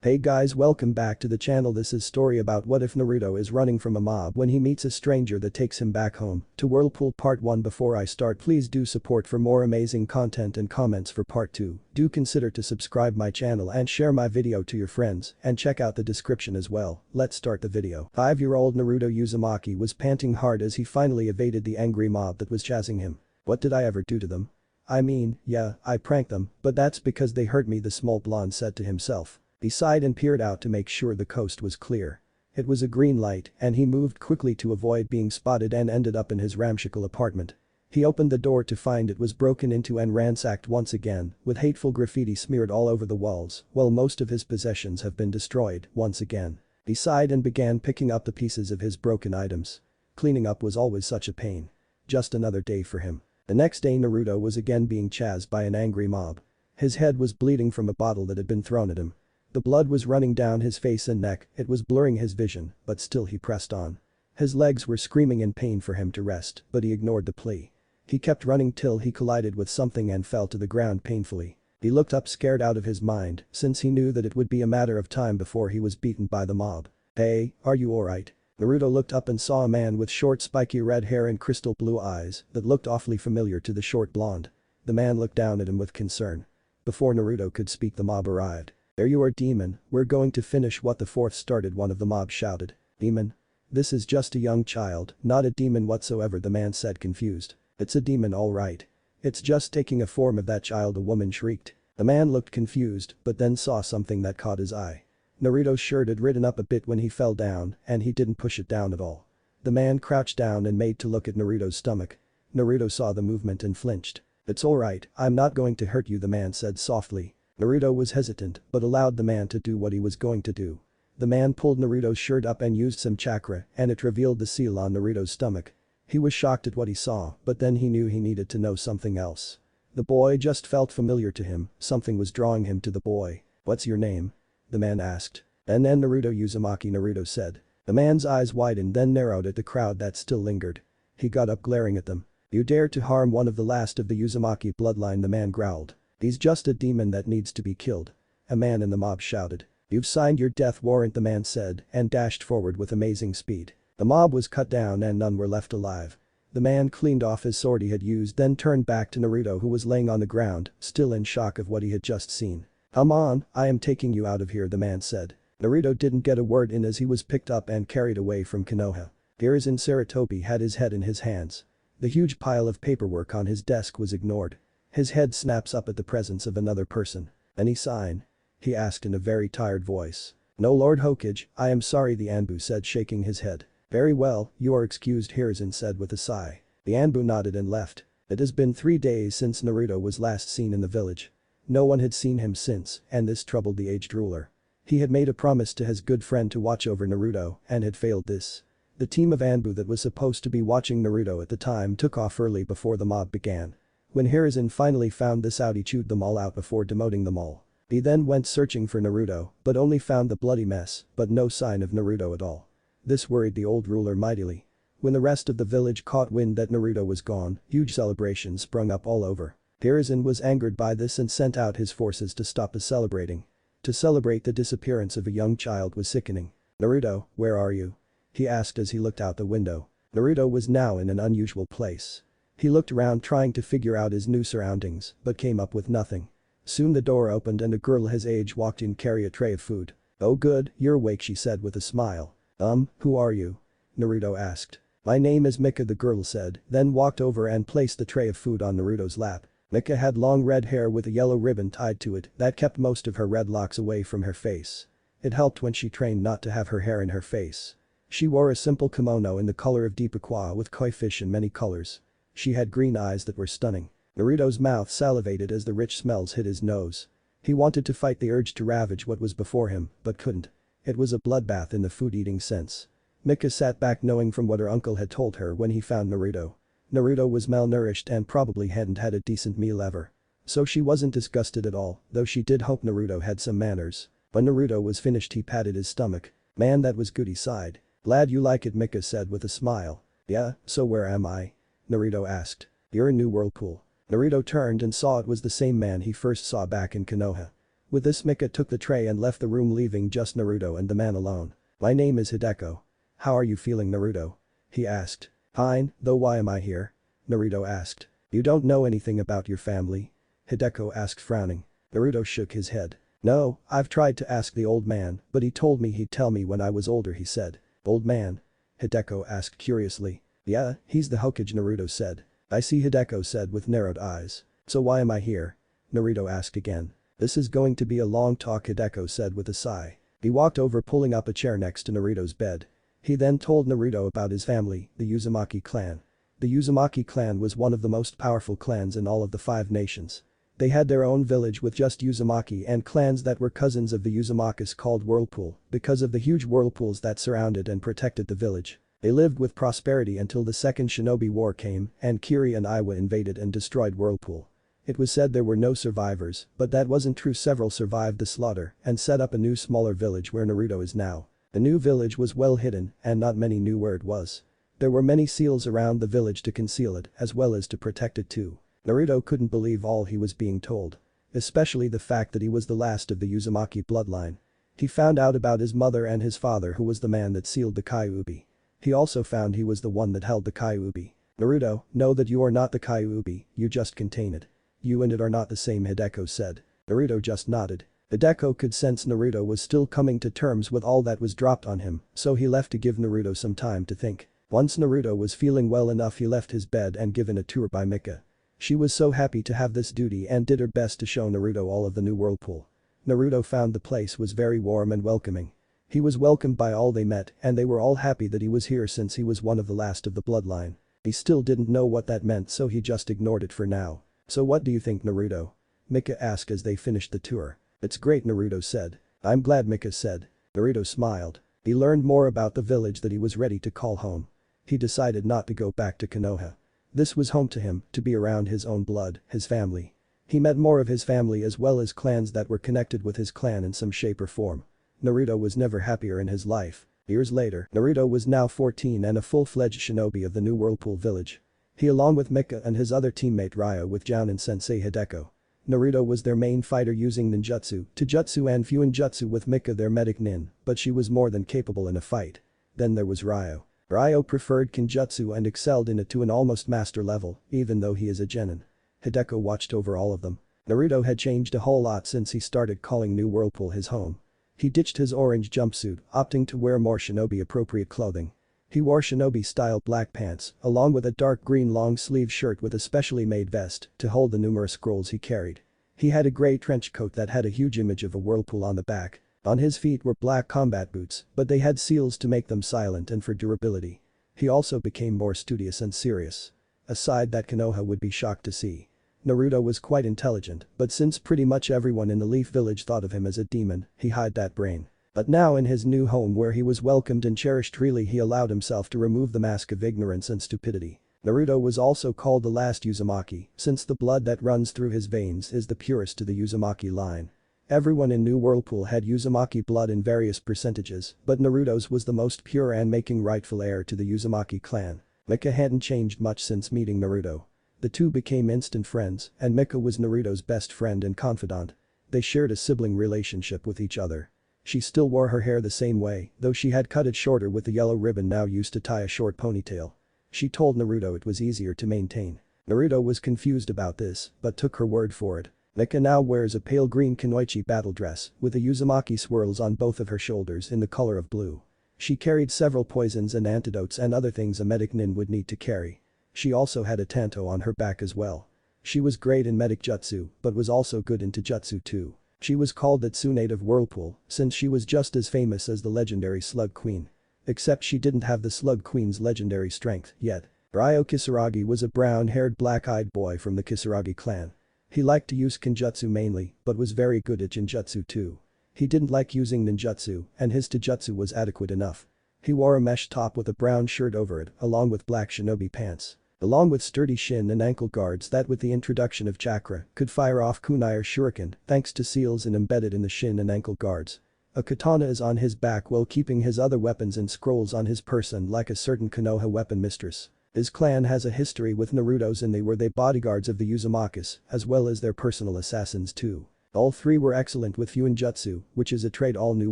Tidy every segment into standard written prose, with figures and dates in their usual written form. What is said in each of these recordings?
Hey guys, welcome back to the channel. This is story about what if Naruto is running from a mob when he meets a stranger that takes him back home to Whirlpool part 1. Before I start, please do support for more amazing content and comments for part 2. Do consider to subscribe my channel and share my video to your friends and check out the description as well. Let's start the video. 5-year-old Naruto Uzumaki was panting hard as he finally evaded the angry mob that was chasing him. What did I ever do to them? I mean, yeah, I pranked them, but that's because they hurt me, the small blonde said to himself. He sighed and peered out to make sure the coast was clear. It was a green light and he moved quickly to avoid being spotted and ended up in his ramshackle apartment. He opened the door to find it was broken into and ransacked once again, with hateful graffiti smeared all over the walls, while most of his possessions have been destroyed once again. He sighed and began picking up the pieces of his broken items. Cleaning up was always such a pain. Just another day for him. The next day Naruto was again being chased by an angry mob. His head was bleeding from a bottle that had been thrown at him. The blood was running down his face and neck, it was blurring his vision, but still he pressed on. His legs were screaming in pain for him to rest, but he ignored the plea. He kept running till he collided with something and fell to the ground painfully. He looked up scared out of his mind, since he knew that it would be a matter of time before he was beaten by the mob. Hey, are you alright? Naruto looked up and saw a man with short spiky red hair and crystal blue eyes that looked awfully familiar to the short blonde. The man looked down at him with concern. Before Naruto could speak, the mob arrived. There you are, demon, we're going to finish what the fourth started, one of the mob shouted. Demon? This is just a young child, not a demon whatsoever, the man said, confused. It's a demon all right. It's just taking a form of that child, a woman shrieked. The man looked confused but then saw something that caught his eye. Naruto's shirt had ridden up a bit when he fell down and he didn't push it down at all. The man crouched down and made to look at Naruto's stomach. Naruto saw the movement and flinched. It's alright, I'm not going to hurt you, the man said softly. Naruto was hesitant but allowed the man to do what he was going to do. The man pulled Naruto's shirt up and used some chakra and it revealed the seal on Naruto's stomach. He was shocked at what he saw, but then he knew he needed to know something else. The boy just felt familiar to him, something was drawing him to the boy. What's your name? The man asked. And then Naruto Uzumaki, Naruto said. The man's eyes widened then narrowed at the crowd that still lingered. He got up glaring at them. You dare to harm one of the last of the Uzumaki bloodline, the man growled. He's just a demon that needs to be killed. A man in the mob shouted. You've signed your death warrant, the man said and dashed forward with amazing speed. The mob was cut down and none were left alive. The man cleaned off his sword he had used then turned back to Naruto, who was laying on the ground, still in shock of what he had just seen. Come on, I am taking you out of here, the man said. Naruto didn't get a word in as he was picked up and carried away from Konoha. Hiruzen Sarutobi had his head in his hands. The huge pile of paperwork on his desk was ignored. His head snaps up at the presence of another person. Any sign? He asked in a very tired voice. No, Lord Hokage, I am sorry, the Anbu said, shaking his head. Very well, you are excused, Hiruzen said with a sigh. The Anbu nodded and left. It has been 3 days since Naruto was last seen in the village. No one had seen him since, and this troubled the aged ruler. He had made a promise to his good friend to watch over Naruto and had failed this. The team of Anbu that was supposed to be watching Naruto at the time took off early before the mob began. When Hiruzen finally found this out, he chewed them all out before demoting them all. He then went searching for Naruto but only found the bloody mess but no sign of Naruto at all. This worried the old ruler mightily. When the rest of the village caught wind that Naruto was gone, huge celebrations sprung up all over. Hiruzen was angered by this and sent out his forces to stop the celebrating. To celebrate the disappearance of a young child was sickening. Naruto, where are you? He asked as he looked out the window. Naruto was now in an unusual place. He looked around trying to figure out his new surroundings, but came up with nothing. Soon the door opened and a girl his age walked in carrying a tray of food. Oh good, you're awake, she said with a smile. Who are you? Naruto asked. My name is Mika, the girl said, then walked over and placed the tray of food on Naruto's lap. Mika had long red hair with a yellow ribbon tied to it that kept most of her red locks away from her face. It helped when she trained not to have her hair in her face. She wore a simple kimono in the color of deep aqua with koi fish in many colors. She had green eyes that were stunning. Naruto's mouth salivated as the rich smells hit his nose. He wanted to fight the urge to ravage what was before him, but couldn't. It was a bloodbath in the food-eating sense. Mika sat back knowing from what her uncle had told her when he found Naruto. Naruto was malnourished and probably hadn't had a decent meal ever. So she wasn't disgusted at all, though she did hope Naruto had some manners. When Naruto was finished, he patted his stomach. Man, that was good, he sighed. Glad you like it, Mika said with a smile. Yeah, so where am I? Naruto asked. You're in New Whirlpool. Naruto turned and saw it was the same man he first saw back in Konoha. With this Mika took the tray and left the room leaving just Naruto and the man alone. "My name is Hideko. How are you feeling, Naruto?" he asked. "Fine, though why am I here?" Naruto asked. "You don't know anything about your family?" Hideko asked frowning. Naruto shook his head. "No, I've tried to ask the old man, but he told me he'd tell me when I was older," he said. "Old man?" Hideko asked curiously. "Yeah, he's the Hokage," Naruto said. "I see," Hideko said with narrowed eyes. "So why am I here?" Naruto asked again. "This is going to be a long talk," Hideko said with a sigh. He walked over, pulling up a chair next to Naruto's bed. He then told Naruto about his family, the Uzumaki clan. The Uzumaki clan was one of the most powerful clans in all of the 5 nations. They had their own village with just Uzumaki and clans that were cousins of the Uzumakis called Whirlpool because of the huge whirlpools that surrounded and protected the village. They lived with prosperity until the Second Shinobi War came and Kiri and Iwa invaded and destroyed Whirlpool. It was said there were no survivors, but that wasn't true. Several survived the slaughter and set up a new smaller village where Naruto is now. The new village was well hidden and not many knew where it was. There were many seals around the village to conceal it as well as to protect it too. Naruto couldn't believe all he was being told. Especially the fact that he was the last of the Uzumaki bloodline. He found out about his mother and his father, who was the man that sealed the Kyuubi. He also found he was the one that held the Kyuubi. "Naruto, know that you are not the Kyuubi, you just contain it. You and it are not the same," Hideko said. Naruto just nodded. Hideko could sense Naruto was still coming to terms with all that was dropped on him, so he left to give Naruto some time to think. Once Naruto was feeling well enough, he left his bed and given a tour by Mika. She was so happy to have this duty and did her best to show Naruto all of the new whirlpool. Naruto found the place was very warm and welcoming. He was welcomed by all they met and they were all happy that he was here since he was one of the last of the bloodline. He still didn't know what that meant, so he just ignored it for now. "So what do you think, Naruto?" Mika asked as they finished the tour. "It's great," Naruto said. "I'm glad," Mika said. Naruto smiled. He learned more about the village that he was ready to call home. He decided not to go back to Konoha. This was home to him, to be around his own blood, his family. He met more of his family as well as clans that were connected with his clan in some shape or form. Naruto was never happier in his life. Years later, Naruto was now 14 and a full-fledged shinobi of the new Whirlpool village. He, along with Mika and his other teammate Ryo with Jounin Sensei Hideko. Naruto was their main fighter using ninjutsu, taijutsu and fuinjutsu, with Mika their medic nin, but she was more than capable in a fight. Then there was Ryo. Ryo preferred kinjutsu and excelled in it to an almost master level, even though he is a genin. Hideko watched over all of them. Naruto had changed a whole lot since he started calling New Whirlpool his home. He ditched his orange jumpsuit, opting to wear more shinobi-appropriate clothing. He wore shinobi-style black pants, along with a dark green long-sleeve shirt with a specially made vest to hold the numerous scrolls he carried. He had a gray trench coat that had a huge image of a whirlpool on the back. On his feet were black combat boots, but they had seals to make them silent and for durability. He also became more studious and serious. A side that Konoha would be shocked to see. Naruto was quite intelligent, but since pretty much everyone in the Leaf Village thought of him as a demon, he hid that brain. But now in his new home where he was welcomed and cherished freely, he allowed himself to remove the mask of ignorance and stupidity. Naruto was also called the last Uzumaki, since the blood that runs through his veins is the purest to the Uzumaki line. Everyone in New Whirlpool had Uzumaki blood in various percentages, but Naruto's was the most pure and making rightful heir to the Uzumaki clan. Mika hadn't changed much since meeting Naruto. The two became instant friends, and Mika was Naruto's best friend and confidant. They shared a sibling relationship with each other. She still wore her hair the same way, though she had cut it shorter with the yellow ribbon now used to tie a short ponytail. She told Naruto it was easier to maintain. Naruto was confused about this, but took her word for it. Mika now wears a pale green kunoichi battle dress with the Uzumaki swirls on both of her shoulders in the color of blue. She carried several poisons and antidotes and other things a medic nin would need to carry. She also had a tanto on her back as well. She was great in medic jutsu, but was also good in taijutsu too. She was called the Tsunade of Whirlpool since she was just as famous as the legendary Slug Queen. Except she didn't have the Slug Queen's legendary strength yet. Ryo Kisaragi was a brown-haired black-eyed boy from the Kisaragi clan. He liked to use kinjutsu mainly, but was very good at jinjutsu too. He didn't like using ninjutsu, and his taijutsu was adequate enough. He wore a mesh top with a brown shirt over it, along with black shinobi pants. Along with sturdy shin and ankle guards that with the introduction of chakra could fire off kunai or shuriken thanks to seals and embedded in the shin and ankle guards. A katana is on his back while keeping his other weapons and scrolls on his person like a certain Konoha weapon mistress. His clan has a history with Naruto's and they were the bodyguards of the Uzumakis as well as their personal assassins too. All three were excellent with Fuinjutsu, which is a trait all new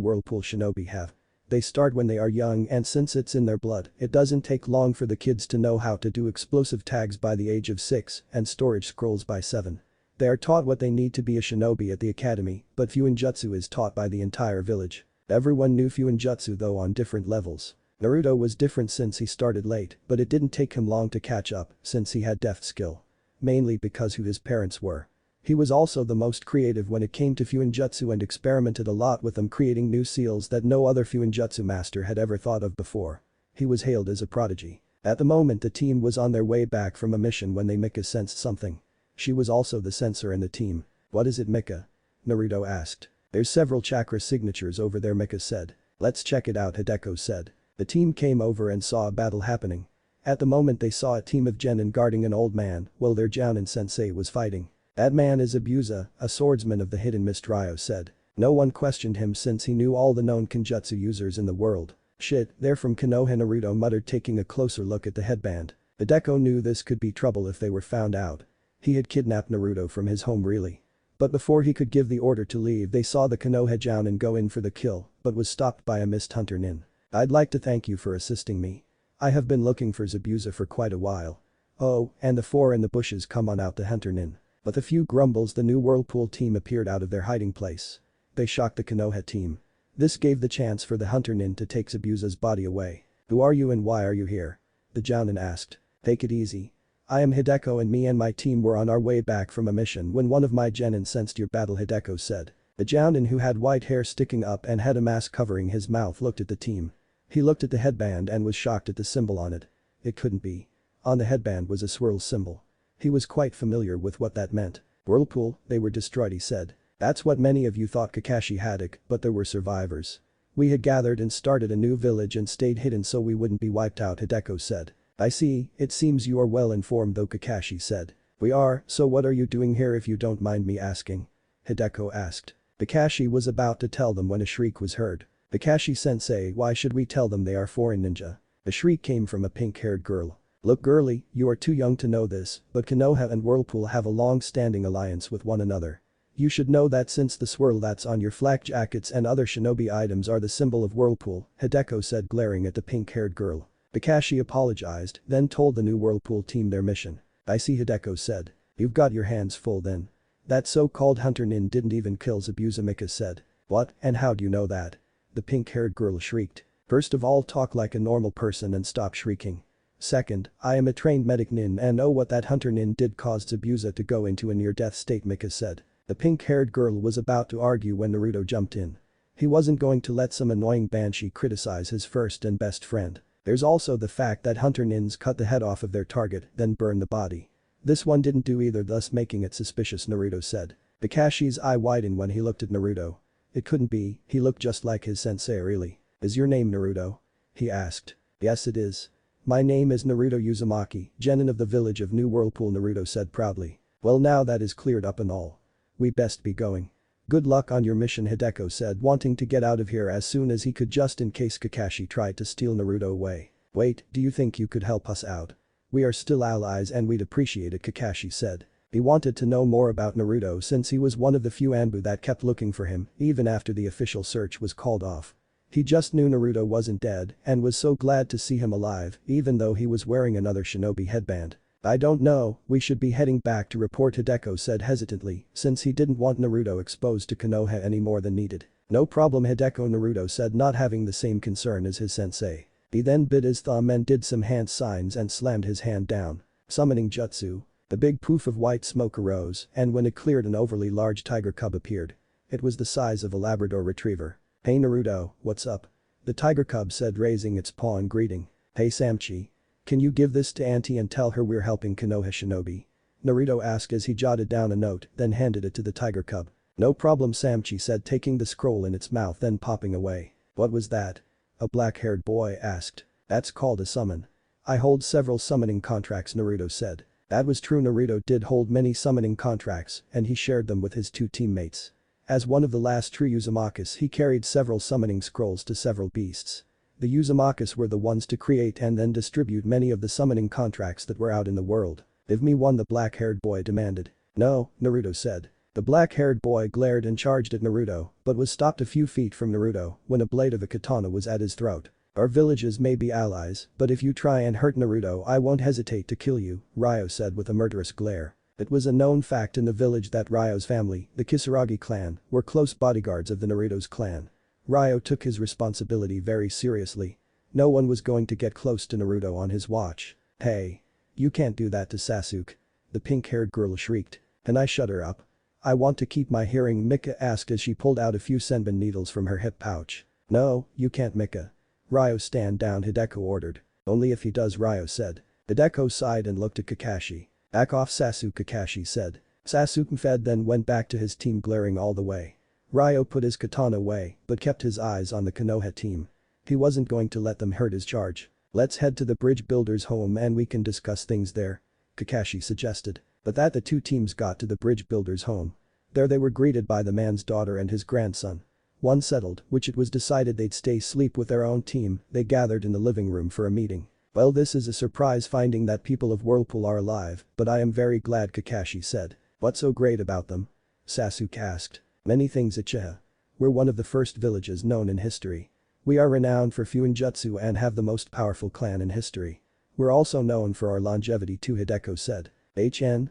Whirlpool shinobi have. They start when they are young and since it's in their blood, it doesn't take long for the kids to know how to do explosive tags by the age of 6 and storage scrolls by 7. They are taught what they need to be a shinobi at the academy, but Fuinjutsu is taught by the entire village. Everyone knew Fuinjutsu though on different levels. Naruto was different since he started late, but it didn't take him long to catch up since he had deft skill. Mainly because who his parents were. He was also the most creative when it came to Fuinjutsu and experimented a lot with them, creating new seals that no other Fuinjutsu master had ever thought of before. He was hailed as a prodigy. At the moment the team was on their way back from a mission when Mika sensed something. She was also the sensor in the team. "What is it, Mika?" Naruto asked. "There's several chakra signatures over there," Mika said. "Let's check it out," Hideko said. The team came over and saw a battle happening. At the moment they saw a team of genin guarding an old man while their Jounin sensei was fighting. "That man is Abusa, a swordsman of the hidden mist," Ryo said. No one questioned him since he knew all the known Kenjutsu users in the world. "Shit, they're from Konoha," Naruto muttered, taking a closer look at the headband. Hideko knew this could be trouble if they were found out. He had kidnapped Naruto from his home really. But before he could give the order to leave they saw the Konoha Jounin go in for the kill but was stopped by a mist hunter Nin. "I'd like to thank you for assisting me. I have been looking for Zabuza for quite a while." "Oh, and the four in the bushes, come on out," the hunter Nin. With a few grumbles the new Whirlpool team appeared out of their hiding place. They shocked the Konoha team. This gave the chance for the hunter Nin to take Zabuza's body away. "Who are you and why are you here?" the Jounin asked. "Take it easy. I am Hideko and me and my team were on our way back from a mission when one of my genin sensed your battle," Hideko said. The Jounin, who had white hair sticking up and had a mask covering his mouth, looked at the team. He looked at the headband and was shocked at the symbol on it. It couldn't be. On the headband was a swirl symbol. He was quite familiar with what that meant. "Whirlpool, they were destroyed," he said. "That's what many of you thought, Kakashi Haddock, but there were survivors. We had gathered and started a new village and stayed hidden so we wouldn't be wiped out," Hideko said. "I see, it seems you are well informed though," Kakashi said. "We are, so what are you doing here if you don't mind me asking?" Hideko asked. Kakashi was about to tell them when a shriek was heard. "Kakashi-sensei, why should we tell them they are foreign ninja?" The shriek came from a pink-haired girl. "Look girlie, you are too young to know this, but Konoha and Whirlpool have a long-standing alliance with one another. You should know that since the swirl that's on your flak jackets and other shinobi items are the symbol of Whirlpool," Hideko said, glaring at the pink-haired girl. Kakashi apologized, then told the new Whirlpool team their mission. "I see," Hideko said. "You've got your hands full then. That so-called hunter Nin didn't even kill Zabuza," Mika said. "What, and how do you know that?" the pink-haired girl shrieked. "First of all, talk like a normal person and stop shrieking. Second, I am a trained medic Nin and know what that hunter Nin did caused Zabuza to go into a near-death state," Mika said. The pink-haired girl was about to argue when Naruto jumped in. He wasn't going to let some annoying banshee criticize his first and best friend. There's also the fact that hunter Nins cut the head off of their target, then burn the body. This one didn't do either, thus making it suspicious, Naruto said. Kakashi's eye widened when he looked at Naruto. It couldn't be, he looked just like his sensei really. "Is your name Naruto?" he asked. "Yes it is. My name is Naruto Uzumaki, genin of the village of New Whirlpool," Naruto said proudly. "Well, now that is cleared up and all. We best be going." "Good luck on your mission," Hideko said, wanting to get out of here as soon as he could just in case Kakashi tried to steal Naruto away. "Wait, do you think you could help us out? We are still allies and we'd appreciate it," Kakashi said. He wanted to know more about Naruto since he was one of the few Anbu that kept looking for him even after the official search was called off. He just knew Naruto wasn't dead and was so glad to see him alive even though he was wearing another shinobi headband. "I don't know, we should be heading back to report," Hideko said hesitantly since he didn't want Naruto exposed to Konoha any more than needed. "No problem, Hideko," Naruto said, not having the same concern as his sensei. He then bit his thumb and did some hand signs and slammed his hand down. Summoning jutsu. The big poof of white smoke arose and when it cleared an overly large tiger cub appeared. It was the size of a Labrador retriever. "Hey Naruto, what's up?" the tiger cub said, raising its paw in greeting. "Hey Samchi. Can you give this to Auntie and tell her we're helping Konoha shinobi?" Naruto asked as he jotted down a note then handed it to the tiger cub. "No problem," Samchi said, taking the scroll in its mouth then popping away. "What was that?" a black-haired boy asked. "That's called a summon. I hold several summoning contracts," Naruto said. That was true, Naruto did hold many summoning contracts and he shared them with his two teammates. As one of the last true Uzumakas he carried several summoning scrolls to several beasts. The Uzumakas were the ones to create and then distribute many of the summoning contracts that were out in the world. "Give me one," the black-haired boy demanded. "No," Naruto said. The black-haired boy glared and charged at Naruto, but was stopped a few feet from Naruto when a blade of a katana was at his throat. Our villages may be allies, but if you try and hurt Naruto I won't hesitate to kill you, Ryo said with a murderous glare. It was a known fact in the village that Ryo's family, the Kisaragi clan, were close bodyguards of the Naruto's clan. Ryo took his responsibility very seriously. No one was going to get close to Naruto on his watch. Hey. You can't do that to Sasuke. The pink-haired girl shrieked. And I shut her up. I want to keep my hearing, Mika asked as she pulled out a few senbon needles from her hip pouch. No, you can't, Mika. Ryo, stand down, Hideko ordered. Only if he does, Ryo said. Hideko sighed and looked at Kakashi. Back off, Sasuke, Kakashi said. Sasuke fed then went back to his team, glaring all the way. Ryo put his katana away but kept his eyes on the Konoha team. He wasn't going to let them hurt his charge. Let's head to the bridge builder's home and we can discuss things there, Kakashi suggested. But that the two teams got to the bridge builder's home. There they were greeted by the man's daughter and his grandson. Once settled, which it was decided they'd stay sleep with their own team, they gathered in the living room for a meeting. Well, this is a surprise finding that people of Whirlpool are alive, but I am very glad, Kakashi said. What's so great about them? Sasuke asked. Many things, Uchiha. We're one of the first villages known in history. We are renowned for Fuinjutsu and have the most powerful clan in history. We're also known for our longevity too, Hideko said.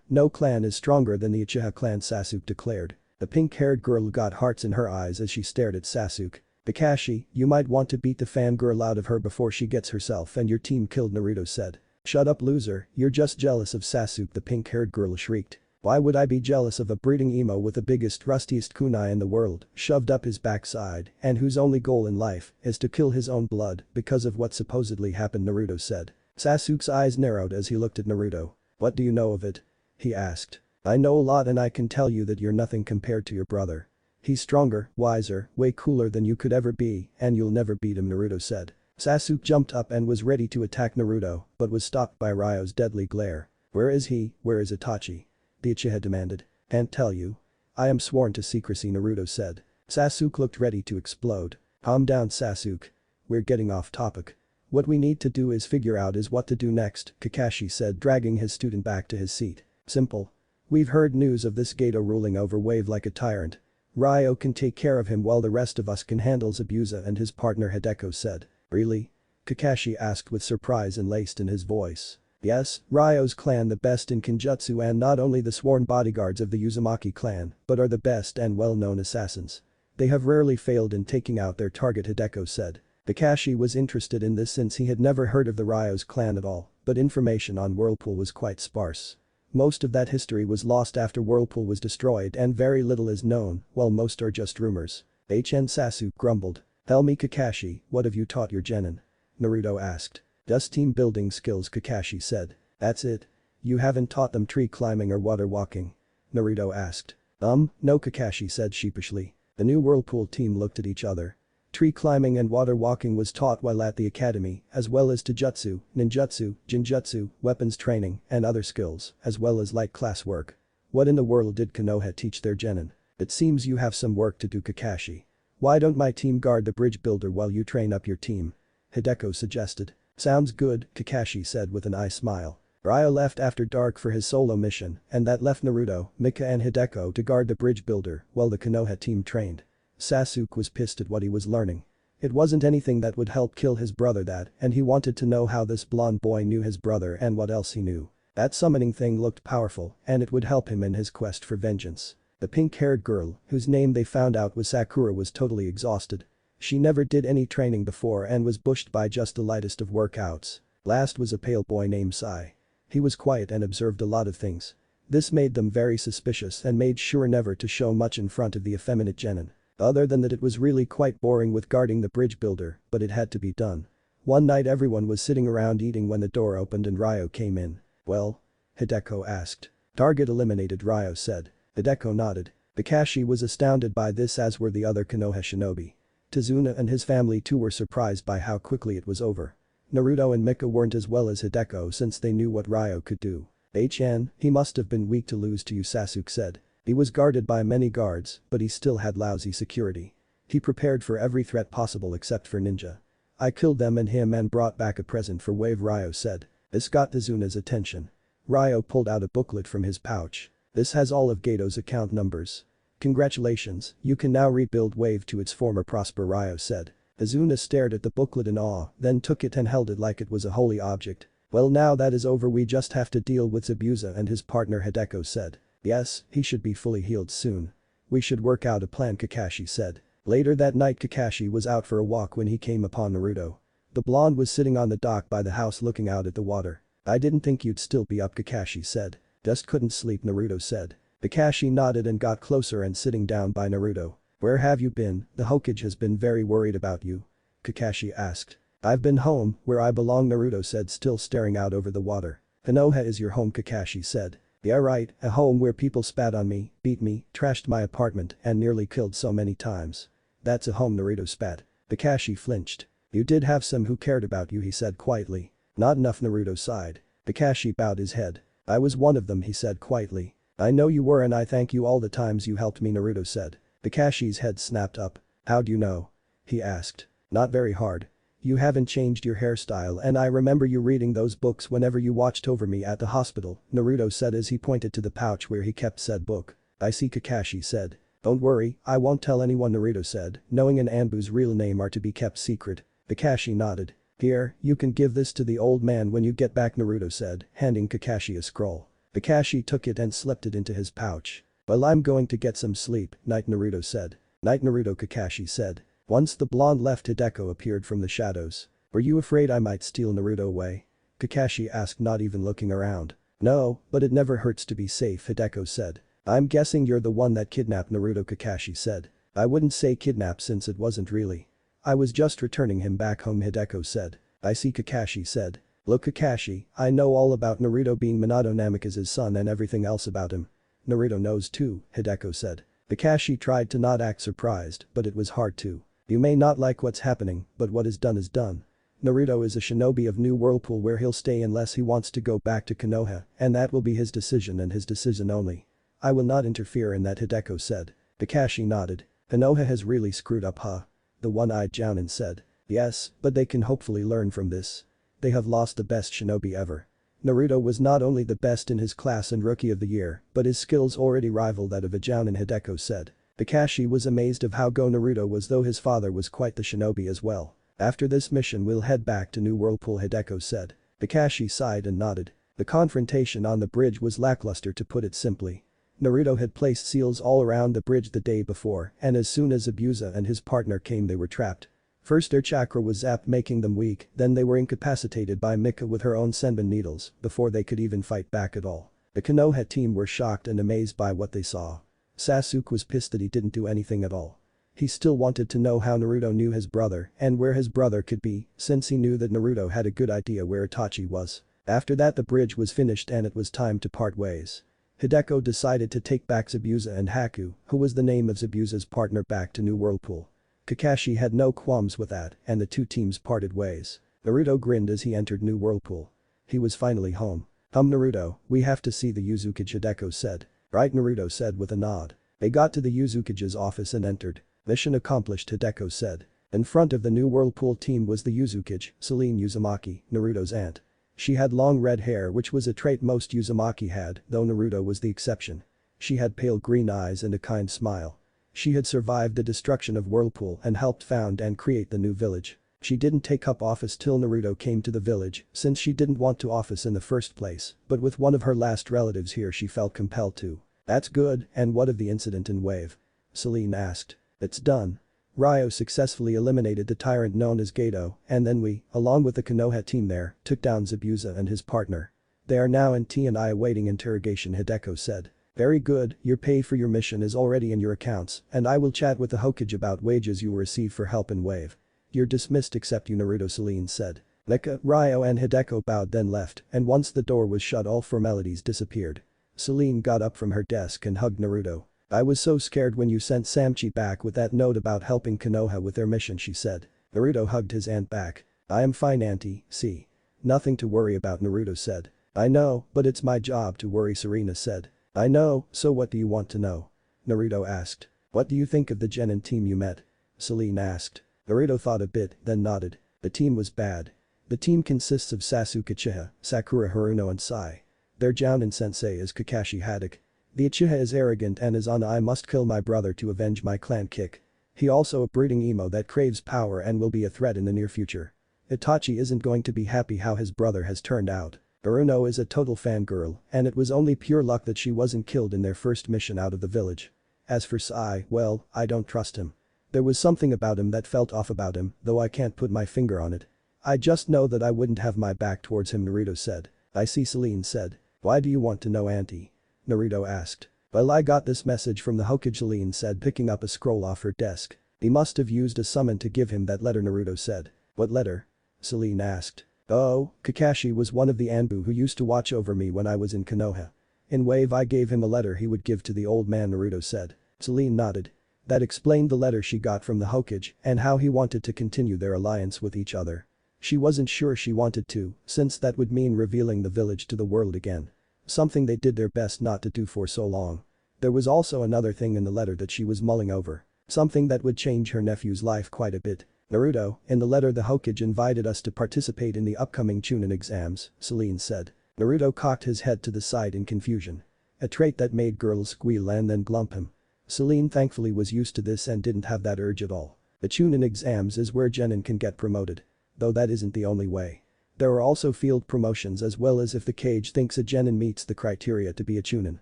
No clan is stronger than the Uchiha clan, Sasuke declared. The pink-haired girl got hearts in her eyes as she stared at Sasuke. Kakashi, you might want to beat the fangirl out of her before she gets herself and your team killed, Naruto said. Shut up, loser, you're just jealous of Sasuke, the pink-haired girl shrieked. Why would I be jealous of a breeding emo with the biggest rustiest kunai in the world, shoved up his backside, and whose only goal in life is to kill his own blood because of what supposedly happened, Naruto said. Sasuke's eyes narrowed as he looked at Naruto. What do you know of it? He asked. I know a lot and I can tell you that you're nothing compared to your brother. He's stronger, wiser, way cooler than you could ever be, and you'll never beat him, Naruto said. Sasuke jumped up and was ready to attack Naruto, but was stopped by Ryo's deadly glare. Where is he? Where is Itachi? The Uchiha demanded. Can't tell you. I am sworn to secrecy, Naruto said. Sasuke looked ready to explode. Calm down, Sasuke. We're getting off topic. What we need to do is figure out is what to do next, Kakashi said, dragging his student back to his seat. Simple. We've heard news of this Gato ruling over Wave like a tyrant. Ryo can take care of him while the rest of us can handle Zabuza and his partner, Hideko said. Really? Kakashi asked with surprise enlaced in his voice. Yes, Ryo's clan the best in Kenjutsu and not only the sworn bodyguards of the Uzumaki clan, but are the best and well-known assassins. They have rarely failed in taking out their target, Hideko said. Kakashi was interested in this since he had never heard of the Ryo's clan at all, but information on Whirlpool was quite sparse. Most of that history was lost after Whirlpool was destroyed and very little is known, while most are just rumors. Sasuke grumbled. Tell me, Kakashi, what have you taught your genin? Naruto asked. Just team building skills, Kakashi said. That's it? You haven't taught them tree climbing or water walking? Naruto asked. No, Kakashi said sheepishly. The new Whirlpool team looked at each other. Tree climbing and water walking was taught while at the academy, as well as Taijutsu, Ninjutsu, Jinjutsu, weapons training, and other skills, as well as light class work. What in the world did Konoha teach their genin? It seems you have some work to do, Kakashi. Why don't my team guard the bridge builder while you train up your team? Hideko suggested. Sounds good, Kakashi said with an eye smile. Ryo left after dark for his solo mission, and that left Naruto, Mika and Hideko to guard the bridge builder while the Konoha team trained. Sasuke was pissed at what he was learning. It wasn't anything that would help kill his brother and he wanted to know how this blonde boy knew his brother and what else he knew. That summoning thing looked powerful and it would help him in his quest for vengeance. The pink-haired girl, whose name they found out was Sakura, was totally exhausted. She never did any training before and was pushed by just the lightest of workouts. Last was a pale boy named Sai. He was quiet and observed a lot of things. This made them very suspicious and made sure never to show much in front of the effeminate genin. Other than that, it was really quite boring with guarding the bridge builder, but it had to be done. One night everyone was sitting around eating when the door opened and Ryo came in. Well? Hideko asked. Target eliminated, Ryo said. Hideko nodded. Kakashi was astounded by this, as were the other Konoha shinobi. Tazuna and his family too were surprised by how quickly it was over. Naruto and Mika weren't as well as Hideko since they knew what Ryo could do. He must have been weak to lose to you, Sasuke said. He was guarded by many guards, but he still had lousy security. He prepared for every threat possible except for ninja. I killed them and him and brought back a present for Wave, Ryo said. This got Tazuna's attention. Ryo pulled out a booklet from his pouch. This has all of Gato's account numbers. Congratulations, you can now rebuild Wave to its former prosper, Ryo said. Azuna stared at the booklet in awe, then took it and held it like it was a holy object. Well, now that is over, we just have to deal with Zabuza and his partner, Hideko said. Yes, he should be fully healed soon. We should work out a plan, Kakashi said. Later that night, Kakashi was out for a walk when he came upon Naruto. The blonde was sitting on the dock by the house looking out at the water. I didn't think you'd still be up, Kakashi said. Just couldn't sleep, Naruto said. Kakashi nodded and got closer and sitting down by Naruto. Where have you been? The Hokage has been very worried about you. Kakashi asked. I've been home, where I belong, Naruto said, still staring out over the water. Konoha is your home, Kakashi said. Yeah, right, a home where people spat on me, beat me, trashed my apartment, and nearly killed so many times. That's a home, Naruto spat. Kakashi flinched. You did have some who cared about you, he said quietly. Not enough, Naruto sighed. Kakashi bowed his head. I was one of them, he said quietly. I know you were and I thank you all the times you helped me, Naruto said. Kakashi's head snapped up. How do you know? He asked. Not very hard. You haven't changed your hairstyle and I remember you reading those books whenever you watched over me at the hospital, Naruto said as he pointed to the pouch where he kept said book. I see, Kakashi said. Don't worry, I won't tell anyone, Naruto said, knowing an Anbu's real name are to be kept secret. Kakashi nodded. Here, you can give this to the old man when you get back, Naruto said, handing Kakashi a scroll. Kakashi took it and slipped it into his pouch. Well, I'm going to get some sleep, night, Naruto said. Night, Naruto, Kakashi said. Once the blonde left, Hideko appeared from the shadows. Were you afraid I might steal Naruto away? Kakashi asked, not even looking around. No, but it never hurts to be safe, Hideko said. I'm guessing you're the one that kidnapped Naruto, Kakashi said. I wouldn't say kidnapped since it wasn't really. I was just returning him back home, Hideko said. I see, Kakashi said. Look, Kakashi, I know all about Naruto being Minato Namikaze's son and everything else about him. Naruto knows too, Hideko said. Kakashi tried to not act surprised, but it was hard to. You may not like what's happening, but what is done is done. Naruto is a shinobi of New Whirlpool where he'll stay unless he wants to go back to Konoha, and that will be his decision and his decision only. I will not interfere in that, Hideko said. Kakashi nodded. Konoha has really screwed up, huh? The one-eyed Jounin said. Yes, but they can hopefully learn from this. They have lost the best shinobi ever. Naruto was not only the best in his class and rookie of the year, but his skills already rival that of a Jounin, Hideko said. Kakashi was amazed of how go Naruto was, though his father was quite the shinobi as well. After this mission we'll head back to New Whirlpool, Hideko said. Kakashi sighed and nodded. The confrontation on the bridge was lackluster, to put it simply. Naruto had placed seals all around the bridge the day before, and as soon as Zabuza and his partner came they were trapped. First their chakra was zapped, making them weak, then they were incapacitated by Mika with her own senbon needles before they could even fight back at all. The Konoha team were shocked and amazed by what they saw. Sasuke was pissed that he didn't do anything at all. He still wanted to know how Naruto knew his brother and where his brother could be, since he knew that Naruto had a good idea where Itachi was. After that the bridge was finished and it was time to part ways. Hideko decided to take back Zabuza and Haku, who was the name of Zabuza's partner, back to New Whirlpool. Kakashi had no qualms with that, and the two teams parted ways. Naruto grinned as he entered New Whirlpool. He was finally home. Naruto, we have to see the Uzukage, Hideko said. Right, Naruto said with a nod. They got to the Uzukage's office and entered. Mission accomplished, Hideko said. In front of the New Whirlpool team was the Uzukage, Selene Uzumaki, Naruto's aunt. She had long red hair, which was a trait most Uzumaki had, though Naruto was the exception. She had pale green eyes and a kind smile. She had survived the destruction of Whirlpool and helped found and create the new village. She didn't take up office till Naruto came to the village, since she didn't want to office in the first place, but with one of her last relatives here she felt compelled to. That's good, and what of the incident in Wave? Selene asked. It's done. Ryo successfully eliminated the tyrant known as Gato, and then we, along with the Konoha team there, took down Zabuza and his partner. They are now in T&I awaiting interrogation, Hideko said. Very good, your pay for your mission is already in your accounts, and I will chat with the Hokage about wages you will receive for help in Wave. You're dismissed except you, Naruto, Selene said. Nika, Ryo and Hideko bowed then left, and once the door was shut all formalities disappeared. Selene got up from her desk and hugged Naruto. I was so scared when you sent Samchi back with that note about helping Konoha with their mission, she said. Naruto hugged his aunt back. I am fine, auntie, see. Nothing to worry about, Naruto said. I know, but it's my job to worry, Serena said. I know, so what do you want to know? Naruto asked. What do you think of the Genin team you met? Selene asked. Naruto thought a bit, then nodded. The team was bad. The team consists of Sasuke Uchiha, Sakura Haruno and Sai. Their Jounin sensei is Kakashi Haddock. The Uchiha is arrogant and is on I must kill my brother to avenge my clan kick. He also a brooding emo that craves power and will be a threat in the near future. Itachi isn't going to be happy how his brother has turned out. Naruto is a total fangirl, and it was only pure luck that she wasn't killed in their first mission out of the village. As for Sai, well, I don't trust him. There was something about him that felt off about him, though I can't put my finger on it. I just know that I wouldn't have my back towards him, Naruto said. I see, Celine said. Why do you want to know, Auntie? Naruto asked. Well, I got this message from the Hokage, Celine said, picking up a scroll off her desk. He must have used a summon to give him that letter, Naruto said. What letter? Celine asked. Oh, Kakashi was one of the Anbu who used to watch over me when I was in Konoha. In Wave I gave him a letter he would give to the old man, Naruto said. Celine nodded. That explained the letter she got from the Hokage and how he wanted to continue their alliance with each other. She wasn't sure she wanted to, since that would mean revealing the village to the world again. Something they did their best not to do for so long. There was also another thing in the letter that she was mulling over. Something that would change her nephew's life quite a bit. Naruto, in the letter the Hokage invited us to participate in the upcoming Chunin exams, Celine said. Naruto cocked his head to the side in confusion. A trait that made girls squeal and then glump him. Celine thankfully was used to this and didn't have that urge at all. The Chunin exams is where genin can get promoted. Though that isn't the only way. There are also field promotions as well as if the cage thinks a genin meets the criteria to be a Chunin.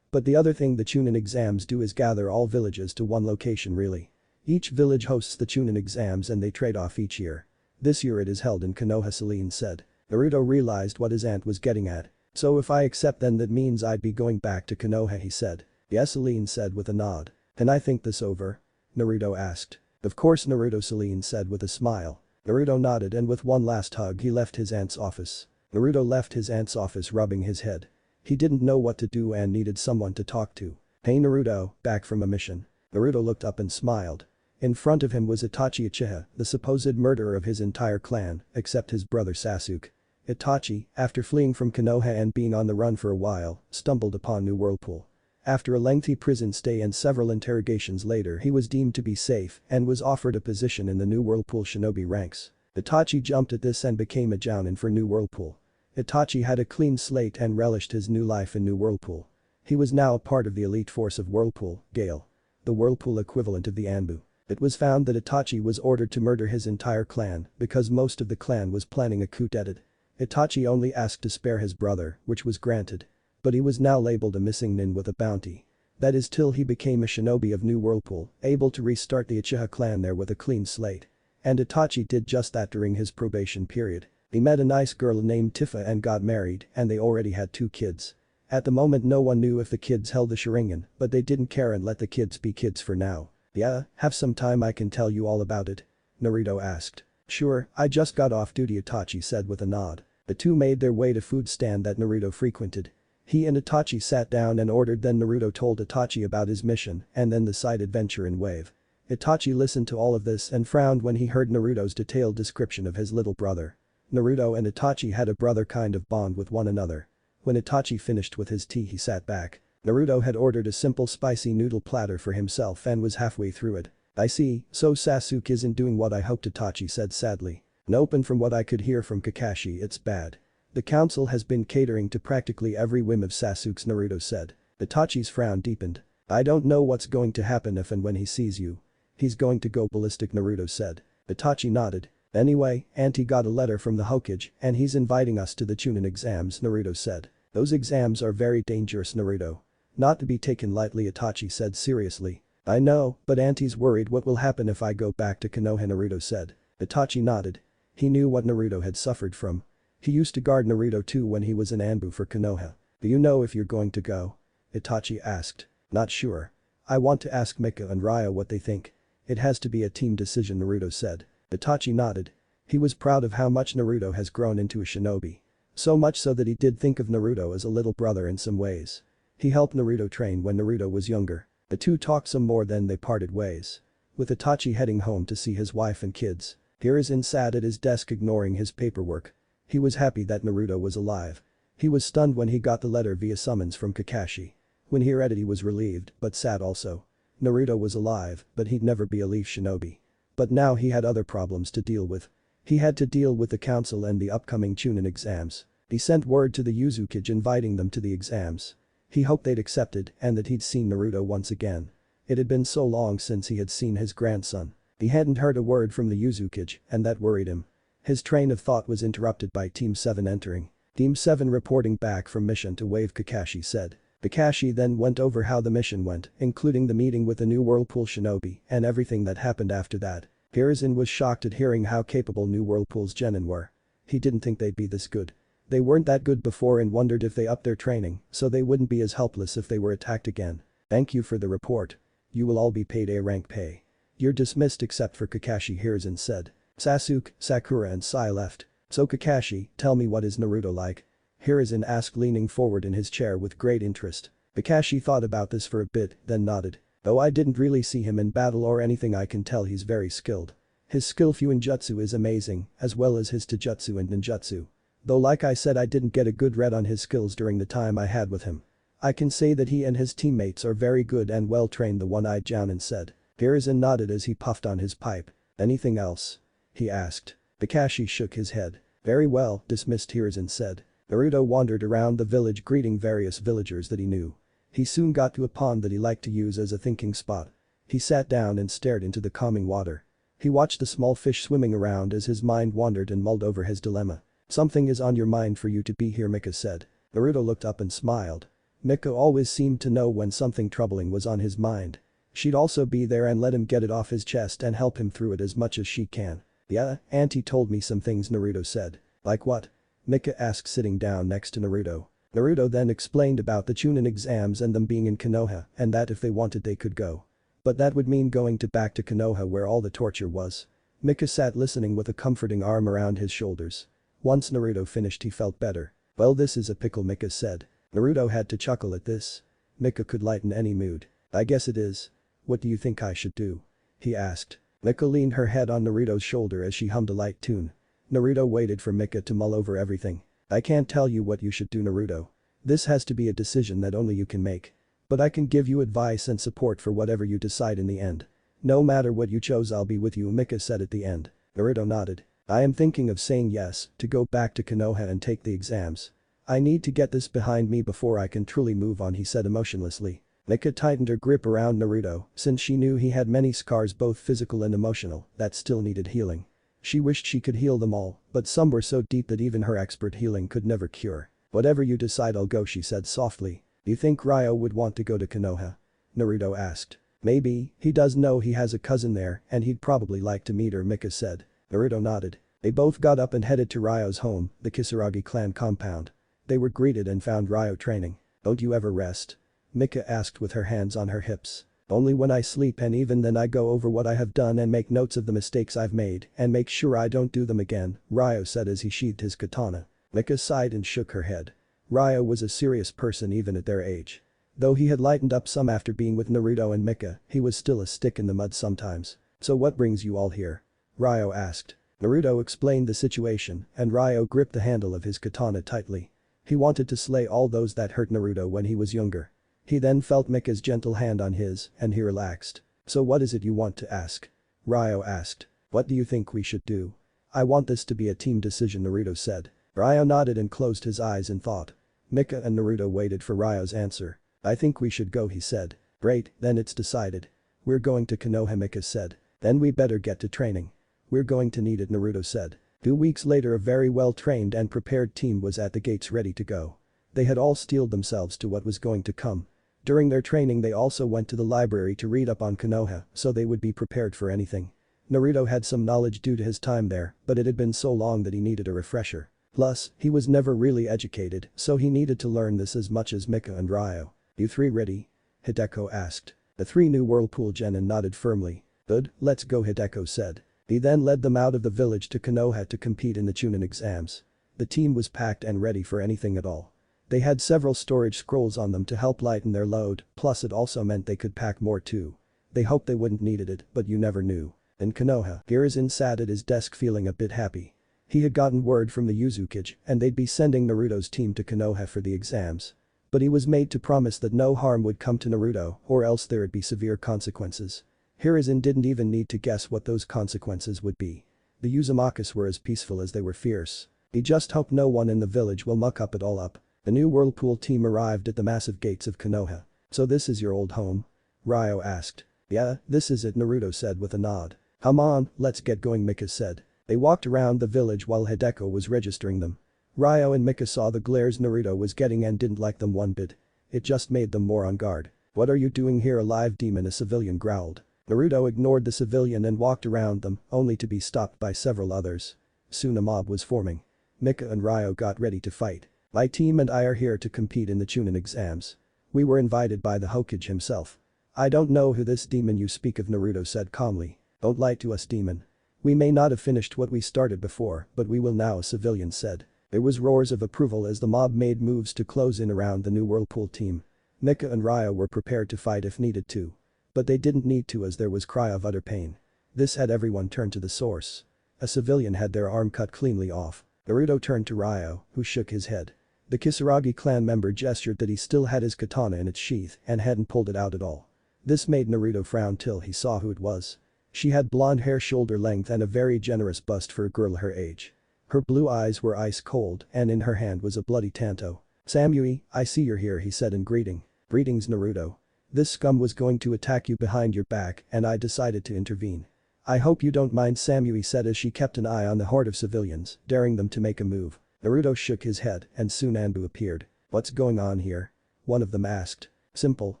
But the other thing the Chunin exams do is gather all villages to one location really. Each village hosts the Chunin exams and they trade off each year. This year it is held in Konoha, Celine said. Naruto realized what his aunt was getting at. So if I accept then that means I'd be going back to Konoha, he said. Yes, Celine said with a nod. Can I think this over? Naruto asked. Of course, Naruto, Celine said with a smile. Naruto nodded and with one last hug he left his aunt's office. Naruto left his aunt's office rubbing his head. He didn't know what to do and needed someone to talk to. Hey Naruto, back from a mission. Naruto looked up and smiled. In front of him was Itachi Uchiha, the supposed murderer of his entire clan, except his brother Sasuke. Itachi, after fleeing from Konoha and being on the run for a while, stumbled upon New Whirlpool. After a lengthy prison stay and several interrogations later he was deemed to be safe and was offered a position in the New Whirlpool shinobi ranks. Itachi jumped at this and became a jounin for New Whirlpool. Itachi had a clean slate and relished his new life in New Whirlpool. He was now a part of the elite force of Whirlpool, Gale. The Whirlpool equivalent of the Anbu. It was found that Itachi was ordered to murder his entire clan because most of the clan was planning a coup d'etat. Itachi only asked to spare his brother, which was granted. But he was now labeled a missing nin with a bounty. That is till he became a shinobi of New Whirlpool, able to restart the Uchiha clan there with a clean slate. And Itachi did just that during his probation period. He met a nice girl named Tifa and got married and they already had 2 kids. At the moment no one knew if the kids held the Sharingan, but they didn't care and let the kids be kids for now. Yeah, have some time I can tell you all about it? Naruto asked. Sure, I just got off duty, Itachi said with a nod. The two made their way to food stand that Naruto frequented. He and Itachi sat down and ordered, then Naruto told Itachi about his mission and then the side adventure in Wave. Itachi listened to all of this and frowned when he heard Naruto's detailed description of his little brother. Naruto and Itachi had a brother kind of bond with one another. When Itachi finished with his tea he sat back. Naruto had ordered a simple spicy noodle platter for himself and was halfway through it. I see, so Sasuke isn't doing what I hoped, Itachi said sadly. Nope, and from what I could hear from Kakashi it's bad. The council has been catering to practically every whim of Sasuke's, Naruto said. Itachi's frown deepened. I don't know what's going to happen if and when he sees you. He's going to go ballistic, Naruto said. Itachi nodded. Anyway, Auntie got a letter from the Hokage and he's inviting us to the Chunin exams, Naruto said. Those exams are very dangerous, Naruto. Not to be taken lightly, Itachi said seriously. I know, but Auntie's worried what will happen if I go back to Konoha, Naruto said. Itachi nodded. He knew what Naruto had suffered from. He used to guard Naruto too when he was an Anbu for Konoha. Do you know if you're going to go? Itachi asked. Not sure. I want to ask Mika and Ryo what they think. It has to be a team decision, Naruto said. Itachi nodded. He was proud of how much Naruto has grown into a shinobi. So much so that he did think of Naruto as a little brother in some ways. He helped Naruto train when Naruto was younger. The two talked some more, then they parted ways. With Itachi heading home to see his wife and kids. Hiruzen sat at his desk ignoring his paperwork. He was happy that Naruto was alive. He was stunned when he got the letter via summons from Kakashi. When he read it he was relieved, but sad also. Naruto was alive, but he'd never be a leaf shinobi. But now he had other problems to deal with. He had to deal with the council and the upcoming Chunin exams. He sent word to the Uzukage inviting them to the exams. He hoped they'd accepted and that he'd seen Naruto once again. It had been so long since he had seen his grandson. He hadn't heard a word from the Uzukage, and that worried him. His train of thought was interrupted by Team 7 entering. Team 7 reporting back from mission to wave, Kakashi said. Kakashi then went over how the mission went, including the meeting with the new Whirlpool shinobi and everything that happened after that. Hiruzen was shocked at hearing how capable new Whirlpool's genin were. He didn't think they'd be this good. They weren't that good before and wondered if they upped their training so they wouldn't be as helpless if they were attacked again. Thank you for the report. You will all be paid A rank pay. You're dismissed except for Kakashi, Hiruzen said. Sasuke, Sakura and Sai left. So Kakashi, tell me, what is Naruto like? Hiruzen asked, leaning forward in his chair with great interest. Kakashi thought about this for a bit, then nodded. Though I didn't really see him in battle or anything, I can tell he's very skilled. His skill Fuinjutsu is amazing, as well as his Taijutsu and Ninjutsu. Though like I said, I didn't get a good read on his skills during the time I had with him. I can say that he and his teammates are very good and well trained, the one-eyed Jounin said. Hiruzen nodded as he puffed on his pipe. Anything else? He asked. Kakashi shook his head. Very well, dismissed, Hiruzen said. Naruto wandered around the village greeting various villagers that he knew. He soon got to a pond that he liked to use as a thinking spot. He sat down and stared into the calming water. He watched the small fish swimming around as his mind wandered and mulled over his dilemma. Something is on your mind for you to be here, Mika said. Naruto looked up and smiled. Mika always seemed to know when something troubling was on his mind. She'd also be there and let him get it off his chest and help him through it as much as she can. Yeah, Auntie told me some things, Naruto said. Like what? Mika asked, sitting down next to Naruto. Naruto then explained about the Chunin exams and them being in Konoha and that if they wanted they could go. But that would mean going back to Konoha where all the torture was. Mika sat listening with a comforting arm around his shoulders. Once Naruto finished, he felt better. Well, this is a pickle, Mika said. Naruto had to chuckle at this. Mika could lighten any mood. I guess it is. What do you think I should do? He asked. Mika leaned her head on Naruto's shoulder as she hummed a light tune. Naruto waited for Mika to mull over everything. I can't tell you what you should do, Naruto. This has to be a decision that only you can make. But I can give you advice and support for whatever you decide in the end. No matter what you chose, I'll be with you, Mika said at the end. Naruto nodded. I am thinking of saying yes to go back to Konoha and take the exams. I need to get this behind me before I can truly move on, he said emotionlessly. Mika tightened her grip around Naruto since she knew he had many scars, both physical and emotional, that still needed healing. She wished she could heal them all, but some were so deep that even her expert healing could never cure. Whatever you decide, I'll go, she said softly. Do you think Ryo would want to go to Konoha? Naruto asked. Maybe, he does know he has a cousin there and he'd probably like to meet her, Mika said. Naruto nodded. They both got up and headed to Ryo's home, the Kisaragi clan compound. They were greeted and found Ryo training. Don't you ever rest? Mika asked with her hands on her hips. Only when I sleep, and even then I go over what I have done and make notes of the mistakes I've made and make sure I don't do them again, Ryo said as he sheathed his katana. Mika sighed and shook her head. Ryo was a serious person even at their age. Though he had lightened up some after being with Naruto and Mika, he was still a stick in the mud sometimes. So what brings you all here? Ryo asked. Naruto explained the situation and Ryo gripped the handle of his katana tightly. He wanted to slay all those that hurt Naruto when he was younger. He then felt Mika's gentle hand on his and he relaxed. So what is it you want to ask? Ryo asked. What do you think we should do? I want this to be a team decision, Naruto said. Ryo nodded and closed his eyes in thought. Mika and Naruto waited for Ryo's answer. I think we should go, he said. Great, then it's decided. We're going to Konoha, Mika said. Then we better get to training. We're going to need it, Naruto said. 2 weeks later, a very well-trained and prepared team was at the gates ready to go. They had all steeled themselves to what was going to come. During their training, they also went to the library to read up on Konoha so they would be prepared for anything. Naruto had some knowledge due to his time there, but it had been so long that he needed a refresher. Plus, he was never really educated, so he needed to learn this as much as Mika and Ryo. You three ready? Hideko asked. The 3 new Whirlpool genin nodded firmly. Good, let's go, Hideko said. He then led them out of the village to Konoha to compete in the Chunin exams. The team was packed and ready for anything at all. They had several storage scrolls on them to help lighten their load, plus it also meant they could pack more too. They hoped they wouldn't need it, but you never knew. In Konoha, Hiruzen sat at his desk feeling a bit happy. He had gotten word from the Uzukage and they'd be sending Naruto's team to Konoha for the exams. But he was made to promise that no harm would come to Naruto or else there'd be severe consequences. Hiruzen didn't even need to guess what those consequences would be. The Uzumakas were as peaceful as they were fierce. He just hoped no one in the village will muck it all up. The new Whirlpool team arrived at the massive gates of Konoha. "So this is your old home?" Ryo asked. "Yeah, this is it," Naruto said with a nod. "Come on, let's get going," Mika said. They walked around the village while Hideko was registering them. Ryo and Mika saw the glares Naruto was getting and didn't like them one bit. It just made them more on guard. "What are you doing here, a live demon?" a civilian growled. Naruto ignored the civilian and walked around them, only to be stopped by several others. Soon a mob was forming. Mika and Ryo got ready to fight. "My team and I are here to compete in the Chunin exams. We were invited by the Hokage himself." "I don't know who this demon you speak of," Naruto said calmly. "Don't lie to us, demon. We may not have finished what we started before, but we will now," a civilian said. There was roars of approval as the mob made moves to close in around the new Whirlpool team. Mika and Ryo were prepared to fight if needed to. But they didn't need to as there was cry of utter pain. This had everyone turn to the source. A civilian had their arm cut cleanly off. Naruto turned to Ryo, who shook his head. The Kisaragi clan member gestured that he still had his katana in its sheath and hadn't pulled it out at all. This made Naruto frown till he saw who it was. She had blonde hair shoulder length and a very generous bust for a girl her age. Her blue eyes were ice cold and in her hand was a bloody tanto. "Samui, I see you're here," he said in greeting. "Greetings, Naruto. This scum was going to attack you behind your back and I decided to intervene. I hope you don't mind," Samui said as she kept an eye on the horde of civilians, daring them to make a move. Naruto shook his head and soon Anbu appeared. "What's going on here?" one of them asked. "Simple.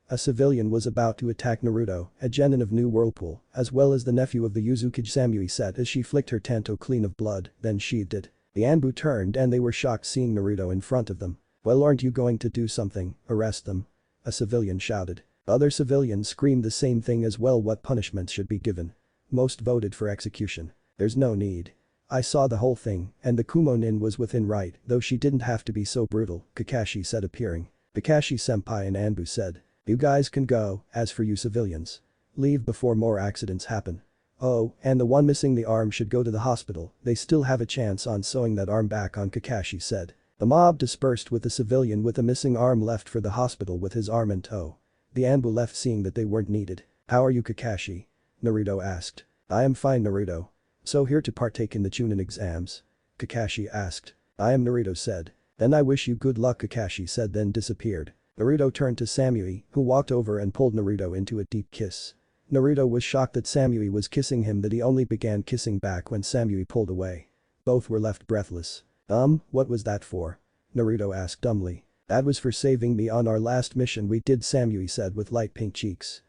A civilian was about to attack Naruto, a genin of New Whirlpool, as well as the nephew of the Uzukage," Samui said as she flicked her tanto clean of blood, then sheathed it. The Anbu turned and they were shocked seeing Naruto in front of them. "Well, aren't you going to do something, arrest them?" a civilian shouted. Other civilians screamed the same thing as well. "What punishment should be given?" Most voted for execution. "There's no need. I saw the whole thing and the Kumo-nin was within right, though she didn't have to be so brutal," Kakashi said appearing. "Kakashi-senpai," and Anbu said. "You guys can go, as for you civilians. Leave before more accidents happen. Oh, and the one missing the arm should go to the hospital, they still have a chance on sewing that arm back on," Kakashi said. The mob dispersed with the civilian with a missing arm left for the hospital with his arm in tow. The Anbu left seeing that they weren't needed. "How are you, Kakashi?" Naruto asked. "I am fine, Naruto. So here to partake in the Chunin exams?" Kakashi asked. "I am," Naruto said. "Then I wish you good luck," Kakashi said then disappeared. Naruto turned to Samui, who walked over and pulled Naruto into a deep kiss. Naruto was shocked that Samui was kissing him, that he only began kissing back when Samui pulled away. Both were left breathless. What was that for?" Naruto asked dumbly. "That was for saving me on our last mission we did," Samui said with light pink cheeks.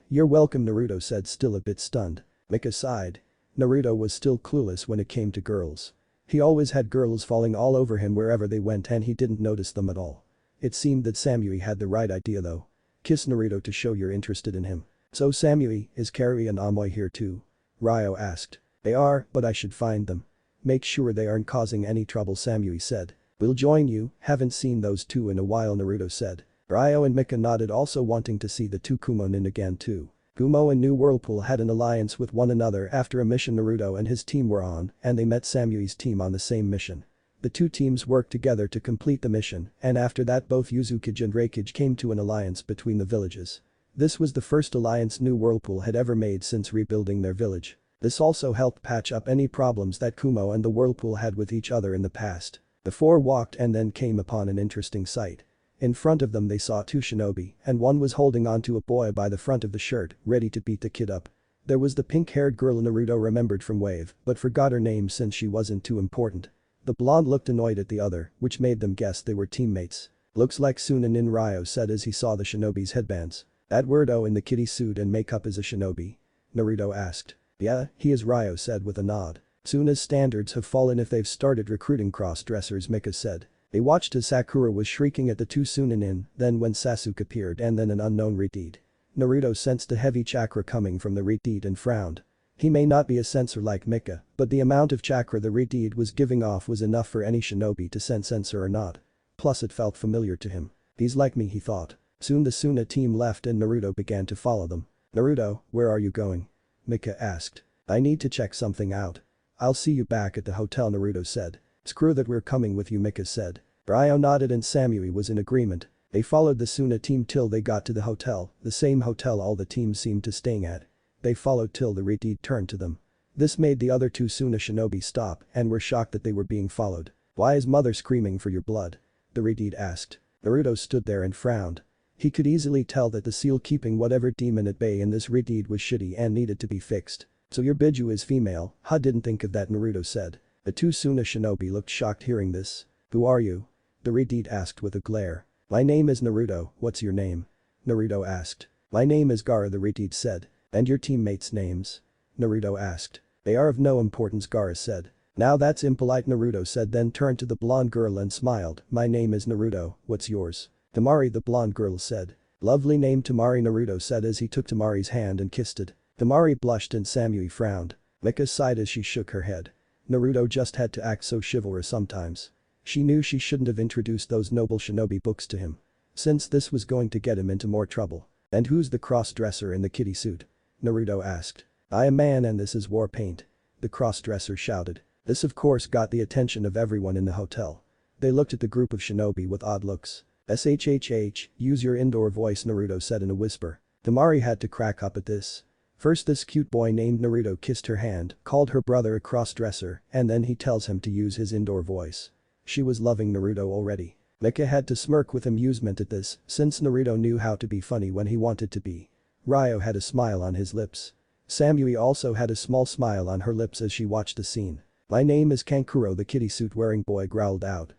You're welcome," Naruto said, still a bit stunned. Mika sighed. Naruto was still clueless when it came to girls. He always had girls falling all over him wherever they went and he didn't notice them at all. It seemed that Samui had the right idea though. "Kiss Naruto to show you're interested in him." "So Samui, is Kari and Amoy here too?" Ryo asked. "They are, but I should find them. Make sure they aren't causing any trouble," Samui said. "We'll join you, haven't seen those two in a while," Naruto said. Ryo and Mika nodded, also wanting to see the two Kumo-nin again too. Kumo and New Whirlpool had an alliance with one another after a mission Naruto and his team were on and they met Samui's team on the same mission. The two teams worked together to complete the mission and after that both Uzukage and Reikage came to an alliance between the villages. This was the first alliance New Whirlpool had ever made since rebuilding their village. This also helped patch up any problems that Kumo and the Whirlpool had with each other in the past. The four walked and then came upon an interesting sight. In front of them they saw two shinobi and one was holding onto a boy by the front of the shirt, ready to beat the kid up. There was the pink-haired girl Naruto remembered from Wave but forgot her name since she wasn't too important. The blonde looked annoyed at the other, which made them guess they were teammates. "Looks like Sunanin," Ryo said as he saw the shinobi's headbands. "That weirdo in the kitty suit and makeup is a shinobi?" Naruto asked. "Yeah, he is," Ryo said with a nod. "Suna's standards have fallen if they've started recruiting cross-dressers," Mika said. They watched as Sakura was shrieking at the two Sunanin, then when Sasuke appeared and then an unknown Redeed. Naruto sensed a heavy chakra coming from the Redeed and frowned. He may not be a sensor like Mika, but the amount of chakra the Redeed was giving off was enough for any shinobi to sense sensor or not. Plus it felt familiar to him. "These like me," he thought. Soon the Suna team left and Naruto began to follow them. "Naruto, where are you going?" Mika asked. "I need to check something out." "I'll see you back at the hotel," Naruto said. "Screw that, we're coming with you," Mika said. Ryo nodded and Samui was in agreement. They followed the Suna team till they got to the hotel, the same hotel all the teams seemed to staying at. They followed till the Redeed turned to them. This made the other two Suna shinobi stop and were shocked that they were being followed. "Why is mother screaming for your blood?" the Redeed asked. Naruto stood there and frowned. He could easily tell that the seal keeping whatever demon at bay in this Redeed was shitty and needed to be fixed. So your Biju is female, huh? Didn't think of that, Naruto said. The two Suna shinobi looked shocked hearing this. Who are you? The Redeed asked with a glare. My name is Naruto, what's your name? Naruto asked. My name is Gaara, the Redeed said. And your teammates' names? Naruto asked. They are of no importance, Gaara said. Now that's impolite, Naruto said, then turned to the blonde girl and smiled. My name is Naruto, what's yours? Tamari, the blonde girl said. Lovely name, Tamari, Naruto said as he took Tamari's hand and kissed it. Tamari blushed and Samui frowned. Mika sighed as she shook her head. Naruto just had to act so chivalrous sometimes. She knew she shouldn't have introduced those noble shinobi books to him. Since this was going to get him into more trouble. And who's the cross-dresser in the kitty suit? Naruto asked. I am man and this is war paint. The cross-dresser shouted. This of course got the attention of everyone in the hotel. They looked at the group of shinobi with odd looks. SHHH, use your indoor voice, Naruto said in a whisper. Tamari had to crack up at this. First this cute boy named Naruto kissed her hand, called her brother a cross-dresser, and then he tells him to use his indoor voice. She was loving Naruto already. Mika had to smirk with amusement at this, since Naruto knew how to be funny when he wanted to be. Ryo had a smile on his lips. Samui also had a small smile on her lips as she watched the scene. My name is Kankuro, the kitty suit wearing boy growled out.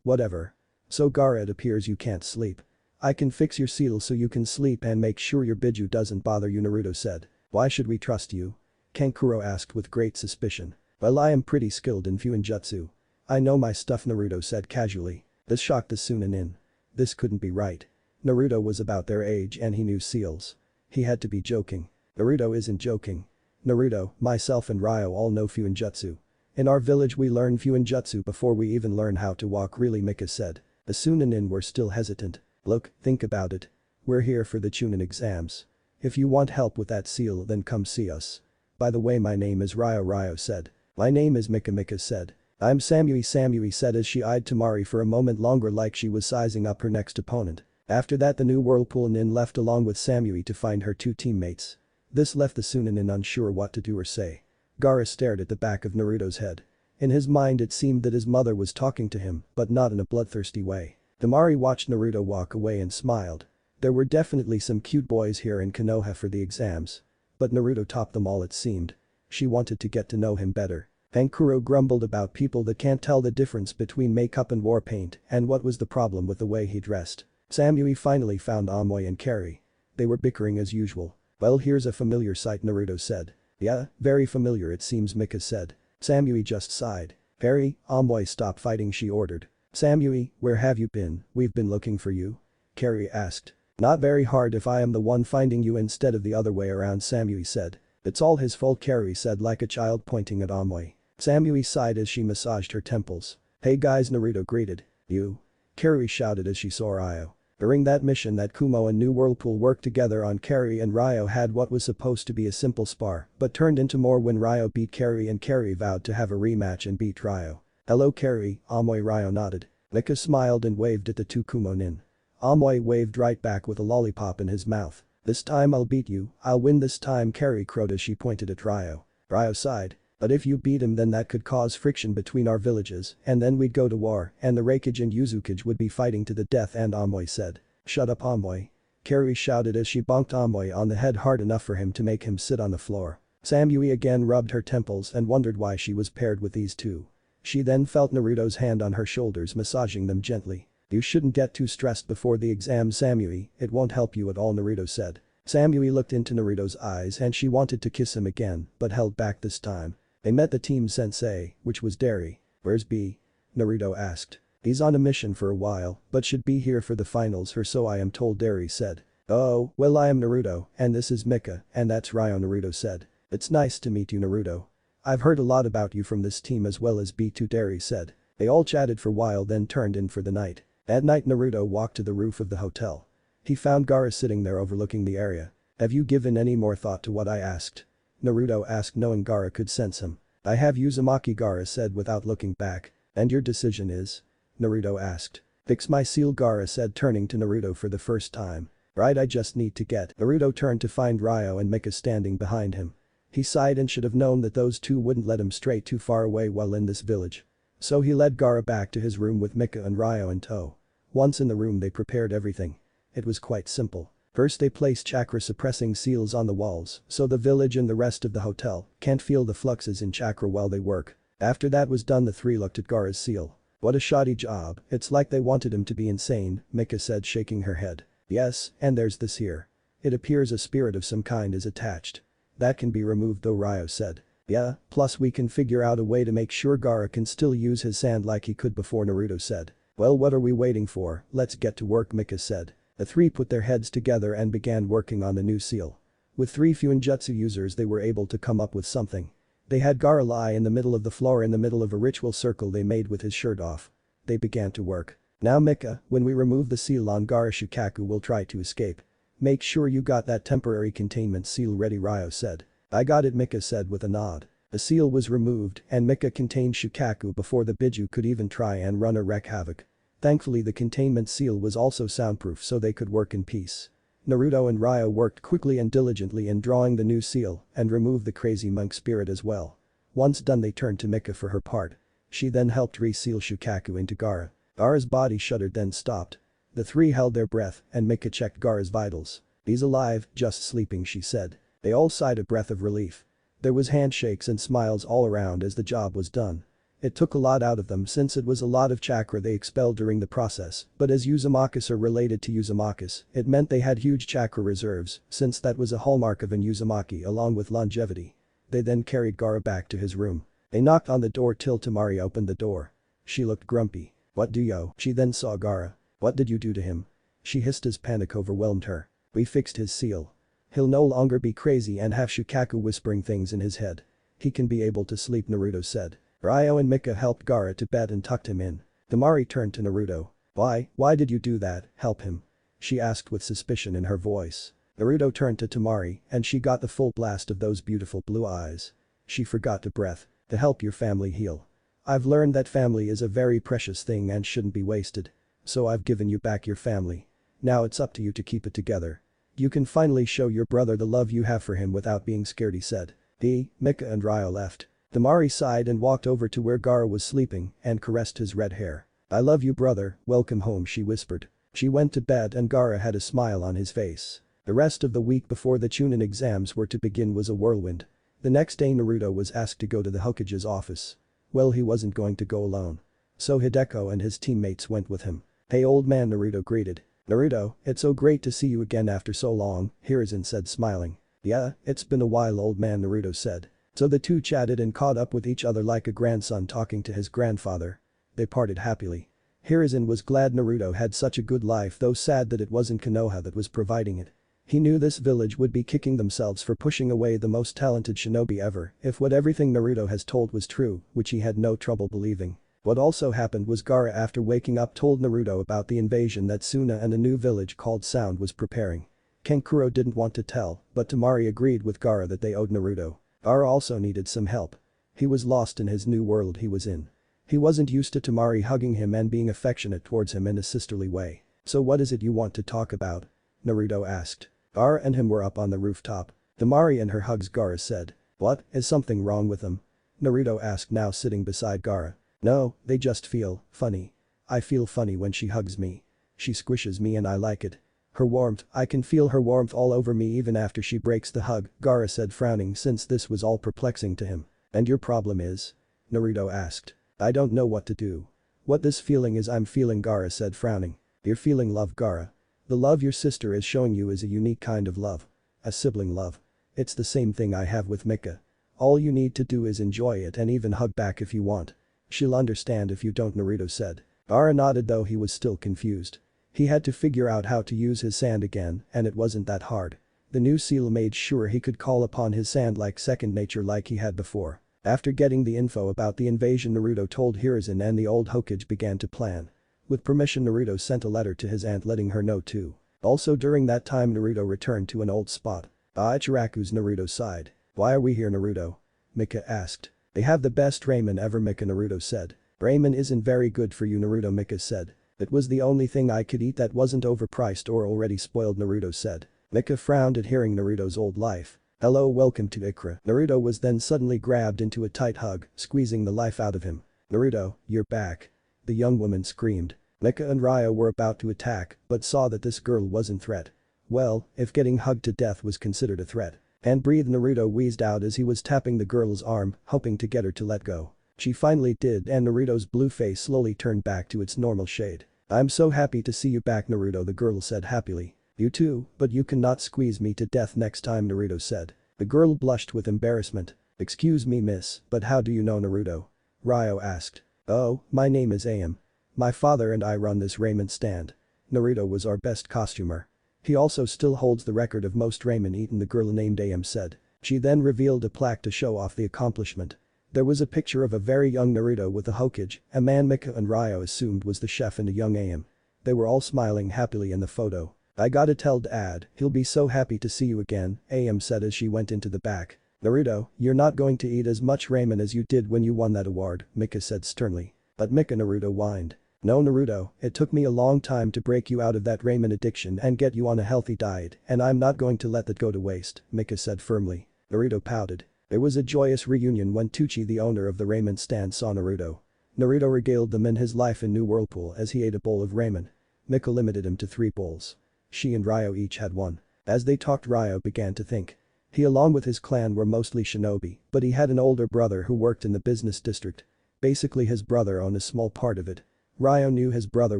Whatever. So Gaara, it appears you can't sleep. I can fix your seal so you can sleep and make sure your Biju doesn't bother you, Naruto said. Why should we trust you? Kankuro asked with great suspicion. Well, I am pretty skilled in Fuinjutsu. I know my stuff, Naruto said casually. This shocked the Sunanin. This couldn't be right. Naruto was about their age and he knew seals. He had to be joking. Naruto isn't joking. Naruto, myself and Ryo all know Fuinjutsu. In our village we learn Fuinjutsu before we even learn how to walk, really, Mika said. The Sunanin were still hesitant. Look, think about it. We're here for the Chunin exams. If you want help with that seal then come see us. By the way, my name is Ryo said. My name is Mika, Mika said. I'm Samui said as she eyed Tamari for a moment longer like she was sizing up her next opponent. After that the new Whirlpool Nin left along with Samui to find her two teammates. This left the Sunanin unsure what to do or say. Gaara stared at the back of Naruto's head. In his mind it seemed that his mother was talking to him, but not in a bloodthirsty way. Tamari watched Naruto walk away and smiled. There were definitely some cute boys here in Konoha for the exams. But Naruto topped them all, it seemed. She wanted to get to know him better. Kankuro grumbled about people that can't tell the difference between makeup and war paint and what was the problem with the way he dressed. Samui finally found Amoy and Carrie. They were bickering as usual. Well, here's a familiar sight, Naruto said. Yeah, very familiar it seems, Mika said. Samui just sighed. Carrie, Amoy, stop fighting, she ordered. Samui, where have you been? We've been looking for you. Carrie asked. Not very hard if I am the one finding you instead of the other way around, Samui said. It's all his fault, Carrie said like a child pointing at Amoy. Samui sighed as she massaged her temples. Hey guys, Naruto greeted. You? Carrie shouted as she saw Ryo. During that mission that Kumo and New Whirlpool worked together on, Carrie and Ryo had what was supposed to be a simple spar but turned into more when Ryo beat Carrie and Carrie vowed to have a rematch and beat Ryo. Hello Carrie, Amoy. Ryo nodded. Mika smiled and waved at the two Kumo Nin. Amoy waved right back with a lollipop in his mouth. This time I'll beat you, I'll win this time, Carrie crowed as she pointed at Ryo. Ryo sighed. But if you beat him then that could cause friction between our villages and then we'd go to war and the Reikage and Yuzukage would be fighting to the death, and Amoy said. Shut up, Amoy. Carrie shouted as she bonked Amoy on the head hard enough for him to make him sit on the floor. Samui again rubbed her temples and wondered why she was paired with these two. She then felt Naruto's hand on her shoulders massaging them gently. You shouldn't get too stressed before the exam, Samui, it won't help you at all, Naruto said. Samui looked into Naruto's eyes and she wanted to kiss him again but held back this time. They met the team sensei, which was Derry. Where's B? Naruto asked. He's on a mission for a while but should be here for the finals or so I am told, Derry said. Oh, well, I am Naruto and this is Mika and that's Ryo, Naruto said. It's nice to meet you, Naruto. I've heard a lot about you from this team as well as B2, Derry said. They all chatted for a while then turned in for the night. At night Naruto walked to the roof of the hotel. He found Gaara sitting there overlooking the area. Have you given any more thought to what I asked? Naruto asked knowing Gaara could sense him. I have, Uzumaki, Gaara said without looking back. And your decision is? Naruto asked. Fix my seal, Gaara said turning to Naruto for the first time. Right, I just need to get. Naruto turned to find Ryo and Mika standing behind him. He sighed and should have known that those two wouldn't let him stray too far away while in this village. So he led Gaara back to his room with Mika and Ryo in tow. Once in the room they prepared everything. It was quite simple. First they placed chakra-suppressing seals on the walls so the village and the rest of the hotel can't feel the fluxes in chakra while they work. After that was done the three looked at Gaara's seal. "What a shoddy job, it's like they wanted him to be insane," Mika said shaking her head. "Yes, and there's this here. It appears a spirit of some kind is attached. That can be removed though," Ryo said. "Yeah, plus we can figure out a way to make sure Gaara can still use his sand like he could before," Naruto said. "Well, what are we waiting for, let's get to work," Mika said. The three put their heads together and began working on the new seal. With 3 Fuinjutsu users they were able to come up with something. They had Gaara lie in the middle of the floor in the middle of a ritual circle they made with his shirt off. They began to work. "Now Mika, when we remove the seal on Gaara, Shukaku will try to escape. Make sure you got that temporary containment seal ready," Ryo said. "I got it," Mika said with a nod. The seal was removed and Mika contained Shukaku before the Biju could even try and run or wreak havoc. Thankfully the containment seal was also soundproof so they could work in peace. Naruto and Ryo worked quickly and diligently in drawing the new seal and removed the crazy monk spirit as well. Once done they turned to Mika for her part. She then helped re-seal Shukaku into Gaara. Gaara's body shuddered then stopped. The three held their breath and Mika checked Gaara's vitals. "He's alive, just sleeping," she said. They all sighed a breath of relief. There was handshakes and smiles all around as the job was done. It took a lot out of them since it was a lot of chakra they expelled during the process, but as Uzumakas are related to Uzumakas, it meant they had huge chakra reserves since that was a hallmark of an Uzumaki along with longevity. They then carried Gaara back to his room. They knocked on the door till Temari opened the door. She looked grumpy. "What do you?" She then saw Gaara. "What did you do to him?" She hissed as panic overwhelmed her. "We fixed his seal. He'll no longer be crazy and have Shukaku whispering things in his head. He can be able to sleep," Naruto said. Ryo and Mika helped Gaara to bed and tucked him in. Temari turned to Naruto. Why did you do that, help him?" She asked with suspicion in her voice. Naruto turned to Temari and she got the full blast of those beautiful blue eyes. She forgot to breath. "To help your family heal. I've learned that family is a very precious thing and shouldn't be wasted. So I've given you back your family. Now it's up to you to keep it together. You can finally show your brother the love you have for him without being scared," he said. Mika and Ryo left. Temari sighed and walked over to where Gaara was sleeping and caressed his red hair. "I love you brother, welcome home," she whispered. She went to bed and Gaara had a smile on his face. The rest of the week before the Chunin exams were to begin was a whirlwind. The next day Naruto was asked to go to the Hokage's office. Well, he wasn't going to go alone. So Hideko and his teammates went with him. "Hey old man," Naruto greeted. "Naruto, it's so great to see you again after so long," Hiruzen said smiling. "Yeah, it's been a while old man," Naruto said. So the two chatted and caught up with each other like a grandson talking to his grandfather. They parted happily. Hiruzen was glad Naruto had such a good life though sad that it wasn't Konoha that was providing it. He knew this village would be kicking themselves for pushing away the most talented shinobi ever if what everything Naruto has told was true, which he had no trouble believing. What also happened was Gaara after waking up told Naruto about the invasion that Suna and a new village called Sound was preparing. Kankuro didn't want to tell, but Temari agreed with Gaara that they owed Naruto. Gaara also needed some help. He was lost in his new world he was in. He wasn't used to Temari hugging him and being affectionate towards him in a sisterly way. "So what is it you want to talk about?" Naruto asked. Gaara and him were up on the rooftop. Temari and her hugs, Gaara said. "What, is something wrong with them?" Naruto asked now sitting beside Gaara. "No, they just feel funny. I feel funny when she hugs me. She squishes me and I like it. Her warmth, I can feel her warmth all over me even after she breaks the hug," Gaara said frowning since this was all perplexing to him. "And your problem is?" Naruto asked. "I don't know what to do. What this feeling is I'm feeling," Gaara said frowning. "You're feeling love, Gaara. The love your sister is showing you is a unique kind of love. A sibling love. It's the same thing I have with Mika. All you need to do is enjoy it and even hug back if you want. She'll understand if you don't," Naruto said. Gaara nodded though he was still confused. He had to figure out how to use his sand again and it wasn't that hard. The new seal made sure he could call upon his sand like second nature like he had before. After getting the info about the invasion Naruto told Hiruzen and the old Hokage began to plan. With permission Naruto sent a letter to his aunt letting her know too. Also during that time Naruto returned to an old spot. Ichiraku's Naruto sighed. "Why are we here Naruto?" Mika asked. "They have the best ramen ever," Mika Naruto said. "Ramen isn't very good for you," Naruto Mika said. "It was the only thing I could eat that wasn't overpriced or already spoiled," Naruto said. Mika frowned at hearing Naruto's old life. "Hello, welcome to Ikra." Naruto was then suddenly grabbed into a tight hug, squeezing the life out of him. "Naruto, you're back." The young woman screamed. Mika and Ryo were about to attack, but saw that this girl wasn't threat. Well, if getting hugged to death was considered a threat. And breathe, Naruto wheezed out as he was tapping the girl's arm, hoping to get her to let go. She finally did, and Naruto's blue face slowly turned back to its normal shade. "I'm so happy to see you back, Naruto," the girl said happily. "You too, but you cannot squeeze me to death next time," Naruto said. The girl blushed with embarrassment. "Excuse me, miss, but how do you know Naruto?" Ryo asked. "Oh, my name is Am. My father and I run this ramen stand. Naruto was our best costumer. He also still holds the record of most ramen eaten," the girl named Am said. She then revealed a plaque to show off the accomplishment. There was a picture of a very young Naruto with a Hokage, a man Mika and Ryo assumed was the chef, and a young Am. They were all smiling happily in the photo. "I gotta tell Dad, he'll be so happy to see you again," Am said as she went into the back. "Naruto, you're not going to eat as much ramen as you did when you won that award," Mika said sternly. "But Mika," Naruto whined. "No, Naruto, it took me a long time to break you out of that ramen addiction and get you on a healthy diet, and I'm not going to let that go to waste," Mika said firmly. Naruto pouted. There was a joyous reunion when Tucci, the owner of the ramen stand, saw Naruto. Naruto regaled them in his life in New Whirlpool as he ate a bowl of ramen. Mika limited him to 3 bowls. She and Ryo each had one. As they talked, Ryo began to think. He along with his clan were mostly shinobi, but he had an older brother who worked in the business district. Basically his brother owned a small part of it. Ryo knew his brother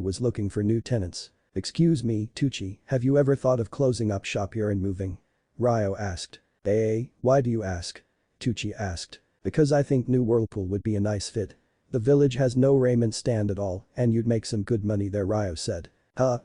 was looking for new tenants. "Excuse me, Tucci, have you ever thought of closing up shop here and moving?" Ryo asked. Why do you ask?" Tucci asked. "Because I think New Whirlpool would be a nice fit. The village has no ramen stand at all, and you'd make some good money there," Ryo said.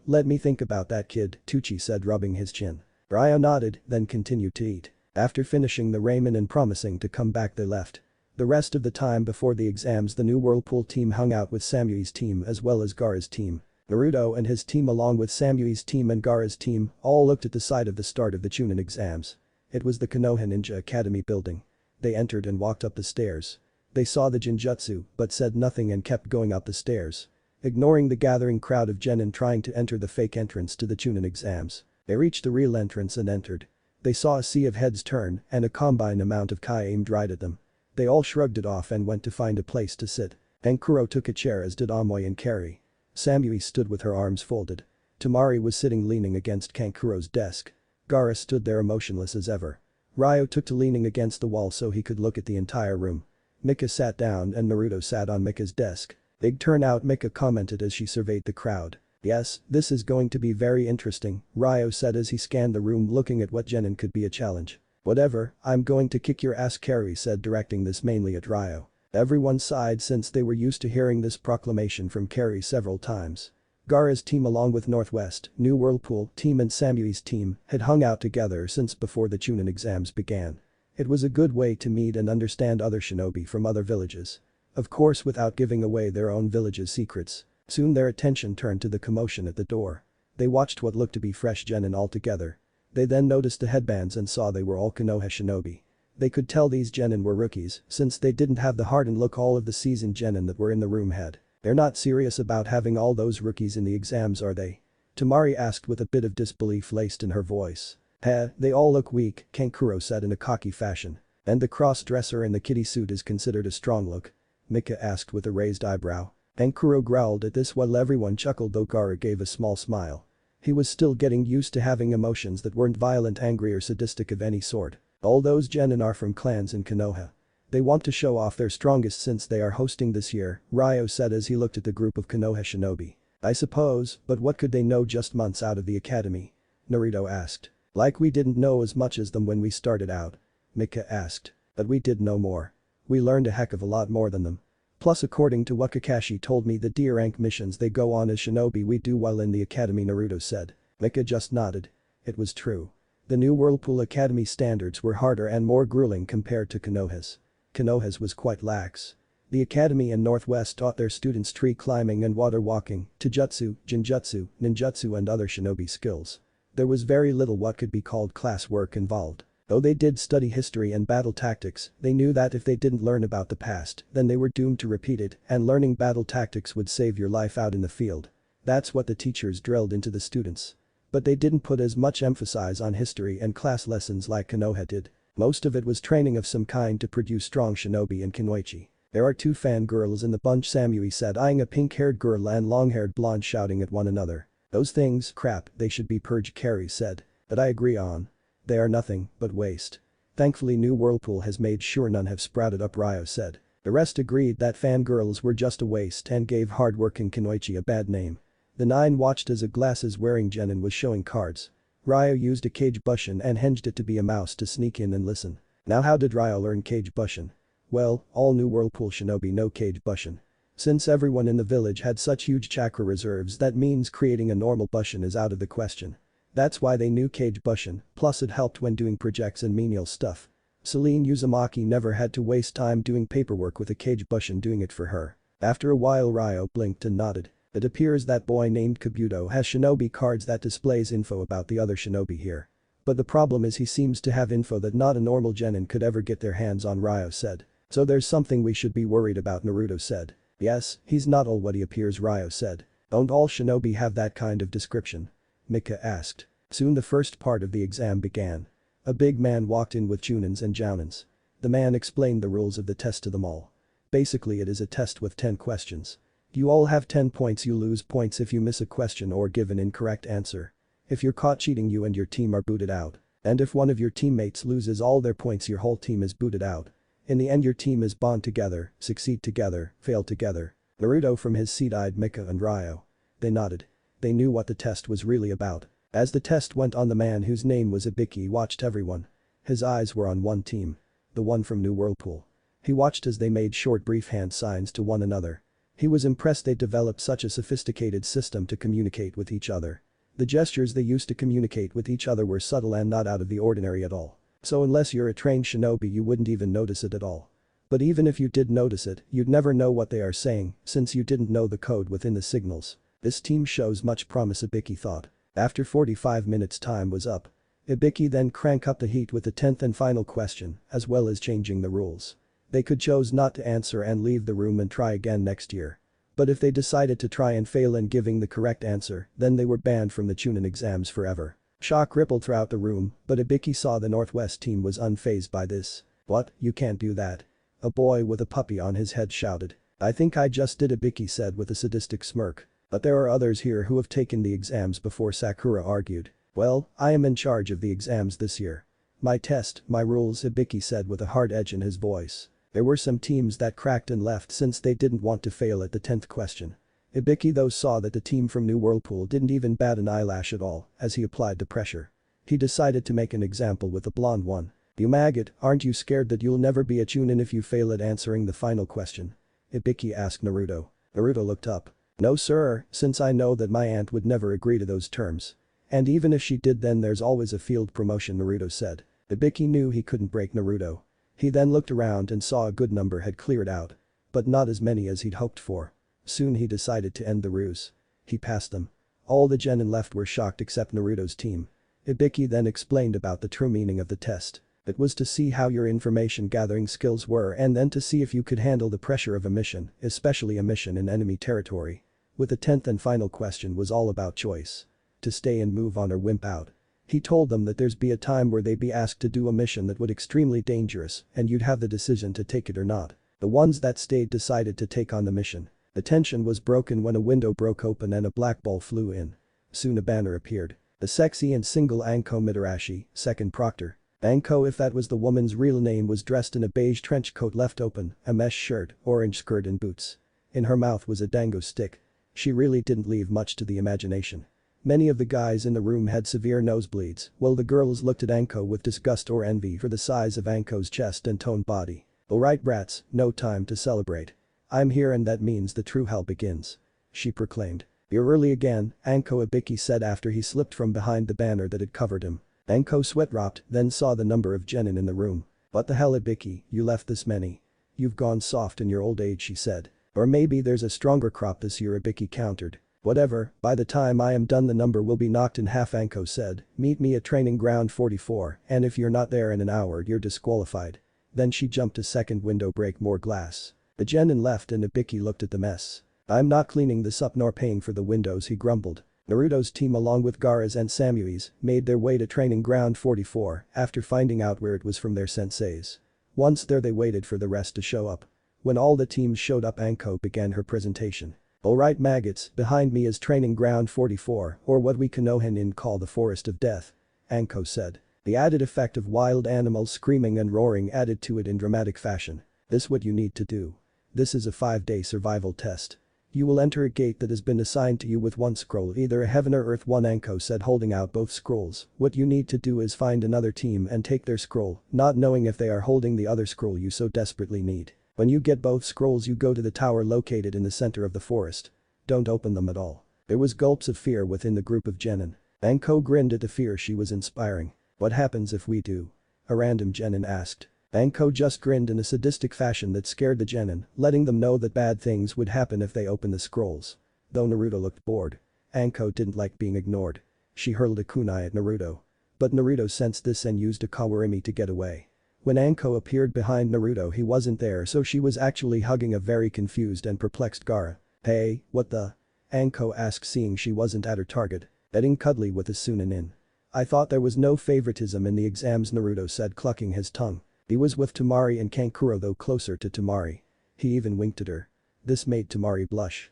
Let me think about that, kid," Tucci said, rubbing his chin. Ryo nodded, then continued to eat. After finishing the ramen and promising to come back, they left. The rest of the time before the exams, the New Whirlpool team hung out with Samui's team as well as Gaara's team. Naruto and his team along with Samui's team and Gaara's team all looked at the site of the start of the Chunin exams. It was the Konoha Ninja Academy building. They entered and walked up the stairs. They saw the Jinjutsu but said nothing and kept going up the stairs. Ignoring the gathering crowd of genin trying to enter the fake entrance to the Chunin exams. They reached the real entrance and entered. They saw a sea of heads turn and a combine amount of kai aimed right at them. They all shrugged it off and went to find a place to sit. Kankuro took a chair, as did Amoy and Kari. Samui stood with her arms folded. Tamari was sitting leaning against Kankuro's desk. Gaara stood there emotionless as ever. Ryo took to leaning against the wall so he could look at the entire room. Mika sat down and Naruto sat on Mika's desk. "Big turnout," Mika commented as she surveyed the crowd. "Yes, this is going to be very interesting," Ryo said as he scanned the room looking at what genin could be a challenge. "Whatever, I'm going to kick your ass," Kari said, directing this mainly at Ryo. Everyone sighed since they were used to hearing this proclamation from Kari several times. Gaara's team along with Northwest, New Whirlpool team and Samui's team had hung out together since before the Chunin exams began. It was a good way to meet and understand other shinobi from other villages. Of course, without giving away their own village's secrets. Soon their attention turned to the commotion at the door. They watched what looked to be fresh genin all together. They then noticed the headbands and saw they were all Konoha shinobi. They could tell these genin were rookies since they didn't have the heart and look all of the seasoned genin that were in the room had. "They're not serious about having all those rookies in the exams, are they?" Tamari asked with a bit of disbelief laced in her voice. They all look weak," Kankuro said in a cocky fashion. "And the cross-dresser in the kitty suit is considered a strong look?" Mika asked with a raised eyebrow. Kankuro growled at this while everyone chuckled, though Gaara gave a small smile. He was still getting used to having emotions that weren't violent, angry or sadistic of any sort. "All those genin are from clans in Konoha. They want to show off their strongest since they are hosting this year," Ryo said as he looked at the group of Konoha shinobi. "I suppose, but what could they know just months out of the academy?" Naruto asked. "Like we didn't know as much as them when we started out?" Mika asked. "But we did know more. We learned a heck of a lot more than them. Plus, according to what Kakashi told me, the D-rank missions they go on as shinobi we do well in the academy," Naruto said. Mika just nodded. It was true. The New Whirlpool Academy standards were harder and more grueling compared to Konoha's. Konoha's was quite lax. The academy in Northwest taught their students tree climbing and water walking, taijutsu, jinjutsu, ninjutsu and other shinobi skills. There was very little what could be called class work involved. Though they did study history and battle tactics, they knew that if they didn't learn about the past, then they were doomed to repeat it, and learning battle tactics would save your life out in the field. That's what the teachers drilled into the students. But they didn't put as much emphasis on history and class lessons like Konoha did. Most of it was training of some kind to produce strong shinobi and kunoichi. There are two fangirls in the bunch, Samui said, eyeing a pink-haired girl and long-haired blonde shouting at one another. Those things, crap, they should be purged, Carrie said. But I agree on. They are nothing but waste. Thankfully new Whirlpool has made sure none have sprouted up, Ryo said. The rest agreed that fangirls were just a waste and gave hard-working Kinoichi a bad name. The nine watched as a glasses-wearing genin was showing cards. Ryo used a cage bushin and hinged it to be a mouse to sneak in and listen. Now how did Ryo learn cage bushin? Well, all new Whirlpool shinobi know cage bushin. Since everyone in the village had such huge chakra reserves, that means creating a normal bushin is out of the question. That's why they knew cage bushin, plus it helped when doing projects and menial stuff. Celine Uzumaki never had to waste time doing paperwork with a cage bushin doing it for her. After a while Ryo blinked and nodded. It appears that boy named Kabuto has shinobi cards that displays info about the other shinobi here. But the problem is he seems to have info that not a normal genin could ever get their hands on, Ryo said. So there's something we should be worried about, Naruto said. Yes, he's not all what he appears, Ryo said. Don't all shinobi have that kind of description? Mika asked. Soon the first part of the exam began. A big man walked in with chunins and jounins. The man explained the rules of the test to them all. Basically it is a test with 10 questions. You all have 10 points, you lose points if you miss a question or give an incorrect answer. If you're caught cheating, you and your team are booted out. And if one of your teammates loses all their points, your whole team is booted out. In the end your team is bond together, succeed together, fail together. Naruto from his seat eyed Mika and Ryo. They nodded. They knew what the test was really about. As the test went on, the man whose name was Ibiki watched everyone. His eyes were on one team. The one from New Whirlpool. He watched as they made short brief hand signs to one another. He was impressed they developed such a sophisticated system to communicate with each other. The gestures they used to communicate with each other were subtle and not out of the ordinary at all. So unless you're a trained shinobi you wouldn't even notice it at all. But even if you did notice it, you'd never know what they are saying since you didn't know the code within the signals. This team shows much promise, Ibiki thought. After 45 minutes time was up. Ibiki then crank up the heat with the 10th and final question, as well as changing the rules. They could choose not to answer and leave the room and try again next year. But if they decided to try and fail in giving the correct answer, then they were banned from the chunin exams forever. Shock rippled throughout the room, but Ibiki saw the Northwest team was unfazed by this. What, you can't do that? A boy with a puppy on his head shouted. I think I just did, Ibiki said with a sadistic smirk. But there are others here who have taken the exams before, Sakura argued. Well, I am in charge of the exams this year. My test, my rules, Ibiki said with a hard edge in his voice. There were some teams that cracked and left since they didn't want to fail at the 10th question. Ibiki though saw that the team from New Whirlpool didn't even bat an eyelash at all as he applied the pressure. He decided to make an example with the blonde one. You maggot, aren't you scared that you'll never be a chunin if you fail at answering the final question? Ibiki asked Naruto. Naruto looked up. No sir, since I know that my aunt would never agree to those terms. And even if she did, then there's always a field promotion, Naruto said. Ibiki knew he couldn't break Naruto. He then looked around and saw a good number had cleared out. But not as many as he'd hoped for. Soon he decided to end the ruse. He passed them. All the genin left were shocked except Naruto's team. Ibiki then explained about the true meaning of the test. It was to see how your information gathering skills were and then to see if you could handle the pressure of a mission, especially a mission in enemy territory. With the 10th and final question was all about choice. To stay and move on or wimp out. He told them that there's be a time where they'd be asked to do a mission that would extremely dangerous and you'd have the decision to take it or not. The ones that stayed decided to take on the mission. The tension was broken when a window broke open and a black ball flew in. Soon a banner appeared. The sexy and single Anko Mitarashi, second proctor. Anko, if that was the woman's real name, was dressed in a beige trench coat left open, a mesh shirt, orange skirt and boots. In her mouth was a dango stick. She really didn't leave much to the imagination. Many of the guys in the room had severe nosebleeds, while the girls looked at Anko with disgust or envy for the size of Anko's chest and toned body. Alright brats, no time to celebrate. I'm here and that means the true hell begins. She proclaimed. You're early again, Anko, Ibiki said after he slipped from behind the banner that had covered him. Anko sweat dropped, then saw the number of genin in the room. What the hell, Ibiki, you left this many? You've gone soft in your old age, she said. Or maybe there's a stronger crop this year, Ibiki countered. Whatever, by the time I am done the number will be knocked in half, Anko said. Meet me at training ground 44 and if you're not there in an hour you're disqualified. Then she jumped a second window, break more glass. The genin left and Ibiki looked at the mess. I'm not cleaning this up nor paying for the windows, he grumbled. Naruto's team along with Gaara's and Samui's made their way to training ground 44 after finding out where it was from their senseis. Once there they waited for the rest to show up. When all the teams showed up, Anko began her presentation. "Alright maggots, behind me is training ground 44, or what we Konohinin call the Forest of Death," Anko said. The added effect of wild animals screaming and roaring added to it in dramatic fashion. "This what you need to do. This is a 5-day survival test. You will enter a gate that has been assigned to you with one scroll, either a heaven or earth one," Anko said, holding out both scrolls. "What you need to do is find another team and take their scroll, not knowing if they are holding the other scroll you so desperately need. When you get both scrolls, you go to the tower located in the center of the forest. Don't open them at all." There was gulps of fear within the group of genin. Anko grinned at the fear she was inspiring. "What happens if we do?" a random genin asked. Anko just grinned in a sadistic fashion that scared the genin, letting them know that bad things would happen if they opened the scrolls. Though Naruto looked bored, Anko didn't like being ignored. She hurled a kunai at Naruto. But Naruto sensed this and used a kawarimi to get away. When Anko appeared behind Naruto, he wasn't there, so she was actually hugging a very confused and perplexed Gaara. "Hey, what the?" Anko asked, seeing she wasn't at her target. "Getting cuddly with a Sunanin. I thought there was no favoritism in the exams," Naruto said, clucking his tongue. He was with Temari and Kankuro, though closer to Temari. He even winked at her. This made Temari blush.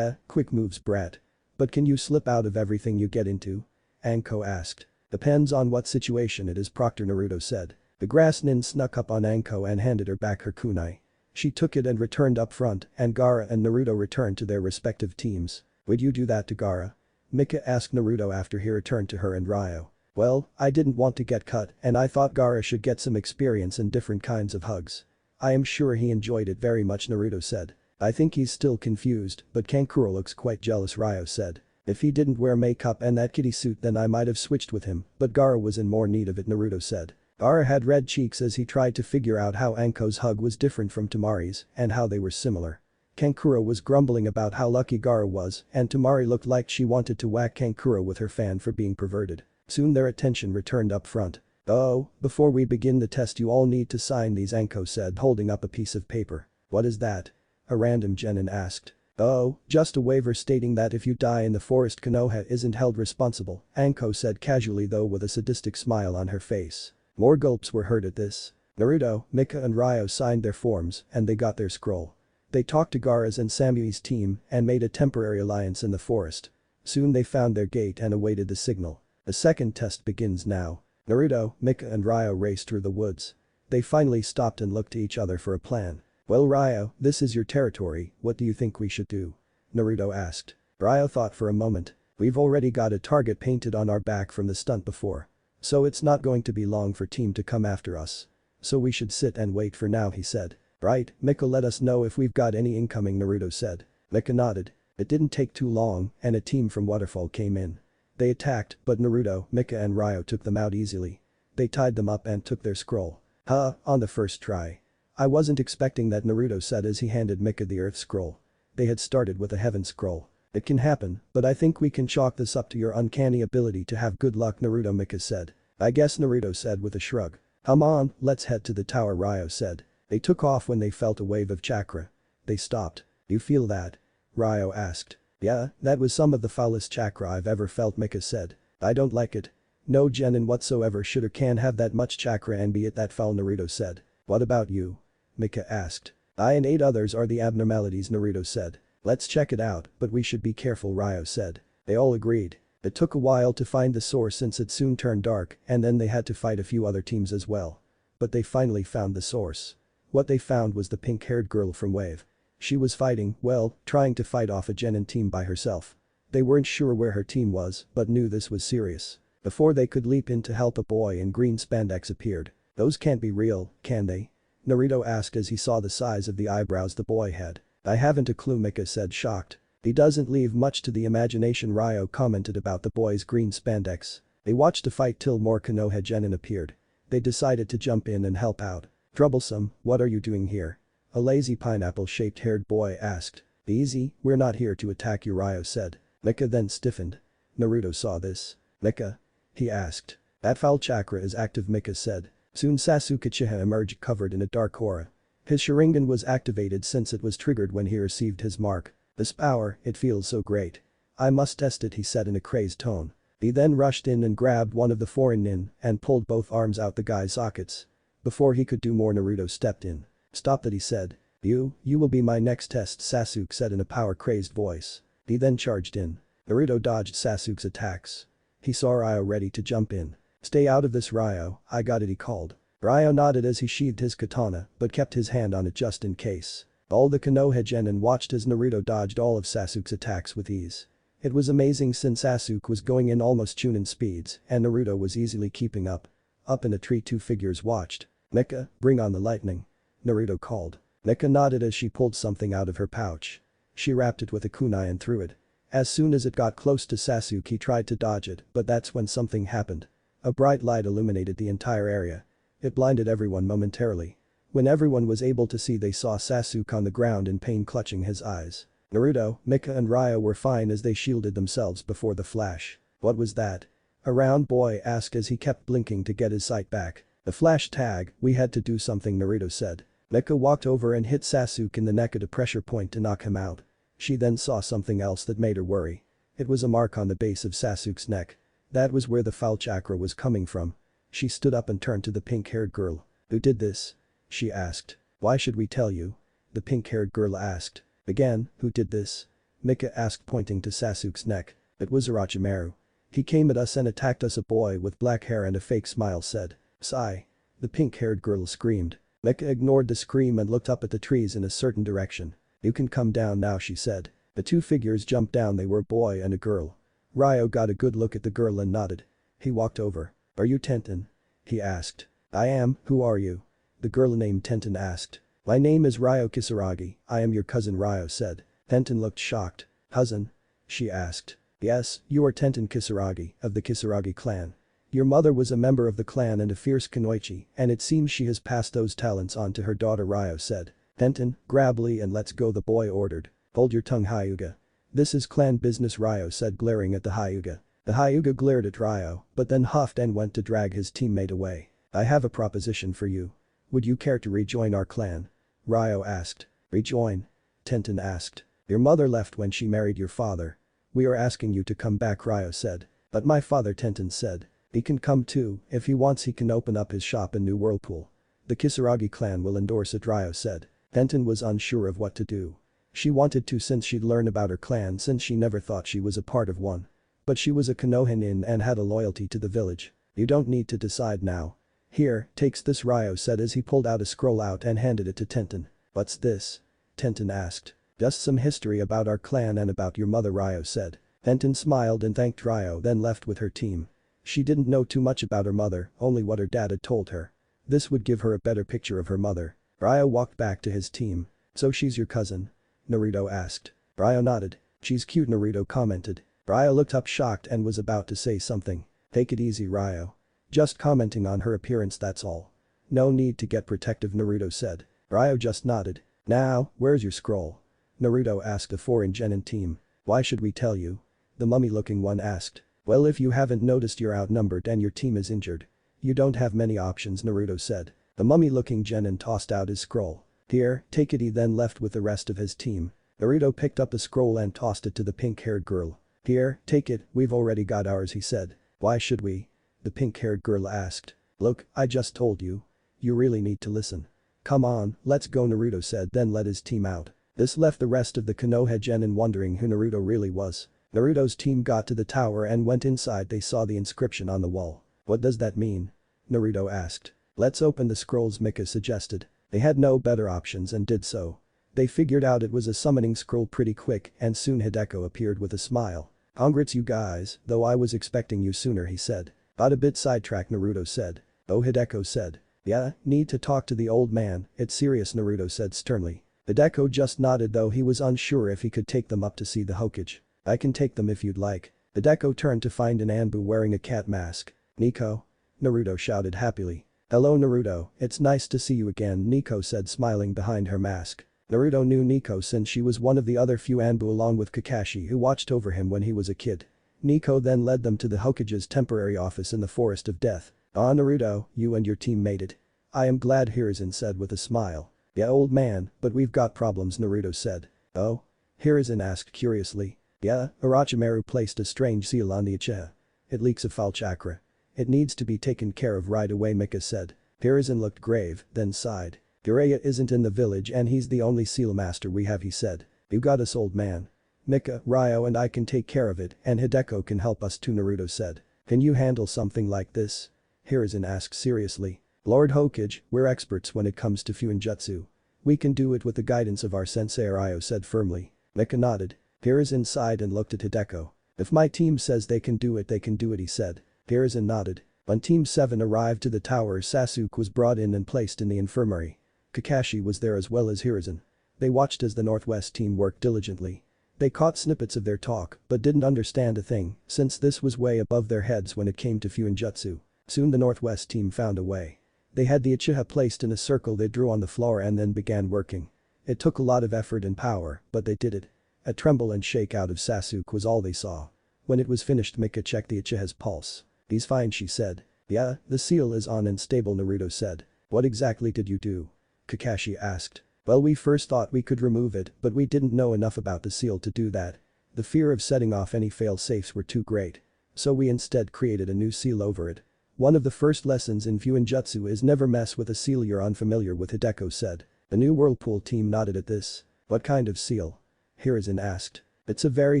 Quick moves, brat. But can you slip out of everything you get into?" Anko asked. "Depends on what situation it is, Proctor," Naruto said. The grass nin snuck up on Anko and handed her back her kunai. She took it and returned up front, and Gaara and Naruto returned to their respective teams. "Would you do that to Gaara?" Mika asked Naruto after he returned to her and Ryo. "Well, I didn't want to get cut and I thought Gaara should get some experience in different kinds of hugs. I am sure he enjoyed it very much," Naruto said. "I think he's still confused, but Kankuro looks quite jealous," Ryo said. "If he didn't wear makeup and that kitty suit, then I might have switched with him, but Gaara was in more need of it," Naruto said. Gaara had red cheeks as he tried to figure out how Anko's hug was different from Temari's and how they were similar. Kankuro was grumbling about how lucky Gaara was, and Temari looked like she wanted to whack Kankuro with her fan for being perverted. Soon their attention returned up front. "Oh, before we begin the test you all need to sign these," Anko said, holding up a piece of paper. "What is that?" a random genin asked. "Oh, just a waiver stating that if you die in the forest Konoha isn't held responsible," Anko said casually, though with a sadistic smile on her face. More gulps were heard at this. Naruto, Mika and Ryo signed their forms and they got their scroll. They talked to Gaara's and Samui's team and made a temporary alliance in the forest. Soon they found their gate and awaited the signal. The second test begins now. Naruto, Mika and Ryo raced through the woods. They finally stopped and looked to each other for a plan. "Well Ryo, this is your territory, what do you think we should do?" Naruto asked. Ryo thought for a moment. "We've already got a target painted on our back from the stunt before. So it's not going to be long for team to come after us. So we should sit and wait for now," he said. "Right, Mika, let us know if we've got any incoming," Naruto said. Mika nodded. It didn't take too long and a team from Waterfall came in. They attacked, but Naruto, Mika and Ryo took them out easily. They tied them up and took their scroll. On the first try. "I wasn't expecting that," Naruto said as he handed Mika the earth scroll. They had started with a heaven scroll. "It can happen, but I think we can chalk this up to your uncanny ability to have good luck," Naruto, Mika said. "I guess," Naruto said with a shrug. "Come on, let's head to the tower," Ryo said. They took off when they felt a wave of chakra. They stopped. "You feel that?" Ryo asked. "Yeah, that was some of the foulest chakra I've ever felt," Mika said. "I don't like it. No genin whatsoever should or can have that much chakra and be it that foul," Naruto said. "What about you?" Mika asked. "I and 8 others are the abnormalities," Naruto said. "Let's check it out, but we should be careful," Ryo said. They all agreed. It took a while to find the source since it soon turned dark and then they had to fight a few other teams as well. But they finally found the source. What they found was the pink-haired girl from Wave. She was fighting, well, trying to fight off a genin team by herself. They weren't sure where her team was, but knew this was serious. Before they could leap in to help, a boy in green spandex appeared. "Those can't be real, can they?" Naruto asked as he saw the size of the eyebrows the boy had. "I haven't a clue," Mika said, shocked. "He doesn't leave much to the imagination," Ryo commented about the boy's green spandex. They watched a fight till more Konoha genin appeared. They decided to jump in and help out. "Troublesome, what are you doing here?" a lazy pineapple-shaped haired boy asked. "Easy, we're not here to attack you," Ryo said. Mika then stiffened. Naruto saw this. "Mika?" he asked. "That foul chakra is active," Mika said. Soon Sasuke Uchiha emerged covered in a dark aura. His Sharingan was activated since it was triggered when he received his mark. "This power, it feels so great. I must test it," he said in a crazed tone. He then rushed in and grabbed one of the foreign nin and pulled both arms out the guy's sockets. Before he could do more, Naruto stepped in. "Stop that," he said. You will be my next test, Sasuke said in a power-crazed voice. He then charged in. Naruto dodged Sasuke's attacks. He saw Ryo ready to jump in. Stay out of this, Ryo, I got it, he called. Ryo nodded as he sheathed his katana but kept his hand on it just in case. All the Konoha genin watched as Naruto dodged all of Sasuke's attacks with ease. It was amazing since Sasuke was going in almost Chunin speeds and Naruto was easily keeping up. Up in a tree, two figures watched. Mika, bring on the lightning. Naruto called. Mika nodded as she pulled something out of her pouch. She wrapped it with a kunai and threw it. As soon as it got close to Sasuke, he tried to dodge it, but that's when something happened. A bright light illuminated the entire area. It blinded everyone momentarily. When everyone was able to see, they saw Sasuke on the ground in pain, clutching his eyes. Naruto, Mika and Ryo were fine as they shielded themselves before the flash. What was that? A round boy asked as he kept blinking to get his sight back. The flash tag, we had to do something, Naruto said. Mika walked over and hit Sasuke in the neck at a pressure point to knock him out. She then saw something else that made her worry. It was a mark on the base of Sasuke's neck. That was where the foul chakra was coming from. She stood up and turned to the pink-haired girl. Who did this? She asked. Why should we tell you? The pink-haired girl asked. Again, who did this? Mika asked, pointing to Sasuke's neck. It was Orochimaru. He came at us and attacked us, a boy with black hair and a fake smile said. Sigh. The pink-haired girl screamed. Mika ignored the scream and looked up at the trees in a certain direction. You can come down now, she said. The two figures jumped down. They were a boy and a girl. Ryo got a good look at the girl and nodded. He walked over. Are you Tenten? He asked. I am, who are you? The girl named Tenten asked. My name is Ryo Kisaragi, I am your cousin, Ryo said. Tenten looked shocked. Cousin? She asked. Yes, you are Tenten Kisaragi, of the Kisaragi clan. Your mother was a member of the clan and a fierce kunoichi, and it seems she has passed those talents on to her daughter, Ryo said. Tenten, grab Lee and let's go, the boy ordered. Hold your tongue, Hyuga. This is clan business, Ryo said, glaring at the Hyuga. The Hyuga glared at Ryo, but then huffed and went to drag his teammate away. I have a proposition for you. Would you care to rejoin our clan? Ryo asked. Rejoin? Tenten asked. Your mother left when she married your father. We are asking you to come back, Ryo said. But my father, Tenten said. He can come too, if he wants he can open up his shop in New Whirlpool. The Kisaragi clan will endorse it, Ryo said. Tenten was unsure of what to do. She wanted to since she'd learn about her clan since she never thought she was a part of one. But she was a Konohanin and had a loyalty to the village. You don't need to decide now. Here, takes this, Ryo said as he pulled out a scroll out and handed it to Tenten. What's this? Tenten asked. Just some history about our clan and about your mother, Ryo said. Tenten smiled and thanked Ryo, then left with her team. She didn't know too much about her mother, only what her dad had told her. This would give her a better picture of her mother. Ryo walked back to his team. So she's your cousin? Naruto asked. Ryo nodded. She's cute, Naruto commented. Ryo looked up shocked and was about to say something. Take it easy, Ryo. Just commenting on her appearance, that's all. No need to get protective, Naruto said. Ryo just nodded. Now, where's your scroll? Naruto asked a foreign genin team. Why should we tell you? The mummy-looking one asked. Well, if you haven't noticed, you're outnumbered and your team is injured. You don't have many options, Naruto said. The mummy-looking genin tossed out his scroll. Here, take it, he then left with the rest of his team. Naruto picked up the scroll and tossed it to the pink-haired girl. Here, take it, we've already got ours, he said. Why should we? The pink-haired girl asked. Look, I just told you. You really need to listen. Come on, let's go, Naruto said, then led his team out. This left the rest of the Konoha genin wondering who Naruto really was. Naruto's team got to the tower and went inside. They saw the inscription on the wall. What does that mean? Naruto asked. Let's open the scrolls, Mika suggested. They had no better options and did so. They figured out it was a summoning scroll pretty quick and soon Hideko appeared with a smile. Congrats you guys, though I was expecting you sooner, he said. Got a bit sidetracked, Naruto said. Oh, Hideko said. Yeah, need to talk to the old man, it's serious, Naruto said sternly. Hideko just nodded, though he was unsure if he could take them up to see the Hokage. I can take them if you'd like. Hideko turned to find an Anbu wearing a cat mask. Nico? Naruto shouted happily. Hello, Naruto, it's nice to see you again, Nico said, smiling behind her mask. Naruto knew Nico since she was one of the other few Anbu along with Kakashi who watched over him when he was a kid. Nico then led them to the Hokage's temporary office in the Forest of Death. Ah, Naruto, you and your team made it. I am glad, Hiruzen said with a smile. Yeah, old man, but we've got problems, Naruto said. Oh? Hiruzen asked curiously. Yeah, Orochimaru placed a strange seal on the Uchiha. It leaks a foul chakra. It needs to be taken care of right away, Mika said. Hiruzen looked grave, then sighed. Jiraiya isn't in the village and he's the only seal master we have, he said. You got us, old man. Mika, Ryo and I can take care of it and Hideko can help us too, Naruto said. Can you handle something like this? Hiruzen asked seriously. Lord Hokage, we're experts when it comes to Fuinjutsu. We can do it with the guidance of our sensei, Ryo said firmly. Mika nodded. Hiruzen sighed and looked at Hideko. If my team says they can do it, he said. Hiruzen nodded. When Team 7 arrived to the tower, Sasuke was brought in and placed in the infirmary. Kakashi was there as well as Hiruzen. They watched as the Northwest team worked diligently. They caught snippets of their talk but didn't understand a thing since this was way above their heads when it came to Fuinjutsu. Soon the Northwest team found a way. They had the Uchiha placed in a circle they drew on the floor and then began working. It took a lot of effort and power, but they did it. A tremble and shake out of Sasuke was all they saw. When it was finished, Mika checked the Uchiha's pulse. He's fine, she said. Yeah, the seal is on and stable, Naruto said. What exactly did you do? Kakashi asked. Well, we first thought we could remove it, but we didn't know enough about the seal to do that. The fear of setting off any fail-safes were too great. So we instead created a new seal over it. One of the first lessons in Fuinjutsu is never mess with a seal you're unfamiliar with, Hideko said. The new Whirlpool team nodded at this. What kind of seal? Hiruzen asked. It's a very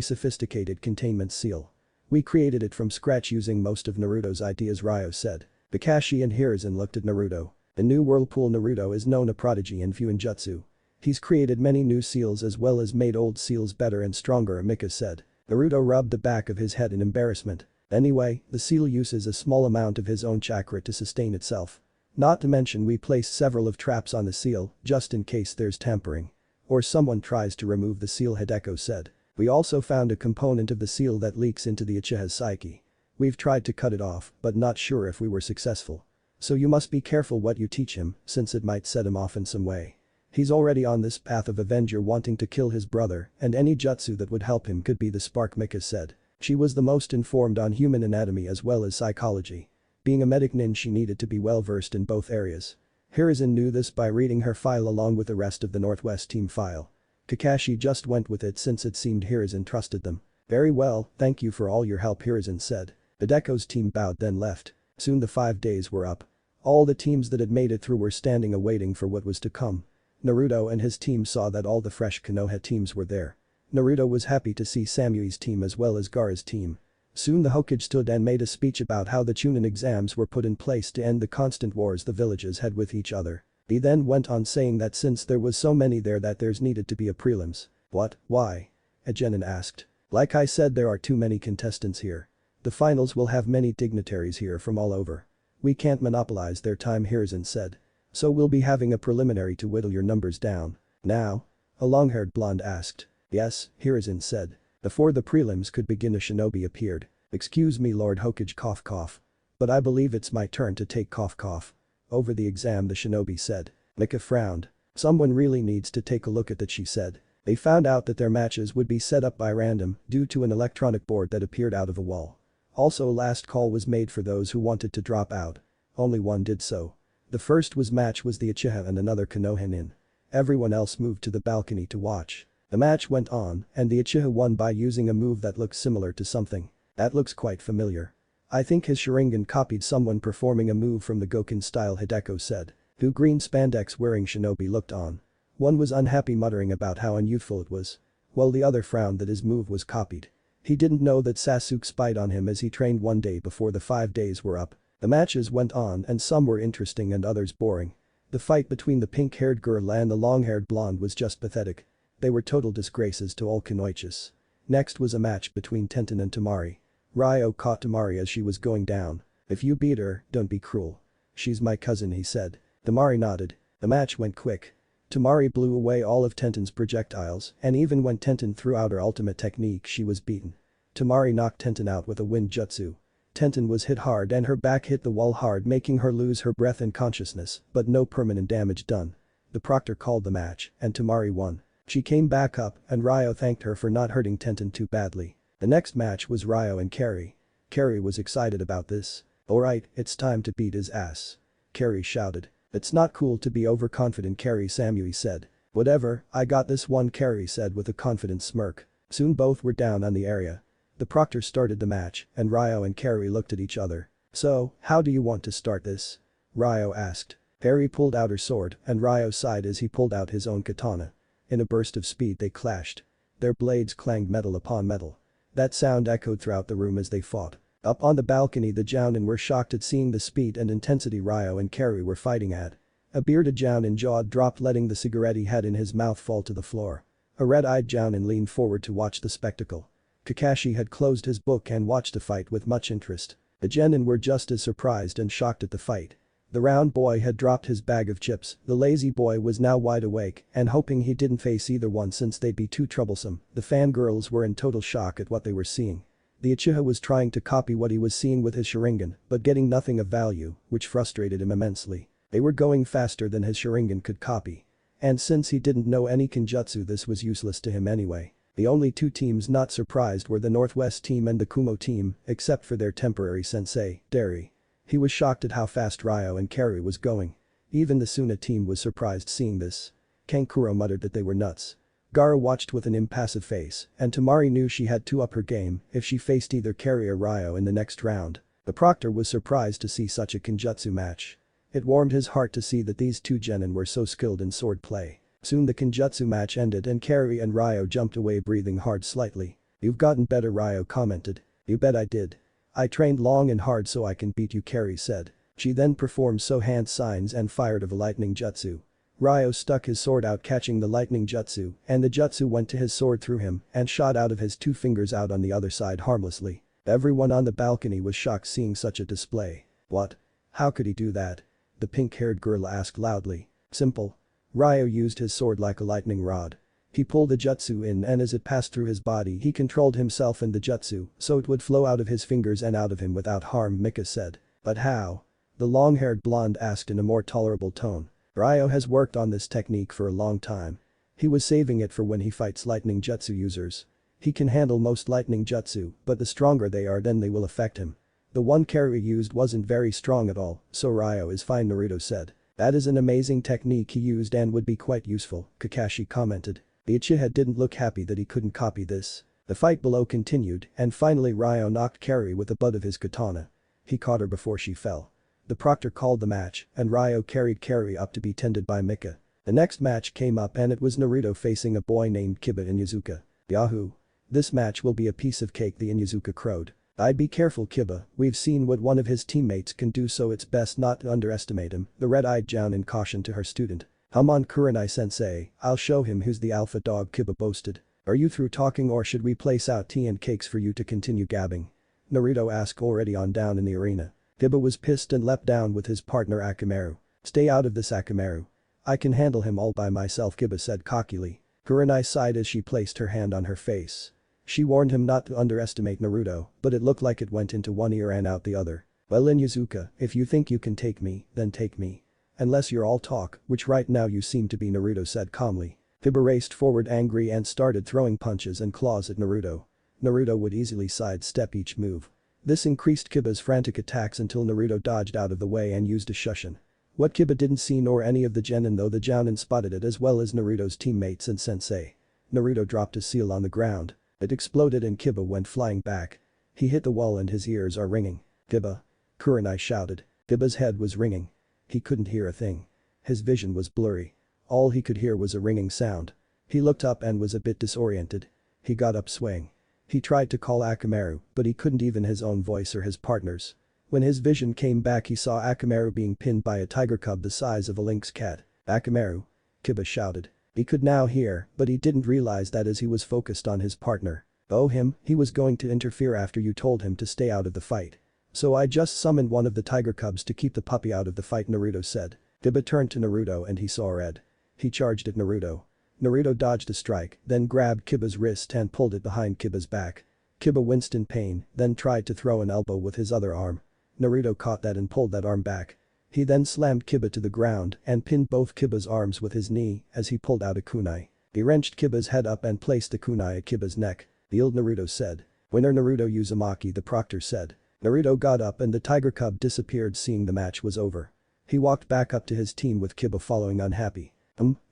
sophisticated containment seal. We created it from scratch using most of Naruto's ideas, Ryo said. Kakashi and Hiruzen looked at Naruto. The new Whirlpool Naruto is known a prodigy in Fuinjutsu. He's created many new seals as well as made old seals better and stronger, Mika said. Naruto rubbed the back of his head in embarrassment. Anyway, the seal uses a small amount of his own chakra to sustain itself. Not to mention we placed several of traps on the seal just in case there's tampering. Or someone tries to remove the seal, Hideko said. We also found a component of the seal that leaks into the Uchiha's psyche. We've tried to cut it off but not sure if we were successful. So you must be careful what you teach him since it might set him off in some way. He's already on this path of avenger wanting to kill his brother and any jutsu that would help him could be the spark, Mika said. She was the most informed on human anatomy as well as psychology. Being a medic nin, she needed to be well versed in both areas. Hiruzen knew this by reading her file along with the rest of the Northwest team file. Kakashi just went with it since it seemed Hiruzen trusted them. Very well, thank you for all your help, Hiruzen said. Hideko's team bowed then left. Soon the 5 days were up. All the teams that had made it through were standing awaiting for what was to come. Naruto and his team saw that all the fresh Konoha teams were there. Naruto was happy to see Samui's team as well as Gaara's team. Soon the Hokage stood and made a speech about how the Chunin exams were put in place to end the constant wars the villages had with each other. He then went on saying that since there was so many there that there's needed to be a prelims. What, why? Ajenin asked. Like I said, there are too many contestants here. The finals will have many dignitaries here from all over. We can't monopolize their time, Hiruzen said. So we'll be having a preliminary to whittle your numbers down. Now? A long-haired blonde asked. Yes, Hiruzen said. Before the prelims could begin, a shinobi appeared. Excuse me, Lord Hokage, cough cough. But I believe it's my turn to take cough cough. Over the exam, the shinobi said. Mika frowned. Someone really needs to take a look at that, she said. They found out that their matches would be set up by random due to an electronic board that appeared out of a wall. Also, a last call was made for those who wanted to drop out. Only one did so. The first match was the Uchiha and another Konoha nin. Everyone else moved to the balcony to watch. The match went on and the Uchiha won by using a move that looks similar to something. That looks quite familiar. I think his Sharingan copied someone performing a move from the Goken style, Hideko said. Two green spandex wearing shinobi looked on. One was unhappy, muttering about how unyouthful it was. While the other frowned that his move was copied. He didn't know that Sasuke spied on him as he trained one day before the 5 days were up. The matches went on and some were interesting and others boring. The fight between the pink-haired girl and the long-haired blonde was just pathetic. They were total disgraces to all Kunoichis. Next was a match between Tenten and Temari. Ryo caught Temari as she was going down. If you beat her, don't be cruel. She's my cousin, he said. Temari nodded. The match went quick. Temari blew away all of Tenten's projectiles and even when Tenten threw out her ultimate technique she was beaten. Temari knocked Tenten out with a wind jutsu. Tenten was hit hard and her back hit the wall hard, making her lose her breath and consciousness, but no permanent damage done. The proctor called the match and Temari won. She came back up and Ryo thanked her for not hurting Tenten too badly. The next match was Ryo and Carrie. Carrie was excited about this. Alright, it's time to beat his ass. Carrie shouted. It's not cool to be overconfident, Carrie, Samui said. Whatever, I got this one, Carrie said with a confident smirk. Soon both were down on the area. The proctor started the match and Ryo and Carrie looked at each other. So, how do you want to start this? Ryo asked. Harry pulled out her sword and Ryo sighed as he pulled out his own katana. In a burst of speed they clashed. Their blades clanged metal upon metal. That sound echoed throughout the room as they fought. Up on the balcony the Jounin were shocked at seeing the speed and intensity Ryo and Carrie were fighting at. A bearded Jounin jaw dropped, letting the cigarette he had in his mouth fall to the floor. A red-eyed Jounin leaned forward to watch the spectacle. Kakashi had closed his book and watched the fight with much interest. The genin were just as surprised and shocked at the fight. The round boy had dropped his bag of chips, the lazy boy was now wide awake and hoping he didn't face either one since they'd be too troublesome. The fangirls were in total shock at what they were seeing. The Uchiha was trying to copy what he was seeing with his Sharingan but getting nothing of value, which frustrated him immensely. They were going faster than his Sharingan could copy. And since he didn't know any Kenjutsu, this was useless to him anyway. The only two teams not surprised were the Northwest team and the Kumo team, except for their temporary sensei, Derry. He was shocked at how fast Ryo and Carrie was going. Even the Suna team was surprised seeing this. Kankuro muttered that they were nuts. Gaara watched with an impassive face, and Tamari knew she had to up her game if she faced either Carrie or Ryo in the next round. The proctor was surprised to see such a Kenjutsu match. It warmed his heart to see that these two genin were so skilled in sword play. Soon the Kenjutsu match ended and Carrie and Ryo jumped away breathing hard slightly. "You've gotten better," Ryo commented. "You bet I did. I trained long and hard so I can beat you," Carrie said. She then performed so hand signs and fired a lightning jutsu. Ryo stuck his sword out catching the lightning jutsu and the jutsu went to his sword through him and shot out of his two fingers out on the other side harmlessly. Everyone on the balcony was shocked seeing such a display. "What? How could he do that?" the pink-haired girl asked loudly. "Simple. Ryo used his sword like a lightning rod. He pulled the jutsu in and as it passed through his body he controlled himself and the jutsu so it would flow out of his fingers and out of him without harm," Mika said. "But how?" the long-haired blonde asked in a more tolerable tone. "Ryo has worked on this technique for a long time. He was saving it for when he fights lightning jutsu users. He can handle most lightning jutsu, but the stronger they are then they will affect him. The one Carrie used wasn't very strong at all, so Ryo is fine," Naruto said. "That is an amazing technique he used and would be quite useful," Kakashi commented. The Uchiha didn't look happy that he couldn't copy this. The fight below continued and finally Ryo knocked Carrie with the butt of his katana. He caught her before she fell. The proctor called the match and Ryo carried Carrie up to be tended by Mika. The next match came up and it was Naruto facing a boy named Kiba Inyazuka. "Yahoo! This match will be a piece of cake," the Inyazuka crowed. "I'd be careful, Kiba, we've seen what one of his teammates can do so it's best not to underestimate him," the red-eyed Jounin cautioned to her student. "Come on Kurenai-sensei, I'll show him who's the alpha dog," Kiba boasted. "Are you through talking or should we place out tea and cakes for you to continue gabbing?" Naruto asked already on down in the arena. Kiba was pissed and leapt down with his partner Akamaru. "Stay out of this, Akamaru. I can handle him all by myself," Kiba said cockily. Kurenai sighed as she placed her hand on her face. She warned him not to underestimate Naruto, but it looked like it went into one ear and out the other. "Well Inyazuka, if you think you can take me, then take me. Unless you're all talk, which right now you seem to be," Naruto said calmly. Kiba raced forward angry and started throwing punches and claws at Naruto. Naruto would easily sidestep each move. This increased Kiba's frantic attacks until Naruto dodged out of the way and used a Shushin. What Kiba didn't see nor any of the genin though the Jounin spotted it as well as Naruto's teammates and sensei. Naruto dropped his seal on the ground. It exploded and Kiba went flying back. He hit the wall and his ears are ringing. "Kiba!" Kurenai shouted. Kiba's head was ringing. He couldn't hear a thing. His vision was blurry. All he could hear was a ringing sound. He looked up and was a bit disoriented. He got up swaying. He tried to call Akamaru, but he couldn't even his own voice or his partner's. When his vision came back he saw Akamaru being pinned by a tiger cub the size of a lynx cat. "Akamaru!" Kiba shouted. He could now hear, but he didn't realize that as he was focused on his partner. "Oh him, he was going to interfere after you told him to stay out of the fight. So I just summoned one of the tiger cubs to keep the puppy out of the fight," Naruto said. Kiba turned to Naruto and he saw red. He charged at Naruto. Naruto dodged a strike, then grabbed Kiba's wrist and pulled it behind Kiba's back. Kiba winced in pain, then tried to throw an elbow with his other arm. Naruto caught that and pulled that arm back. He then slammed Kiba to the ground and pinned both Kiba's arms with his knee as he pulled out a kunai. He wrenched Kiba's head up and placed the kunai at Kiba's neck. "The old Naruto said. Winner Naruto Uzumaki," the proctor said. Naruto got up and the tiger cub disappeared seeing the match was over. He walked back up to his team with Kiba following unhappy.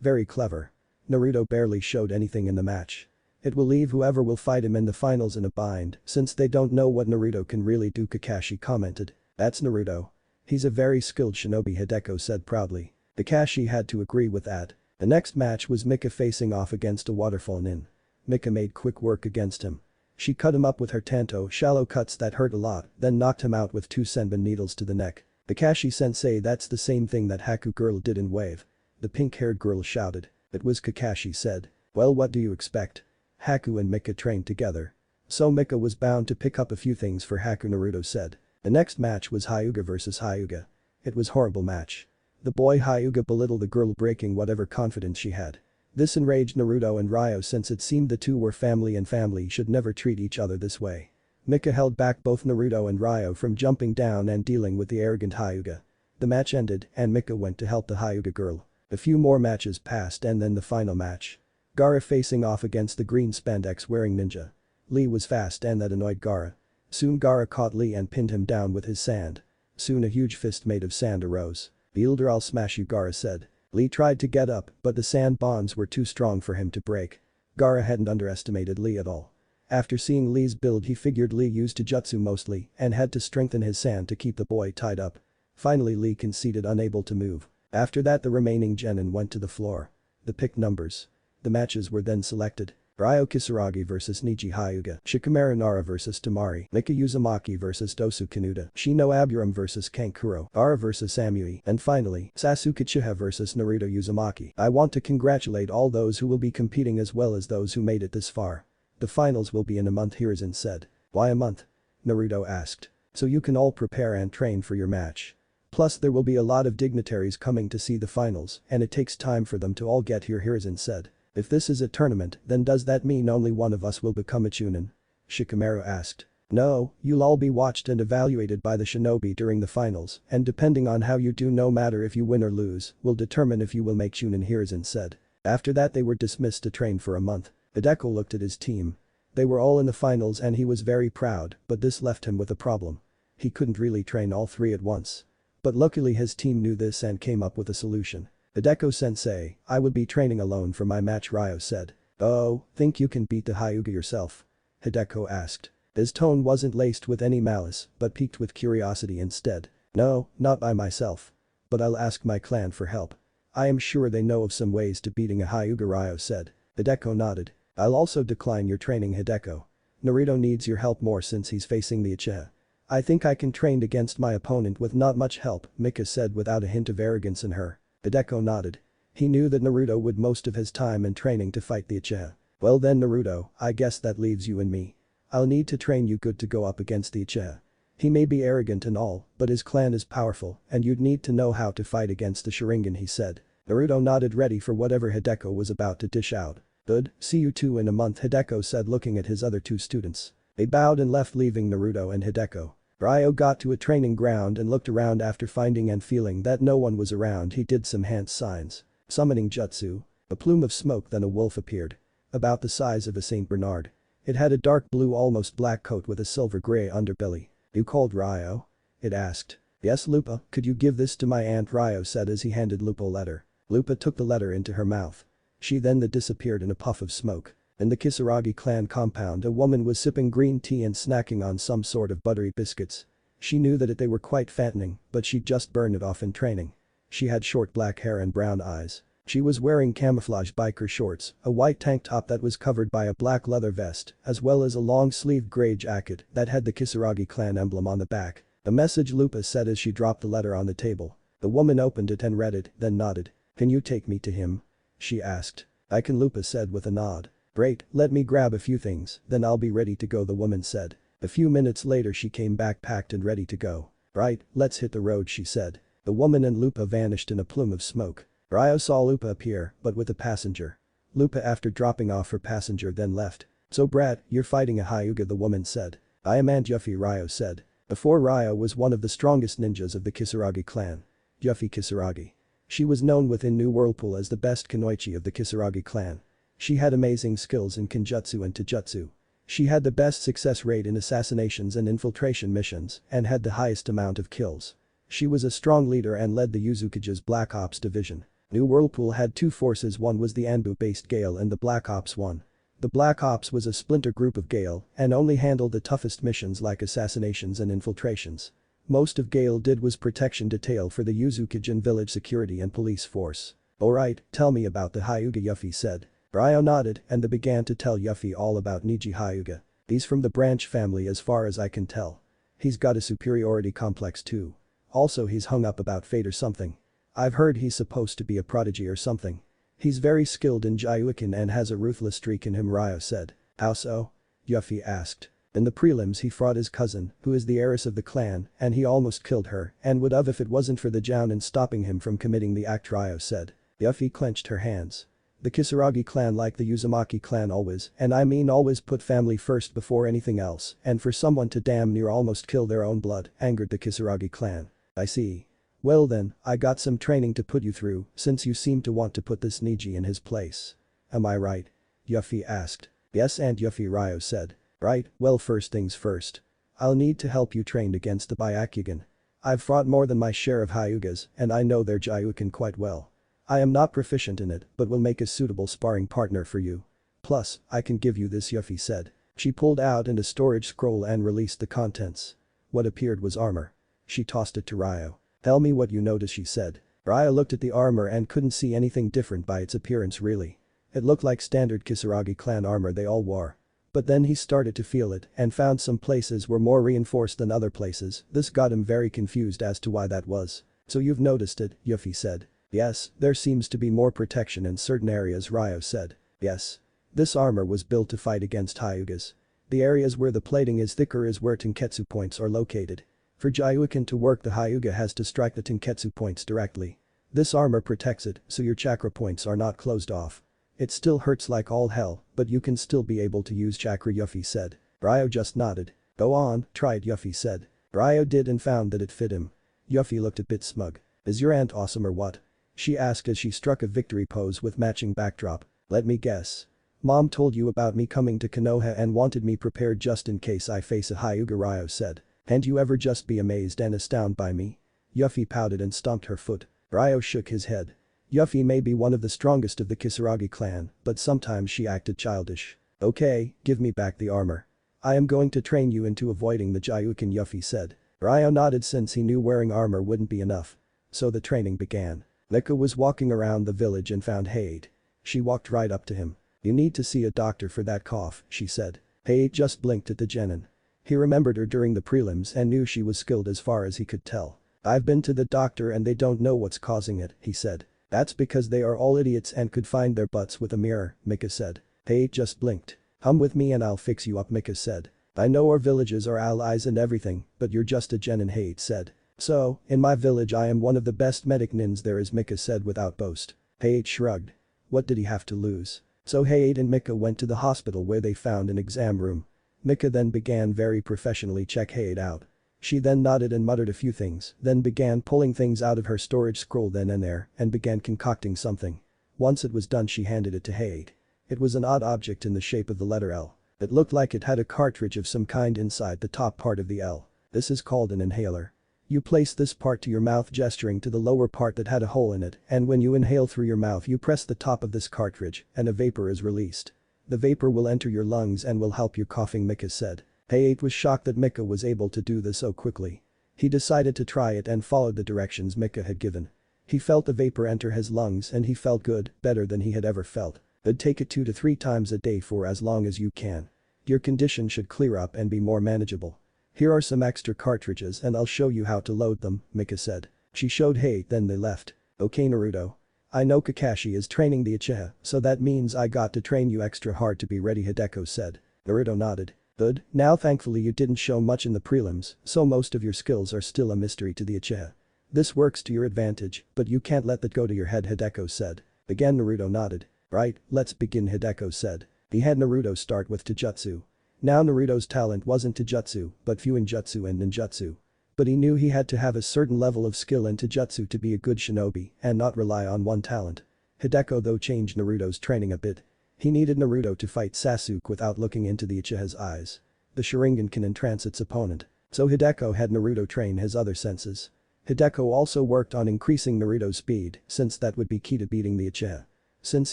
Very clever. Naruto barely showed anything in the match. It will leave whoever will fight him in the finals in a bind since they don't know what Naruto can really do," Kakashi commented. "That's Naruto. He's a very skilled shinobi, Hideko said proudly. Kakashi had to agree with that. The next match was Mika facing off against a waterfall nin. Mika made quick work against him. She cut him up with her tanto shallow cuts that hurt a lot, then knocked him out with 2 senbon needles to the neck. Kakashi-sensei, that's the same thing that Haku girl did in Wave. The pink-haired girl shouted. It was Kakashi said. Well, what do you expect? Haku and Mika trained together. So Mika was bound to pick up a few things for Haku, Naruto said. The next match was Hyuga versus Hyuga. It was horrible match. The boy Hyuga belittled the girl, breaking whatever confidence she had. This enraged Naruto and Ryo, since it seemed the two were family and family should never treat each other this way. Mika held back both Naruto and Ryo from jumping down and dealing with the arrogant Hyuga. The match ended and Mika went to help the Hyuga girl. A few more matches passed and then the final match. Gaara facing off against the green spandex wearing ninja. Lee was fast and that annoyed Gaara. Soon Gaara caught Lee and pinned him down with his sand. Soon a huge fist made of sand arose. "Beholder, I'll smash you," Gaara said. Lee tried to get up but the sand bonds were too strong for him to break. Gaara hadn't underestimated Lee at all. After seeing Lee's build, he figured Lee used jutsu mostly and had to strengthen his sand to keep the boy tied up. Finally Lee conceded, unable to move. After that the remaining genin went to the floor. The picked numbers. The matches were then selected. Ryo Kisaragi vs Niji Hyuga, Shikamaru Nara vs Tamari, Mika Uzumaki vs Dosu Kanuta, Shino Aburam vs Kankuro, Ara vs Samui, and finally, Sasuke Uchiha vs Naruto Uzumaki. I want to congratulate all those who will be competing as well as those who made it this far. The finals will be in a month, Hiruzen said. Why a month? Naruto asked. So you can all prepare and train for your match. Plus there will be a lot of dignitaries coming to see the finals and it takes time for them to all get here, Hiruzen said. If this is a tournament, then does that mean only one of us will become a Chunin? Shikamaru asked. No, you'll all be watched and evaluated by the shinobi during the finals, and depending on how you do, no matter if you win or lose, will determine if you will make Chunin, Hiruzen said. After that they were dismissed to train for a month. Hideko looked at his team. They were all in the finals and he was very proud, but this left him with a problem. He couldn't really train all three at once. But luckily his team knew this and came up with a solution. Hideko-sensei, I would be training alone for my match, Ryo said. Oh, think you can beat the Hyuga yourself? Hideko asked. His tone wasn't laced with any malice, but piqued with curiosity instead. No, not by myself. But I'll ask my clan for help. I am sure they know of some ways to beating a Hyuga, Ryo said. Hideko nodded. I'll also decline your training, Hideko. Naruto needs your help more since he's facing the Uchiha. I think I can train against my opponent with not much help, Mika said without a hint of arrogance in her. Hideko nodded. He knew that Naruto would most of his time in training to fight the Uchiha. Well then Naruto, I guess that leaves you and me. I'll need to train you good to go up against the Uchiha. He may be arrogant and all, but his clan is powerful and you'd need to know how to fight against the Sharingan, he said. Naruto nodded, ready for whatever Hideko was about to dish out. Good, see you two in a month, Hideko said, looking at his other two students. They bowed and left, leaving Naruto and Hideko. Ryo got to a training ground and looked around. After finding and feeling that no one was around, he did some hand signs. Summoning jutsu. A plume of smoke, then a wolf appeared. About the size of a Saint Bernard. It had a dark blue, almost black coat with a silver-gray underbelly. You called, Ryo? It asked. Yes, Lupa, could you give this to my aunt, Ryo said as he handed Lupa a letter. Lupa took the letter into her mouth. She then disappeared in a puff of smoke. In the Kisaragi clan compound, a woman was sipping green tea and snacking on some sort of buttery biscuits. She knew that they were quite fattening, but she'd just burned it off in training. She had short black hair and brown eyes. She was wearing camouflage biker shorts, a white tank top that was covered by a black leather vest, as well as a long-sleeved gray jacket that had the Kisaragi clan emblem on the back. A message, Lupa said as she dropped the letter on the table. The woman opened it and read it, then nodded. Can you take me to him? She asked. I can, Lupa said with a nod. Great, let me grab a few things, then I'll be ready to go, the woman said. A few minutes later she came back packed and ready to go. Right, let's hit the road, she said. The woman and Lupa vanished in a plume of smoke. Ryo saw Lupa appear, but with a passenger. Lupa, after dropping off her passenger, then left. So Brad, you're fighting a Hyuga, the woman said. I am Aunt Yuffie, Ryo said. Before, Ryo was one of the strongest ninjas of the Kisaragi clan. Yuffie Kisaragi. She was known within New Whirlpool as the best kunoichi of the Kisaragi clan. She had amazing skills in Kenjutsu and Taijutsu. She had the best success rate in assassinations and infiltration missions and had the highest amount of kills. She was a strong leader and led the Uzukage's Black Ops division. New Whirlpool had two forces, one was the Anbu-based Gale and the Black Ops 1. The Black Ops was a splinter group of Gale and only handled the toughest missions like assassinations and infiltrations. Most of Gale did was protection detail for the Yuzukijin village security and police force. Alright, tell me about the Hyuga, Yuffie said. Ryo nodded and they began to tell Yuffie all about Niji Hyuga. He's from the branch family as far as I can tell. He's got a superiority complex too. Also he's hung up about fate or something. I've heard he's supposed to be a prodigy or something. He's very skilled in Jyuukin and has a ruthless streak in him, Ryo said. How so? Yuffie asked. In the prelims he fought his cousin, who is the heiress of the clan, and he almost killed her and would have if it wasn't for the Jounin stopping him from committing the act, Ryo said. Yuffie clenched her hands. The Kisaragi clan, like the Uzumaki clan, always, and I mean always, put family first before anything else, and for someone to damn near almost kill their own blood angered the Kisaragi clan. I see. Well then, I got some training to put you through since you seem to want to put this Niji in his place. Am I right? Yuffie asked. Yes, Aunt Yuffie, Ryo said. Right, well, first things first. I'll need to help you train against the Byakugan. I've fought more than my share of Hyugas and I know their Jyuukin quite well. I am not proficient in it but will make a suitable sparring partner for you. Plus, I can give you this, Yuffie said. She pulled out a storage scroll and released the contents. What appeared was armor. She tossed it to Ryo. Tell me what you notice, she said. Ryo looked at the armor and couldn't see anything different by its appearance really. It looked like standard Kisaragi clan armor they all wore. But then he started to feel it and found some places were more reinforced than other places. This got him very confused as to why that was. So you've noticed it, Yuffie said. Yes, there seems to be more protection in certain areas, Ryo said. Yes. This armor was built to fight against Hyugas. The areas where the plating is thicker is where Tenketsu points are located. For Jyuukin to work, the Hyuga has to strike the Tenketsu points directly. This armor protects it so your chakra points are not closed off. It still hurts like all hell, but you can still be able to use chakra, Yuffie said. Ryo just nodded. Go on, try it, Yuffie said. Ryo did and found that it fit him. Yuffie looked a bit smug. Is your aunt awesome or what? She asked as she struck a victory pose with matching backdrop. Let me guess. Mom told you about me coming to Konoha and wanted me prepared just in case I face a Hyuga, Ryo said. Can't you ever just be amazed and astounded by me? Yuffie pouted and stomped her foot. Ryo shook his head. Yuffie may be one of the strongest of the Kisaragi clan, but sometimes she acted childish. Okay, give me back the armor. I am going to train you into avoiding the Jyuukin, Yuffie said. Ryo nodded since he knew wearing armor wouldn't be enough. So the training began. Mika was walking around the village and found Hade. She walked right up to him. You need to see a doctor for that cough, she said. Hade just blinked at the genin. He remembered her during the prelims and knew she was skilled as far as he could tell. I've been to the doctor and they don't know what's causing it, he said. That's because they are all idiots and could find their butts with a mirror, Mika said. Hade just blinked. Come with me and I'll fix you up, Mika said. I know our villages are allies and everything, but you're just a genin, Hade said. So, in my village I am one of the best medic nins there is, Mika said without boast. Hade shrugged. What did he have to lose? So Hade and Mika went to the hospital where they found an exam room. Mika then began very professionally check Hade out. She then nodded and muttered a few things, then began pulling things out of her storage scroll then and there and began concocting something. Once it was done she handed it to Hade. It was an odd object in the shape of the letter L. It looked like it had a cartridge of some kind inside the top part of the L. This is called an inhaler. You place this part to your mouth gesturing to the lower part that had a hole in it and when you inhale through your mouth you press the top of this cartridge and a vapor is released. The vapor will enter your lungs and will help you coughing, Mika said. Hade was shocked that Mika was able to do this so quickly. He decided to try it and followed the directions Mika had given. He felt the vapor enter his lungs and he felt good, better than he had ever felt. But take it 2 to 3 times a day for as long as you can. Your condition should clear up and be more manageable. Here are some extra cartridges and I'll show you how to load them, Mika said. She showed Hade then they left. Okay Naruto. I know Kakashi is training the Uchiha, so that means I got to train you extra hard to be ready, Hideko said. Naruto nodded. Good, now thankfully you didn't show much in the prelims, so most of your skills are still a mystery to the Uchiha. This works to your advantage, but you can't let that go to your head, Hideko said. Again Naruto nodded. Right, let's begin, Hideko said. He had Naruto start with Taijutsu. Now Naruto's talent wasn't Taijutsu, but Fuinjutsu and Ninjutsu. But he knew he had to have a certain level of skill in Taijutsu to be a good shinobi and not rely on one talent. Hideko though changed Naruto's training a bit. He needed Naruto to fight Sasuke without looking into the Uchiha's eyes. The Sharingan can entrance its opponent. So Hideko had Naruto train his other senses. Hideko also worked on increasing Naruto's speed since that would be key to beating the Uchiha. Since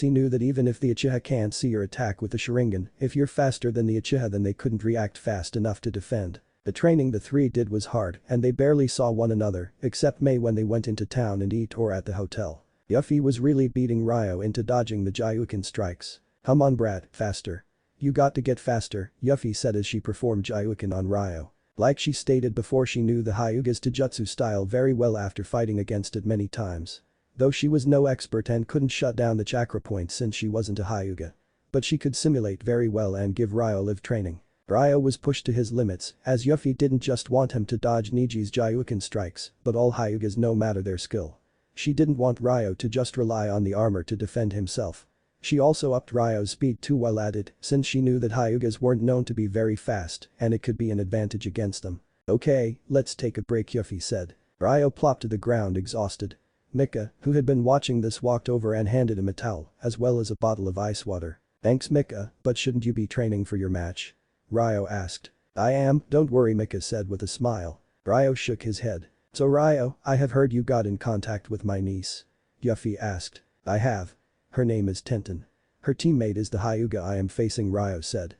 he knew that even if the Uchiha can't see your attack with the Sharingan, if you're faster than the Uchiha then they couldn't react fast enough to defend. The training the three did was hard and they barely saw one another except May when they went into town and eat or at the hotel. Yuffie was really beating Ryo into dodging the Jayuken strikes. Come on brat, faster. You got to get faster, Yuffie said as she performed Jayuken on Ryo. Like she stated before, she knew the Hyuga's Taijutsu style very well after fighting against it many times. Though she was no expert and couldn't shut down the chakra point since she wasn't a Hyuga. But she could simulate very well and give Ryo live training. Ryo was pushed to his limits as Yuffie didn't just want him to dodge Niji's Jayuken strikes but all Hyugas no matter their skill. She didn't want Ryo to just rely on the armor to defend himself. She also upped Ryo's speed too while at it since she knew that Hyugas weren't known to be very fast and it could be an advantage against them. Okay, let's take a break, Yuffie said. Ryo plopped to the ground exhausted. Mika, who had been watching this, walked over and handed him a towel as well as a bottle of ice water. Thanks Mika, but shouldn't you be training for your match? Ryo asked. I am, don't worry, Mika said with a smile. Ryo shook his head. So Ryo, I have heard you got in contact with my niece. Yuffie asked. I have. Her name is Tenten. Her teammate is the Hyuga I am facing, Ryo said.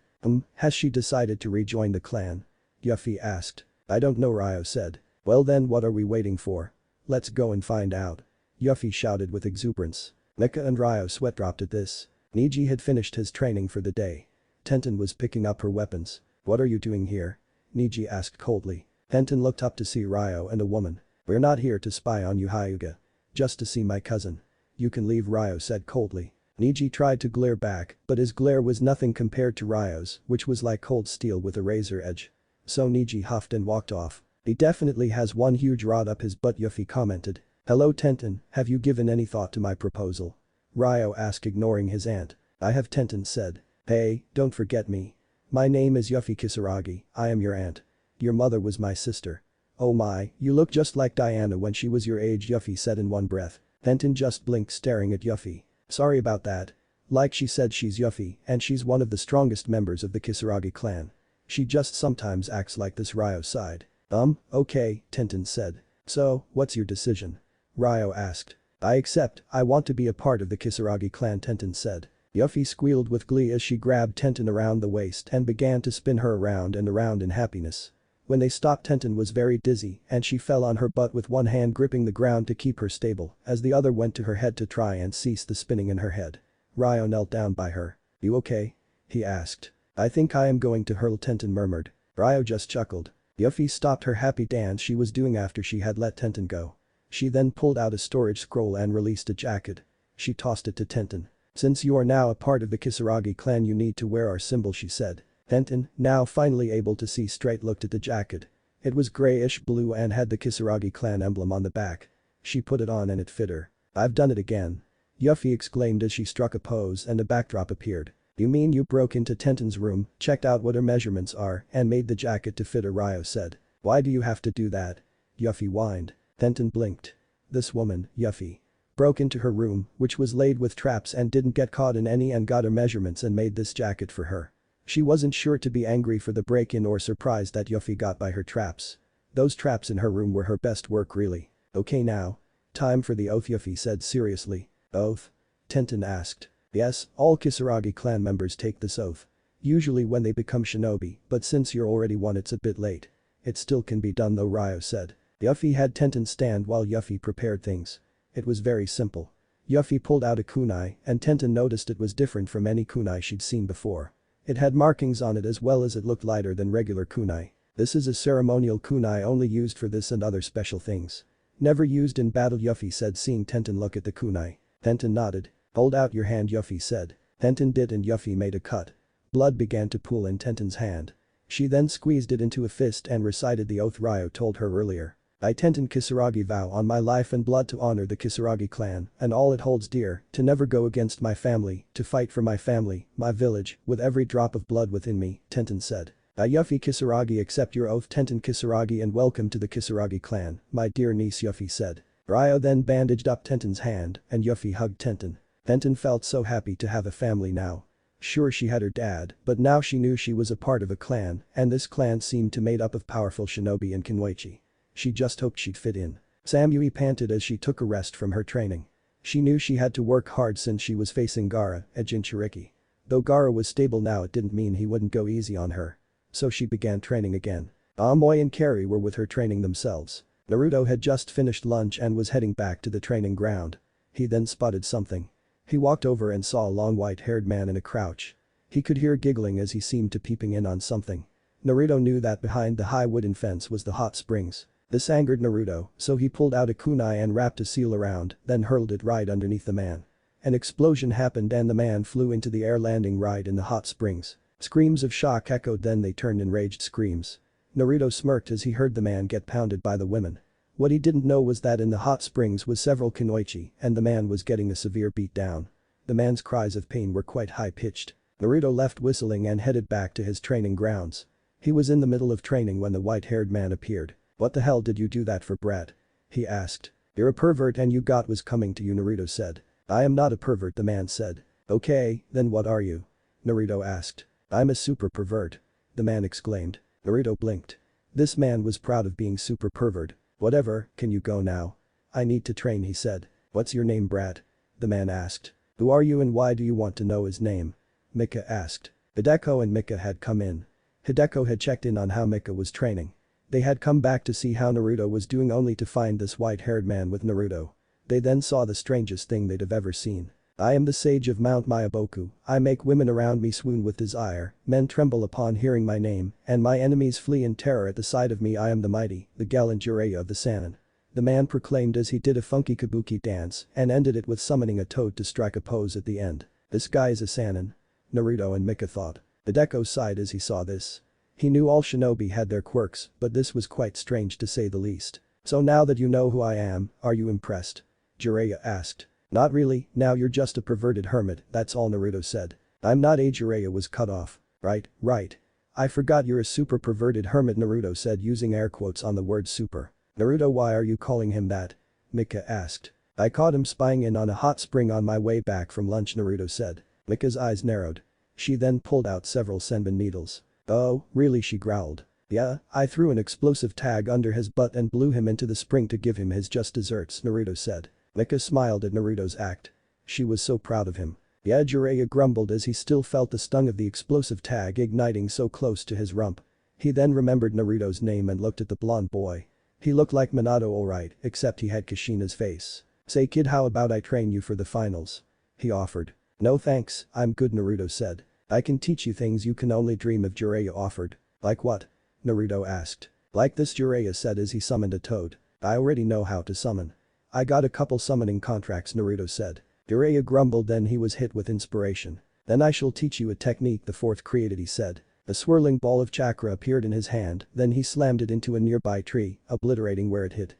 Has she decided to rejoin the clan? Yuffie asked. I don't know, Ryo said. Well then what are we waiting for? Let's go and find out. Yuffie shouted with exuberance. Mika and Ryo sweat dropped at this. Niji had finished his training for the day. Tenten was picking up her weapons. What are you doing here? Niji asked coldly. Tenten looked up to see Ryo and a woman. We're not here to spy on you, Hyuga. Just to see my cousin. You can leave, Ryo said coldly. Niji tried to glare back but his glare was nothing compared to Ryo's, which was like cold steel with a razor edge. So Niji huffed and walked off. He definitely has one huge rod up his butt, Yuffie commented. Hello Tenten, have you given any thought to my proposal? Ryo asked, ignoring his aunt. I have, Tenten said. Hey, don't forget me. My name is Yuffie Kisaragi, I am your aunt. Your mother was my sister. Oh my, you look just like Diana when she was your age, Yuffie said in one breath. Tenten just blinked, staring at Yuffie. Sorry about that. Like she said, she's Yuffie and she's one of the strongest members of the Kisaragi clan. She just sometimes acts like this, Ryo sighed. Okay, Tenten said. So, what's your decision? Ryo asked. I accept, I want to be a part of the Kisaragi clan, Tenten said. Yuffie squealed with glee as she grabbed Tenten around the waist and began to spin her around and around in happiness. When they stopped, Tenten was very dizzy and she fell on her butt with one hand gripping the ground to keep her stable as the other went to her head to try and cease the spinning in her head. Ryo knelt down by her. You okay? He asked. I think I am going to hurl, Tenten murmured. Ryo just chuckled. Yuffie stopped her happy dance she was doing after she had let Tenten go. She then pulled out a storage scroll and released a jacket. She tossed it to Tenten. Since you are now a part of the Kisaragi clan, you need to wear our symbol, she said. Tenten, now finally able to see straight, looked at the jacket. It was grayish blue and had the Kisaragi clan emblem on the back. She put it on and it fit her. I've done it again. Yuffie exclaimed as she struck a pose and a backdrop appeared. You mean you broke into Tenten's room, checked out what her measurements are and made the jacket to fit her, Ryo said. Why do you have to do that? Yuffie whined. Tenten blinked. This woman, Yuffie, broke into her room, which was laid with traps and didn't get caught in any, and got her measurements and made this jacket for her. She wasn't sure to be angry for the break-in or surprised that Yuffie got by her traps. Those traps in her room were her best work, really. Okay now. Time for the oath, Yuffie said seriously. Oath? Tenten asked. Yes, all Kisaragi clan members take this oath. Usually when they become shinobi, but since you're already one it's a bit late. It still can be done though, Ryo said. Yuffie had Tenten stand while Yuffie prepared things. It was very simple. Yuffie pulled out a kunai and Tenten noticed it was different from any kunai she'd seen before. It had markings on it as well as it looked lighter than regular kunai. This is a ceremonial kunai only used for this and other special things. Never used in battle, Yuffie said, seeing Tenten look at the kunai. Tenten nodded. Hold out your hand, Yuffie said. Tenten did and Yuffie made a cut. Blood began to pool in Tenten's hand. She then squeezed it into a fist and recited the oath Ryo told her earlier. I, Tenten Kisaragi, vow on my life and blood to honor the Kisaragi clan and all it holds dear, to never go against my family, to fight for my family, my village, with every drop of blood within me, Tenten said. I, Yuffie Kisaragi, accept your oath, Tenten Kisaragi, and welcome to the Kisaragi clan, my dear niece, Yuffie said. Ryo then bandaged up Tenten's hand and Yuffie hugged Tenten. Tenten felt so happy to have a family now. Sure, she had her dad, but now she knew she was a part of a clan and this clan seemed to made up of powerful shinobi and kinwaichi. She just hoped she'd fit in. Samui panted as she took a rest from her training. She knew she had to work hard since she was facing Gaara, a Jinchuriki. Though Gaara was stable now, it didn't mean he wouldn't go easy on her. So she began training again. Amoy and Carrie were with her training themselves. Naruto had just finished lunch and was heading back to the training ground. He then spotted something. He walked over and saw a long white-haired man in a crouch. He could hear giggling as he seemed to peeping in on something. Naruto knew that behind the high wooden fence was the hot springs. This angered Naruto, so he pulled out a kunai and wrapped a seal around, then hurled it right underneath the man. An explosion happened and the man flew into the air, landing right in the hot springs. Screams of shock echoed, then they turned enraged screams. Naruto smirked as he heard the man get pounded by the women. What he didn't know was that in the hot springs was several kunoichi and the man was getting a severe beat down. The man's cries of pain were quite high-pitched. Naruto left whistling and headed back to his training grounds. He was in the middle of training when the white-haired man appeared. "What the hell did you do that for, brat?" he asked. "You're a pervert and you got what's coming to you," Naruto said. "I am not a pervert," the man said. "Okay, then what are you?" Naruto asked. "I'm a super pervert," the man exclaimed. Naruto blinked. This man was proud of being super pervert. "Whatever, can you go now?" "I need to train," he said. "What's your name, brat?" the man asked. "Who are you and why do you want to know his name?" Mika asked. Hideko and Mika had come in. Hideko had checked in on how Mika was training. They had come back to see how Naruto was doing, only to find this white-haired man with Naruto. They then saw the strangest thing they'd have ever seen. "I am the sage of Mount Myaboku, I make women around me swoon with desire, men tremble upon hearing my name, and my enemies flee in terror at the sight of me. I am the mighty, the gallant Jiraiya of the Sannin," the man proclaimed as he did a funky kabuki dance and ended it with summoning a toad to strike a pose at the end. "This guy is a Sannin," Naruto and Mika thought. Hideko sighed as he saw this. He knew all shinobi had their quirks, but this was quite strange to say the least. "So now that you know who I am, are you impressed?" Jiraiya asked. "Not really, now you're just a perverted hermit, that's all," Naruto said. "I'm not a." Jiraiya was cut off. Right. "I forgot you're a super perverted hermit," Naruto said, using air quotes on the word super. "Naruto, why are you calling him that?" Mika asked. "I caught him spying in on a hot spring on my way back from lunch," Naruto said. Mika's eyes narrowed. She then pulled out several senbon needles. "Oh, really?" she growled. "Yeah, I threw an explosive tag under his butt and blew him into the spring to give him his just desserts," Naruto said. Mika smiled at Naruto's act. She was so proud of him. "Yeah," Jiraiya grumbled as he still felt the stung of the explosive tag igniting so close to his rump. He then remembered Naruto's name and looked at the blonde boy. He looked like Minato alright, except he had Kushina's face. "Say kid, how about I train you for the finals?" he offered. "No thanks, I'm good," Naruto said. "I can teach you things you can only dream of," Jiraiya offered. "Like what?" Naruto asked. "Like this," Jiraiya said as he summoned a toad. "I already know how to summon. I got a couple summoning contracts," Naruto said. Jiraiya grumbled, then he was hit with inspiration. "Then I shall teach you a technique the fourth created," he said. A swirling ball of chakra appeared in his hand, then he slammed it into a nearby tree, obliterating where it hit.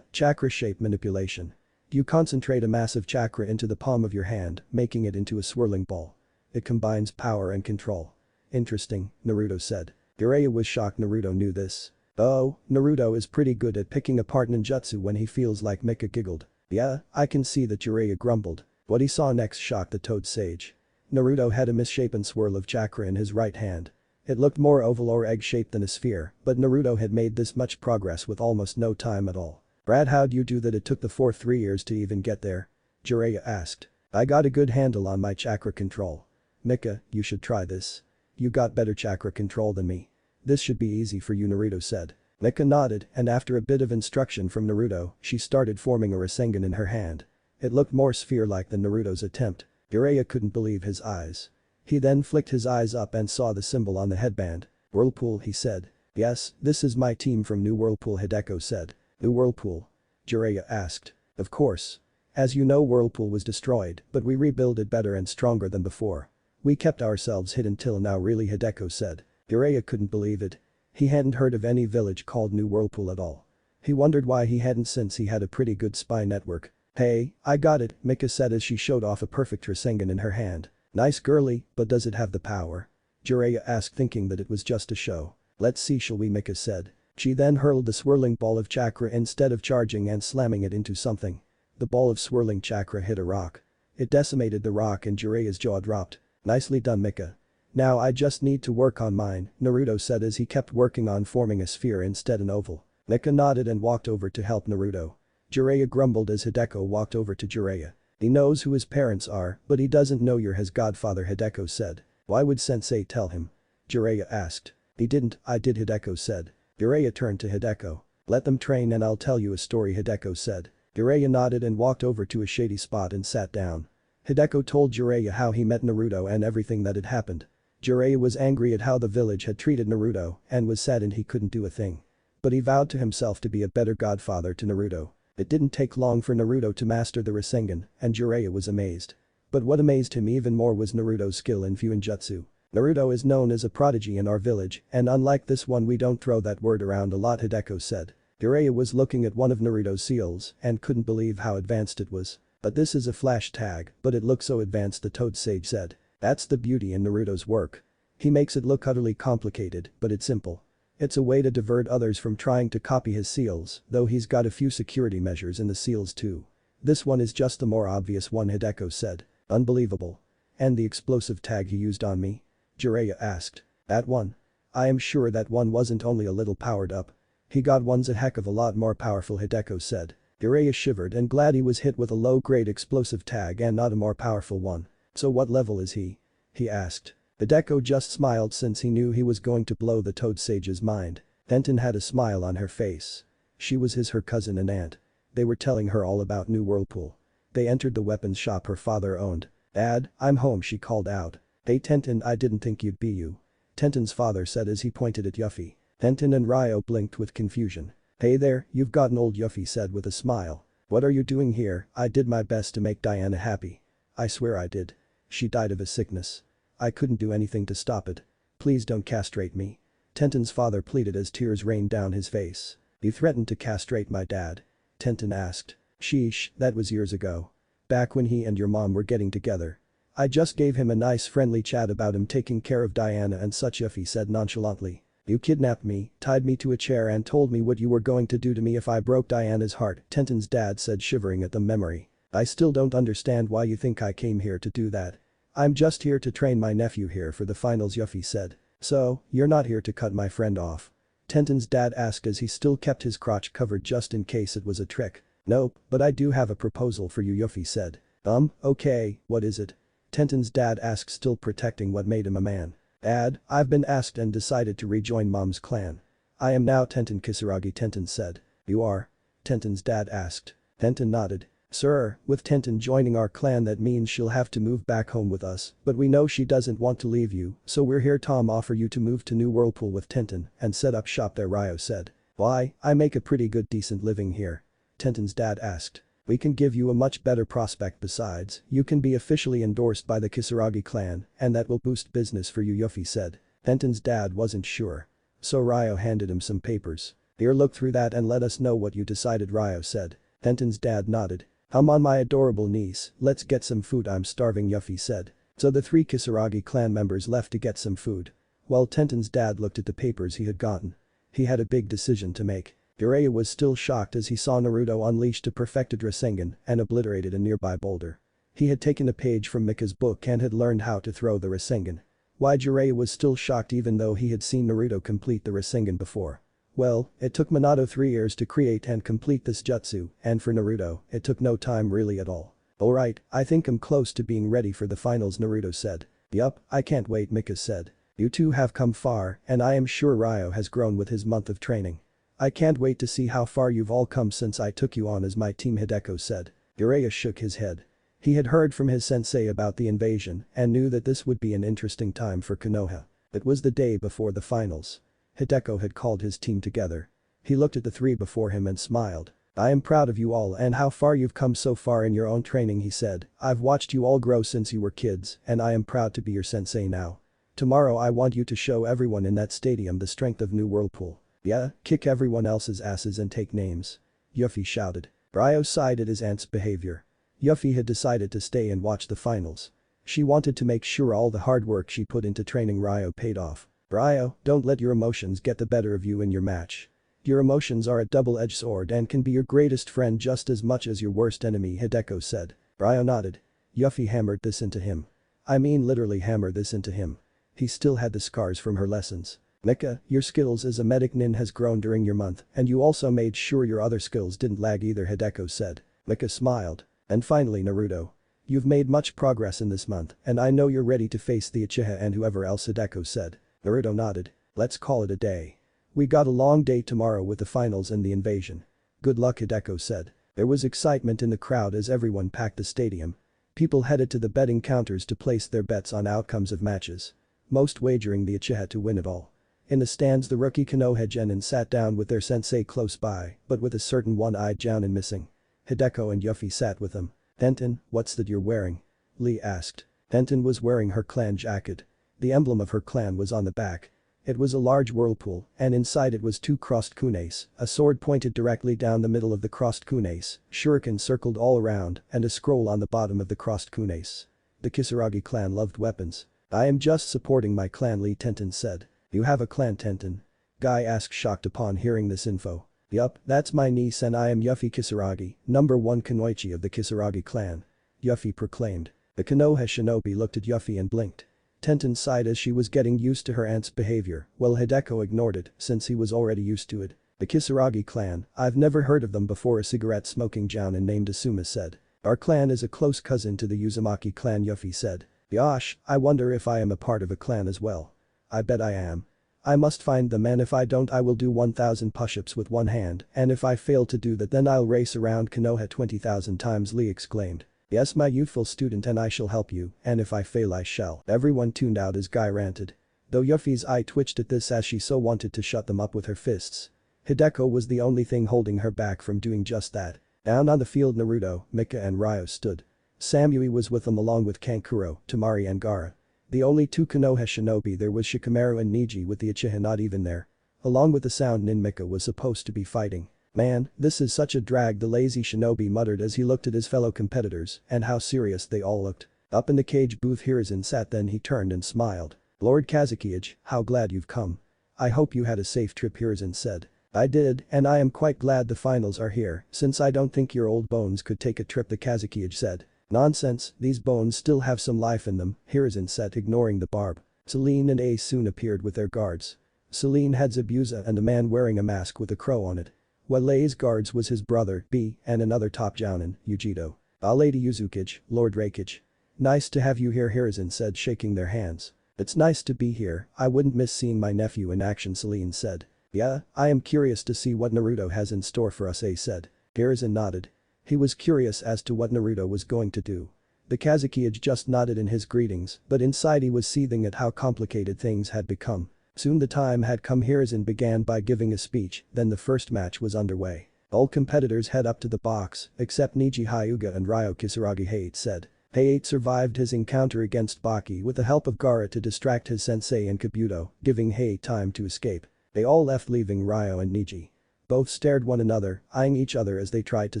Chakra shape manipulation. You concentrate a massive chakra into the palm of your hand, making it into a swirling ball. It combines power and control. "Interesting," Naruto said. Jiraiya was shocked Naruto knew this. "Oh, Naruto is pretty good at picking apart ninjutsu when he feels like," Mika giggled. "Yeah, I can see that," Jiraiya grumbled. What he saw next shocked the toad sage. Naruto had a misshapen swirl of chakra in his right hand. It looked more oval or egg-shaped than a sphere, but Naruto had made this much progress with almost no time at all. "Brad, how'd you do that? It took the 3 years to even get there?" Jiraiya asked. "I got a good handle on my chakra control. Mika, you should try this. You got better chakra control than me. This should be easy for you," Naruto said. Mika nodded and after a bit of instruction from Naruto, she started forming a Rasengan in her hand. It looked more sphere-like than Naruto's attempt. Jiraiya couldn't believe his eyes. He then flicked his eyes up and saw the symbol on the headband. "Whirlpool," he said. "Yes, this is my team from New Whirlpool," Hideko said. "New Whirlpool?" Jiraiya asked. "Of course. As you know, Whirlpool was destroyed, but we rebuilt it better and stronger than before. We kept ourselves hidden till now, really," Hideko said. Jiraiya couldn't believe it. He hadn't heard of any village called New Whirlpool at all. He wondered why he hadn't, since he had a pretty good spy network. "Hey, I got it," Mika said as she showed off a perfect Rasengan in her hand. "Nice girly, but does it have the power?" Jiraiya asked, thinking that it was just a show. "Let's see, shall we?" Mika said. She then hurled the swirling ball of chakra instead of charging and slamming it into something. The ball of swirling chakra hit a rock. It decimated the rock and Jiraiya's jaw dropped. "Nicely done, Mika. Now I just need to work on mine," Naruto said as he kept working on forming a sphere instead an oval. Mika nodded and walked over to help Naruto. Jiraiya grumbled as Hideko walked over to Jiraiya. "He knows who his parents are, but he doesn't know you're his godfather," Hideko said. "Why would sensei tell him?" Jiraiya asked. "He didn't, I did," Hideko said. Jiraiya turned to Hideko. "Let them train and I'll tell you a story," Hideko said. Jiraiya nodded and walked over to a shady spot and sat down. Hideko told Jiraiya how he met Naruto and everything that had happened. Jiraiya was angry at how the village had treated Naruto and was saddened he couldn't do a thing. But he vowed to himself to be a better godfather to Naruto. It didn't take long for Naruto to master the Rasengan, and Jiraiya was amazed. But what amazed him even more was Naruto's skill in Fuinjutsu. Naruto is known as a prodigy in our village, and unlike this one we don't throw that word around a lot, Hideko said. Jiraiya was looking at one of Naruto's seals and couldn't believe how advanced it was. "But this is a flash tag, but it looks so advanced," the Toad Sage said. "That's the beauty in Naruto's work. He makes it look utterly complicated, but it's simple. It's a way to divert others from trying to copy his seals, though he's got a few security measures in the seals too. This one is just the more obvious one," Hideko said. "Unbelievable. And the explosive tag he used on me?" Jiraiya asked. "That one? I am sure that one wasn't only a little powered up. He got one's a heck of a lot more powerful," Hideko said. Jiraiya shivered and glad he was hit with a low-grade explosive tag and not a more powerful one. "So what level is he?" he asked. Hideko just smiled since he knew he was going to blow the Toad Sage's mind. Tenten had a smile on her face. She was her cousin and aunt. They were telling her all about New Whirlpool. They entered the weapons shop her father owned. "Dad, I'm home," she called out. "Hey Tenten, I didn't think you'd be you," Tenten's father said as he pointed at Yuffie. Tenten and Ryo blinked with confusion. "Hey there, you've gotten old," Yuffie said with a smile. "What are you doing here? I did my best to make Diana happy. I swear I did. She died of a sickness. I couldn't do anything to stop it. Please don't castrate me," Tenten's father pleaded as tears rained down his face. "You threatened to castrate my dad?" Tenten asked. "Sheesh, that was years ago. Back when he and your mom were getting together. I just gave him a nice friendly chat about him taking care of Diana and such," Yuffie said nonchalantly. "You kidnapped me, tied me to a chair and told me what you were going to do to me if I broke Diana's heart," Tenten's dad said, shivering at the memory. "I still don't understand why you think I came here to do that. I'm just here to train my nephew here for the finals," Yuffie said. "So, you're not here to cut my friend off?" Tenten's dad asked as he still kept his crotch covered just in case it was a trick. "Nope, but I do have a proposal for you," Yuffie said. Okay, what is it?" Tenten's dad asked, still protecting what made him a man. "Dad, I've been asked and decided to rejoin Mom's clan. I am now Tenten Kisaragi," Tenten said. "You are?" Tenten's dad asked. Tenten nodded. "Sir, with Tenten joining our clan that means she'll have to move back home with us, but we know she doesn't want to leave you, so we're here to offer you to move to New Whirlpool with Tenten and set up shop there," Ryo said. "Why, I make a pretty good decent living here," Tenten's dad asked. "We can give you a much better prospect, besides, you can be officially endorsed by the Kisaragi clan and that will boost business for you," Yuffie said. Tenten's dad wasn't sure. So Ryo handed him some papers. "Here, look through that and let us know what you decided," Ryo said. Tenten's dad nodded. "Come on my adorable niece, let's get some food, I'm starving," Yuffie said. So the three Kisaragi clan members left to get some food. While Tenten's dad looked at the papers he had gotten. He had a big decision to make. Jiraiya was still shocked as he saw Naruto unleashed a perfected Rasengan and obliterated a nearby boulder. He had taken a page from Mika's book and had learned how to throw the Rasengan. Why Jiraiya was still shocked even though he had seen Naruto complete the Rasengan before. Well, it took Minato 3 years to create and complete this jutsu, and for Naruto, it took no time really at all. "Alright, I think I'm close to being ready for the finals," Naruto said. "Yup, I can't wait," Mika said. "You two have come far, and I am sure Ryo has grown with his month of training. I can't wait to see how far you've all come since I took you on as my team," Hideko said. Jiraiya shook his head. He had heard from his sensei about the invasion and knew that this would be an interesting time for Konoha. It was the day before the finals. Hideko had called his team together. He looked at the three before him and smiled. "I am proud of you all and how far you've come so far in your own training," he said. "I've watched you all grow since you were kids and I am proud to be your sensei now. Tomorrow I want you to show everyone in that stadium the strength of New Whirlpool. Yeah, kick everyone else's asses and take names." Yuffie shouted. Ryo sighed at his aunt's behavior. Yuffie had decided to stay and watch the finals. She wanted to make sure all the hard work she put into training Ryo paid off. "Ryo, don't let your emotions get the better of you in your match. Your emotions are a double-edged sword and can be your greatest friend just as much as your worst enemy," Hideko said. Ryo nodded. Yuffie hammered this into him. I mean literally hammer this into him. He still had the scars from her lessons. "Mika, your skills as a medic nin has grown during your month and you also made sure your other skills didn't lag either," Hideko said. Mika smiled. "And finally Naruto. You've made much progress in this month and I know you're ready to face the Uchiha and whoever else," Hideko said. Naruto nodded. "Let's call it a day." We got a long day tomorrow with the finals and the invasion. Good luck, Hideko said. There was excitement in the crowd as everyone packed the stadium. People headed to the betting counters to place their bets on outcomes of matches. Most wagering the Uchiha to win it all. In the stands the rookie Konoha Genin sat down with their sensei close by, but with a certain one-eyed Jounin missing. Hideko and Yuffie sat with them. "Tenten, what's that you're wearing?" Lee asked. Tenten was wearing her clan jacket. The emblem of her clan was on the back. It was a large whirlpool, and inside it was two crossed kunais, a sword pointed directly down the middle of the crossed kunais, shuriken circled all around, and a scroll on the bottom of the crossed kunais. The Kisaragi clan loved weapons. "I am just supporting my clan," Lee Tenten said. "You have a clan, Tenten?" Guy asked, shocked upon hearing this info. "Yup, that's my niece and I am Yuffie Kisaragi, number 1 Kunoichi of the Kisaragi clan," Yuffie proclaimed. The Konoha shinobi looked at Yuffie and blinked. Tenten sighed as she was getting used to her aunt's behavior, while Hideko ignored it since he was already used to it. "The Kisaragi clan, I've never heard of them before," a cigarette-smoking Jounin named Asuma said. "Our clan is a close cousin to the Uzumaki clan," Yuffie said. "Gosh, I wonder if I am a part of a clan as well. I bet I am. I must find them, and if I don't I will do 1,000 push-ups with one hand, and if I fail to do that then I'll race around Konoha 20,000 times," Lee exclaimed. "Yes, my youthful student, and I shall help you, and if I fail I shall." Everyone tuned out as Guy ranted. Though Yuffie's eye twitched at this as she so wanted to shut them up with her fists. Hideko was the only thing holding her back from doing just that. Down on the field Naruto, Mika and Ryo stood. Samui was with them along with Kankuro, Temari and Gaara. The only two Konoha shinobi there was Shikamaru and Niji, with the Uchiha not even there. Along with the sound Nin, Mika was supposed to be fighting. "Man, this is such a drag," the lazy shinobi muttered as he looked at his fellow competitors and how serious they all looked. Up in the cage booth Hiruzen sat, then he turned and smiled. "Lord Kazukiage, how glad you've come. I hope you had a safe trip," Hiruzen said. "I did, and I am quite glad the finals are here, since I don't think your old bones could take a trip," the Kazukiage said. "Nonsense, these bones still have some life in them," Hiruzen said, ignoring the barb. Celine and Ace soon appeared with their guards. Celine had Zabuza and a man wearing a mask with a crow on it. While Ai's guards was his brother, B, and another top Jounin, Yujito. "Ah, Lady Yuzukage, Lord Reikage. Nice to have you here," Hiruzen said, shaking their hands. "It's nice to be here, I wouldn't miss seeing my nephew in action," Celine said. "Yeah, I am curious to see what Naruto has in store for us," Ace said. Hiruzen nodded. He was curious as to what Naruto was going to do. The Kazukiage just nodded in his greetings, but inside he was seething at how complicated things had become. Soon the time had come. Hiruzen began by giving a speech, then the first match was underway. "All competitors head up to the box, except Niji Hyuga and Ryo Kisaragi," Hayate said. Hayate survived his encounter against Baki with the help of Gaara to distract his sensei and Kabuto, giving Hayate time to escape. They all left, leaving Ryo and Niji. Both stared one another, eyeing each other as they tried to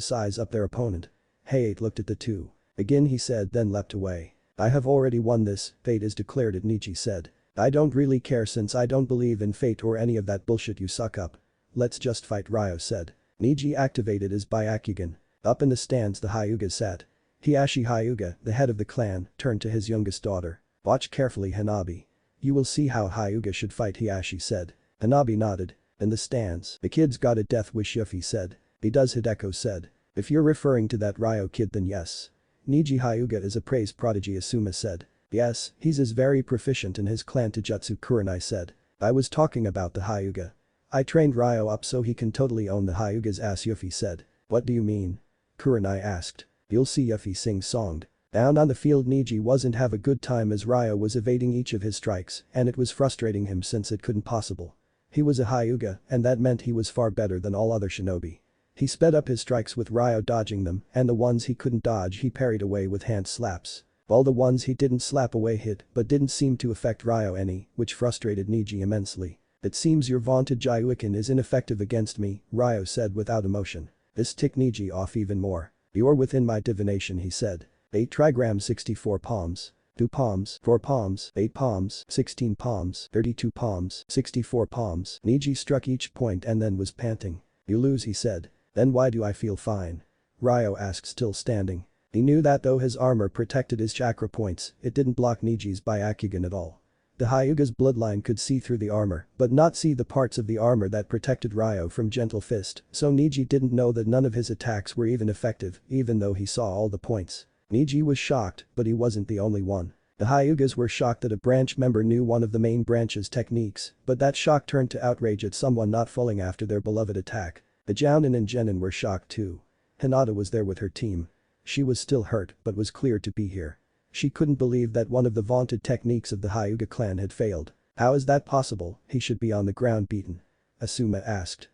size up their opponent. Hayate looked at the two. "Again," he said, then leapt away. "I have already won this, fate is declared it," Niji said. "I don't really care since I don't believe in fate or any of that bullshit you suck up. Let's just fight," Ryo said. Niji activated his Byakugan. Up in the stands the Hyugas sat. Hiashi Hyuga, the head of the clan, turned to his youngest daughter. "Watch carefully, Hanabi. You will see how Hyuga should fight," Hiashi said. Hanabi nodded. In the stands, "The kid's got a death wish," Yuffie said. "He does," Hideko said. "If you're referring to that Ryo kid then yes. Niji Hyuga is a praise prodigy," Asuma said. "Yes, he's as very proficient in his clan Taijutsu," Kurenai said. "I was talking about the Hyuga. I trained Ryo up so he can totally own the Hyuga's ass," Yuffie said. "What do you mean?" Kurenai asked. "You'll see," Yuffie sing-songed. Down on the field Niji wasn't have a good time as Ryo was evading each of his strikes, and it was frustrating him since it couldn't possible. He was a Hyuga, and that meant he was far better than all other shinobi. He sped up his strikes with Ryo dodging them, and the ones he couldn't dodge he parried away with hand slaps. While the ones he didn't slap away hit but didn't seem to affect Ryo any, which frustrated Niji immensely. "It seems your vaunted Jaiukin is ineffective against me," Ryo said without emotion. This ticked Niji off even more. "You're within my divination," he said. 8 trigrams 64 palms. 2 palms, 4 palms, 8 palms, 16 palms, 32 palms, 64 palms. Niji struck each point and then was panting. "You lose," he said. "Then why do I feel fine?" Ryo asked, still standing. He knew that though his armor protected his chakra points, it didn't block Niji's Byakugan at all. The Hyuga's bloodline could see through the armor, but not see the parts of the armor that protected Ryo from Gentle Fist, so Niji didn't know that none of his attacks were even effective, even though he saw all the points. Niji was shocked, but he wasn't the only one. The Hyugas were shocked that a branch member knew one of the main branch's techniques, but that shock turned to outrage at someone not falling after their beloved attack. The Jounin and Genin were shocked too. Hinata was there with her team. She was still hurt but was cleared to be here. She couldn't believe that one of the vaunted techniques of the Hyuga clan had failed. How is that possible? He should be on the ground beaten. Asuma asked.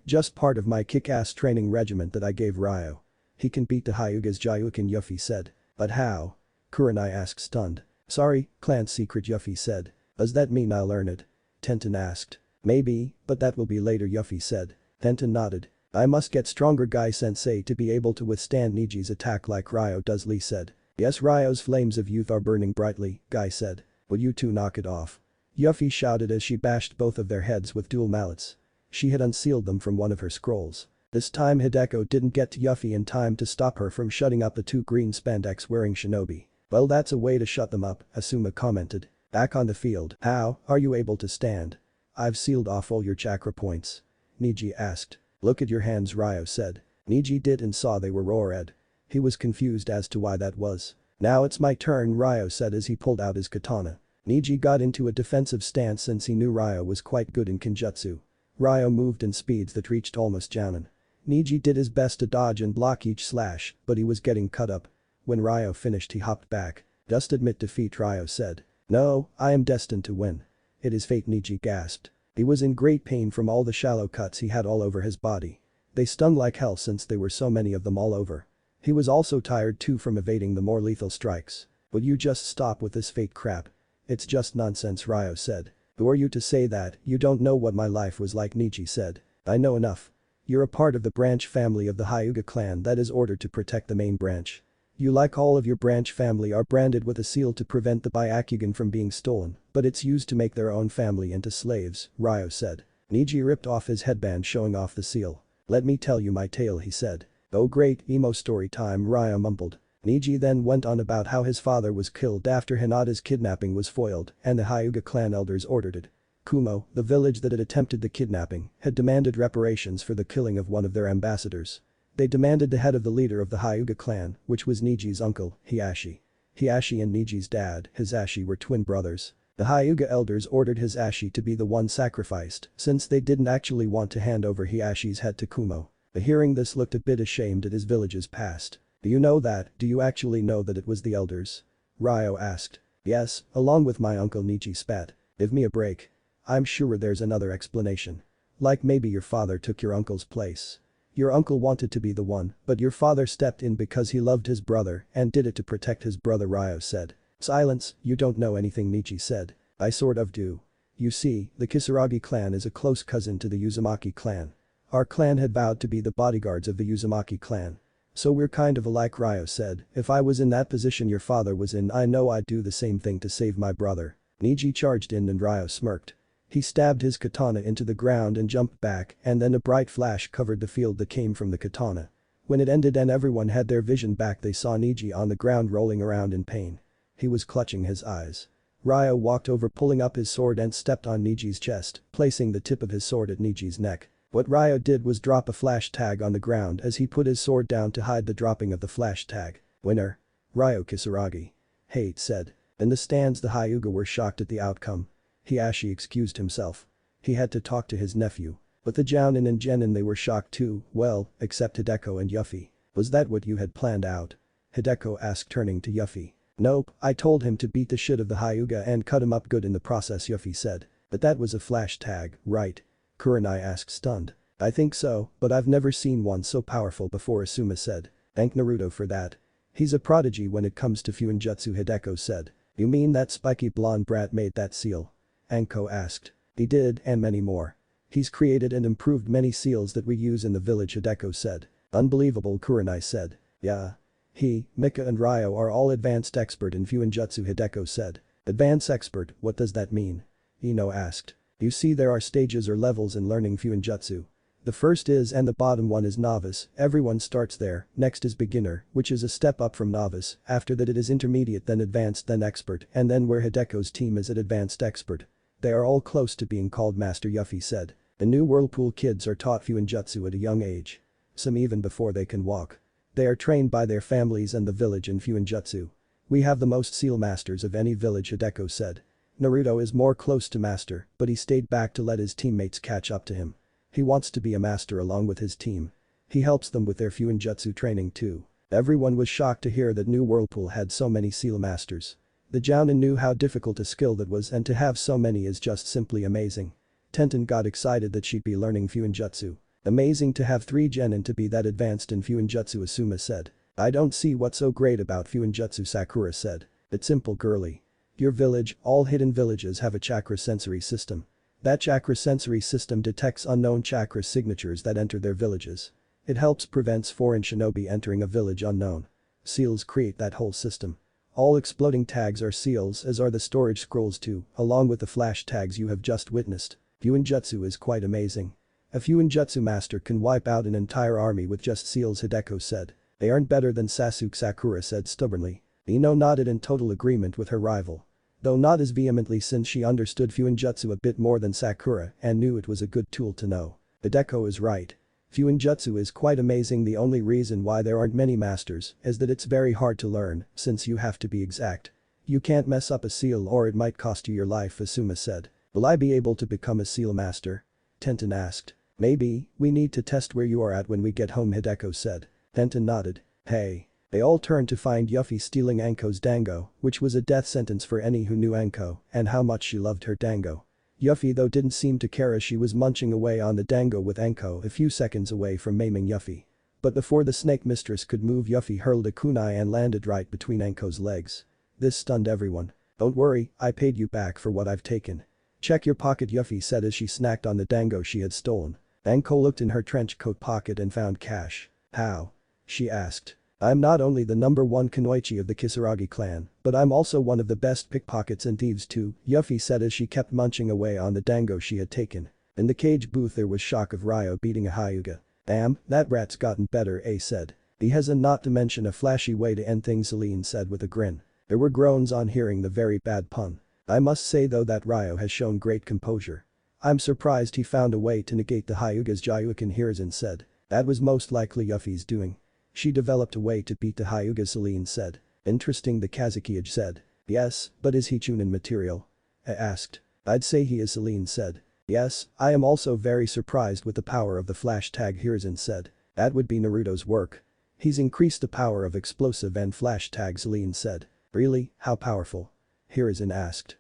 Just part of my kick-ass training regiment that I gave Ryo. He can beat the Hyugas, Jayukin Yuffie said. But how? Kurenai asked stunned. Sorry, clan secret Yuffie said. Does that mean I'll learn it? Tenten asked. Maybe, but that will be later Yuffie said. Tenten nodded. I must get stronger Guy-sensei to be able to withstand Niji's attack like Ryo does, Lee said. Yes, Ryo's flames of youth are burning brightly, Guy said. Will you two knock it off? Yuffie shouted as she bashed both of their heads with dual mallets. She had unsealed them from one of her scrolls. This time Hideko didn't get to Yuffie in time to stop her from shutting up the two green spandex-wearing shinobi. Well, that's a way to shut them up, Asuma commented. Back on the field. How are you able to stand? I've sealed off all your chakra points. Niji asked. Look at your hands, Ryo said. Niji did and saw they were raw red. He was confused as to why that was. Now it's my turn, Ryo said as he pulled out his katana. Niji got into a defensive stance since he knew Ryo was quite good in kenjutsu. Ryo moved in speeds that reached almost Jounin. Niji did his best to dodge and block each slash, but he was getting cut up. When Ryo finished he hopped back. Just admit defeat, Ryo said. No, I am destined to win. It is fate, Niji gasped. He was in great pain from all the shallow cuts he had all over his body. They stung like hell since there were so many of them all over. He was also tired too from evading the more lethal strikes. Will you just stop with this fate crap? It's just nonsense, Ryo said. Who are you to say that? You don't know what my life was like, Niji said. I know enough. You're a part of the branch family of the Hyuga clan that is ordered to protect the main branch. You, like all of your branch family, are branded with a seal to prevent the Byakugan from being stolen, but it's used to make their own family into slaves, Ryo said. Niji ripped off his headband showing off the seal. Let me tell you my tale, he said. Oh great, emo story time, Ryo mumbled. Niji then went on about how his father was killed after Hinata's kidnapping was foiled and the Hyuga clan elders ordered it. Kumo, the village that had attempted the kidnapping, had demanded reparations for the killing of one of their ambassadors. They demanded the head of the leader of the Hyuga clan, which was Niji's uncle, Hiashi. Hiashi and Niji's dad, Hisashi, were twin brothers. The Hyuga elders ordered Hisashi to be the one sacrificed, since they didn't actually want to hand over Hiashi's head to Kumo. Hearing this looked a bit ashamed at his village's past. Do you know that? Do you actually know that it was the elders? Ryo asked. Yes, along with my uncle, Niji spat. Give me a break. I'm sure there's another explanation. Like maybe your father took your uncle's place. Your uncle wanted to be the one, but your father stepped in because he loved his brother and did it to protect his brother, Ryo said. Silence, you don't know anything, Niji said. I sort of do. You see, the Kisaragi clan is a close cousin to the Uzumaki clan. Our clan had vowed to be the bodyguards of the Uzumaki clan. So we're kind of alike, Ryo said. If I was in that position your father was in, I know I'd do the same thing to save my brother. Niji charged in and Ryo smirked. He stabbed his katana into the ground and jumped back, and then a bright flash covered the field that came from the katana. When it ended and everyone had their vision back, they saw Niji on the ground rolling around in pain. He was clutching his eyes. Ryo walked over, pulling up his sword, and stepped on Niji's chest, placing the tip of his sword at Niji's neck. What Ryo did was drop a flash tag on the ground as he put his sword down to hide the dropping of the flash tag. Winner. Ryo Kisaragi. Hate said. In the stands the Hyuga were shocked at the outcome. Hiashi excused himself. He had to talk to his nephew. But the Jounin and Genin, they were shocked too, well, except Hideko and Yuffie. Was that what you had planned out? Hideko asked, turning to Yuffie. Nope, I told him to beat the shit of the Hyuga and cut him up good in the process, Yuffie said. But that was a flash tag, right? Kurenai asked, stunned. I think so, but I've never seen one so powerful before, Asuma said. Thank Naruto for that. He's a prodigy when it comes to Fuinjutsu, Hideko said. You mean that spiky blonde brat made that seal? Anko asked. He did, and many more. He's created and improved many seals that we use in the village, Hideko said. Unbelievable, Kurenai said. Yeah. He, Mika and Ryo are all advanced expert in Fuinjutsu, Hideko said. Advanced expert, what does that mean? Ino asked. You see, there are stages or levels in learning Fuinjutsu. The first is and the bottom one is novice, everyone starts there, next is beginner, which is a step up from novice, after that it is intermediate, then advanced, then expert, and then where Hideko's team is at advanced expert. They are all close to being called master, Yuffie said. The new Whirlpool kids are taught Fuinjutsu at a young age. Some even before they can walk. They are trained by their families and the village in Fuinjutsu. We have the most seal masters of any village, Hideko said. Naruto is more close to master, but he stayed back to let his teammates catch up to him. He wants to be a master along with his team. He helps them with their Fuinjutsu training too. Everyone was shocked to hear that New Whirlpool had so many seal masters. The Jounin knew how difficult a skill that was, and to have so many is just simply amazing. Tenten got excited that she'd be learning Fuinjutsu. Amazing to have 3 genin to be that advanced in Fuinjutsu, Asuma said. I don't see what's so great about Fuinjutsu, Sakura said. It's simple, girly. Your village, all hidden villages have a chakra sensory system. That chakra sensory system detects unknown chakra signatures that enter their villages. It helps prevents foreign shinobi entering a village unknown. Seals create that whole system. All exploding tags are seals, as are the storage scrolls too, along with the flash tags you have just witnessed. Fuinjutsu is quite amazing. A Fuinjutsu master can wipe out an entire army with just seals, Hideko said. They aren't better than Sasuke, Sakura said stubbornly. Ino nodded in total agreement with her rival. Though not as vehemently, since she understood Fuinjutsu a bit more than Sakura and knew it was a good tool to know. Hideko is right. Fuinjutsu is quite amazing. The only reason why there aren't many masters is that it's very hard to learn, since you have to be exact. You can't mess up a seal or it might cost you your life, Asuma said. Will I be able to become a seal master? Tenten asked. Maybe, we need to test where you are at when we get home, Hideko said. Tenten nodded. Hey. They all turned to find Yuffie stealing Anko's dango, which was a death sentence for any who knew Anko and how much she loved her dango. Yuffie though didn't seem to care, as she was munching away on the dango with Anko a few seconds away from maiming Yuffie. But before the snake mistress could move, Yuffie hurled a kunai and landed right between Anko's legs. This stunned everyone. Don't worry, I paid you back for what I've taken. Check your pocket, Yuffie said as she snacked on the dango she had stolen. Anko looked in her trench coat pocket and found cash. How? She asked. I'm not only the #1 kunoichi of the Kisaragi clan, but I'm also one of the best pickpockets and thieves too, Yuffie said as she kept munching away on the dango she had taken. In the cage booth there was shock of Ryo beating a Hyuga. Damn, that rat's gotten better, A said. He has, and not to mention a flashy way to end things, Celine said with a grin. There were groans on hearing the very bad pun. I must say though that Ryo has shown great composure. I'm surprised he found a way to negate the Hyuga's Jayukin, Hiruzen said. That was most likely Yuffie's doing. She developed a way to beat the Hyuga, Celine said. Interesting, the Kazukiage said. Yes, but is he Chunin material? I asked. I'd say he is, Celine said. Yes, I am also very surprised with the power of the flash tag, Hiruzen said. That would be Naruto's work. He's increased the power of explosive and flash tag, Celine said. Really, how powerful? Hiruzen asked.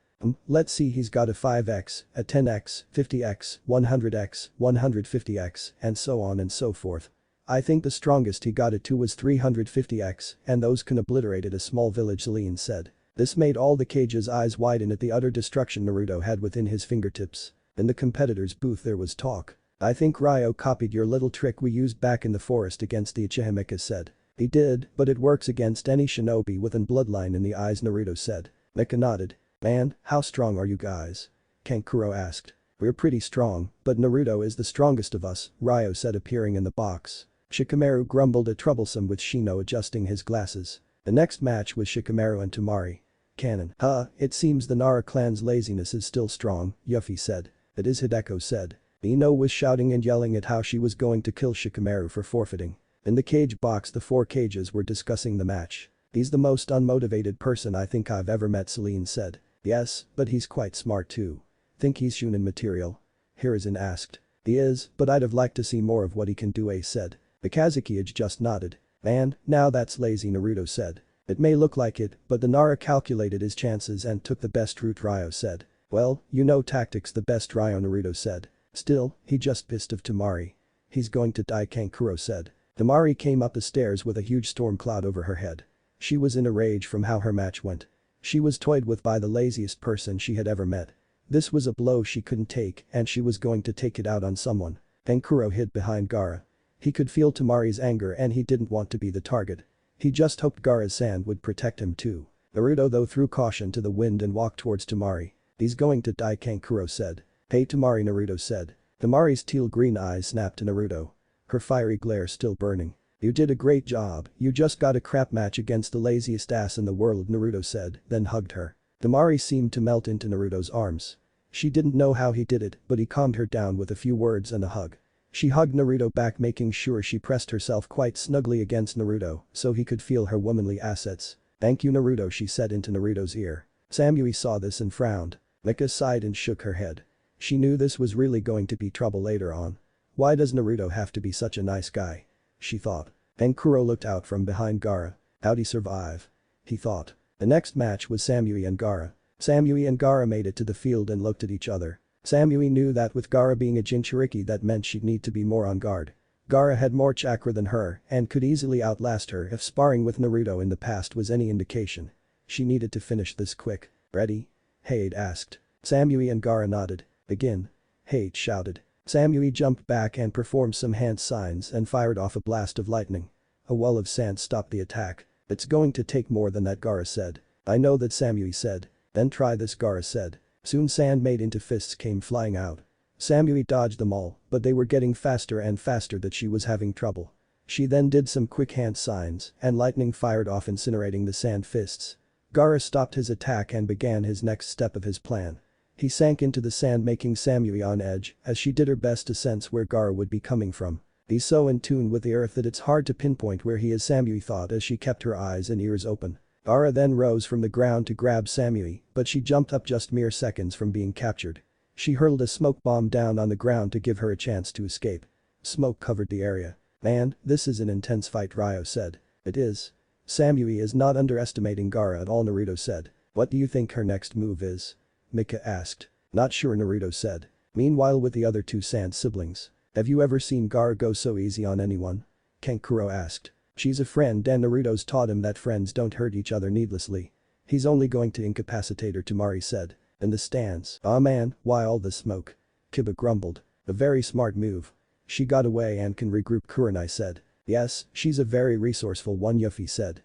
Let's see, he's got a 5x, a 10x, 50x, 100x, 150x, and so on and so forth. I think the strongest he got it to was 350x, and those can obliterate a small village, Celine said. This made all the cage's eyes widen at the utter destruction Naruto had within his fingertips. In the competitor's booth there was talk. I think Ryo copied your little trick we used back in the forest against the Uchiha, Mika said. He did, but it works against any shinobi with an bloodline in the eyes, Naruto said. Mika nodded. Man, how strong are you guys? Kankuro asked. We're pretty strong, but Naruto is the strongest of us, Ryo said, appearing in the box. Shikamaru grumbled at troublesome with Shino adjusting his glasses. The next match was Shikamaru and Temari. Canon. It seems the Nara clan's laziness is still strong, Yuffie said. It is, Hideko said. Ino was shouting and yelling at how she was going to kill Shikamaru for forfeiting. In the cage box the 4 cages were discussing the match. He's the most unmotivated person I think I've ever met, Celine said. Yes, but he's quite smart too. Think he's Shunin material? Hiruzen asked. He is, but I'd have liked to see more of what he can do, A said. The Kazukiage just nodded. Man, now that's lazy, Naruto said. It may look like it, but the Nara calculated his chances and took the best route, Ryo said. Well, you know tactics the best, Ryo, Naruto said. Still, he just pissed of Temari. He's going to die, Kankuro said. Temari came up the stairs with a huge storm cloud over her head. She was in a rage from how her match went. She was toyed with by the laziest person she had ever met. This was a blow she couldn't take and she was going to take it out on someone. Kankuro hid behind Gaara. He could feel Temari's anger and he didn't want to be the target. He just hoped Gaara's sand would protect him too. Naruto though threw caution to the wind and walked towards Temari. He's going to die, Kankuro said. Hey Temari, Naruto said. Temari's teal-green eyes snapped to Naruto. Her fiery glare still burning. You did a great job, you just got a crap match against the laziest ass in the world, Naruto said, then hugged her. Temari seemed to melt into Naruto's arms. She didn't know how he did it, but he calmed her down with a few words and a hug. She hugged Naruto back, making sure she pressed herself quite snugly against Naruto so he could feel her womanly assets. "Thank you Naruto," she said into Naruto's ear. Samui saw this and frowned. Mika sighed and shook her head. She knew this was really going to be trouble later on. Why does Naruto have to be such a nice guy? She thought. And Kuro looked out from behind Gaara. How'd he survive? He thought. The next match was Samui and Gaara. Samui and Gaara made it to the field and looked at each other. Samui knew that with Gaara being a Jinchuriki that meant she'd need to be more on guard. Gaara had more chakra than her and could easily outlast her if sparring with Naruto in the past was any indication. She needed to finish this quick. "Ready?" Hade asked. Samui and Gaara nodded. "Begin." Hade shouted. Samui jumped back and performed some hand signs and fired off a blast of lightning. A wall of sand stopped the attack. "It's going to take more than that," Gaara said. "I know that," Samui said. "Then try this," Gaara said. Soon sand made into fists came flying out. Samui dodged them all, but they were getting faster and faster that she was having trouble. She then did some quick hand signs and lightning fired off incinerating the sand fists. Gaara stopped his attack and began his next step of his plan. He sank into the sand making Samui on edge as she did her best to sense where Gaara would be coming from. He's so in tune with the earth that it's hard to pinpoint where he is, Samui thought as she kept her eyes and ears open. Gaara then rose from the ground to grab Samui, but she jumped up just mere seconds from being captured. She hurled a smoke bomb down on the ground to give her a chance to escape. Smoke covered the area. "Man, this is an intense fight," Ryo said. "It is." Samui is not underestimating Gaara at all, Naruto said. "What do you think her next move is?" Mika asked. "Not sure," Naruto said. Meanwhile with the other two Sand siblings. "Have you ever seen Gaara go so easy on anyone?" Kankuro asked. "She's a friend and Naruto's taught him that friends don't hurt each other needlessly. He's only going to incapacitate her," Temari said. "In the stands. Aw man, why all the smoke?" Kiba grumbled. "A very smart move. She got away and can regroup," Kurenai said. "Yes, she's a very resourceful one," Yuffie said.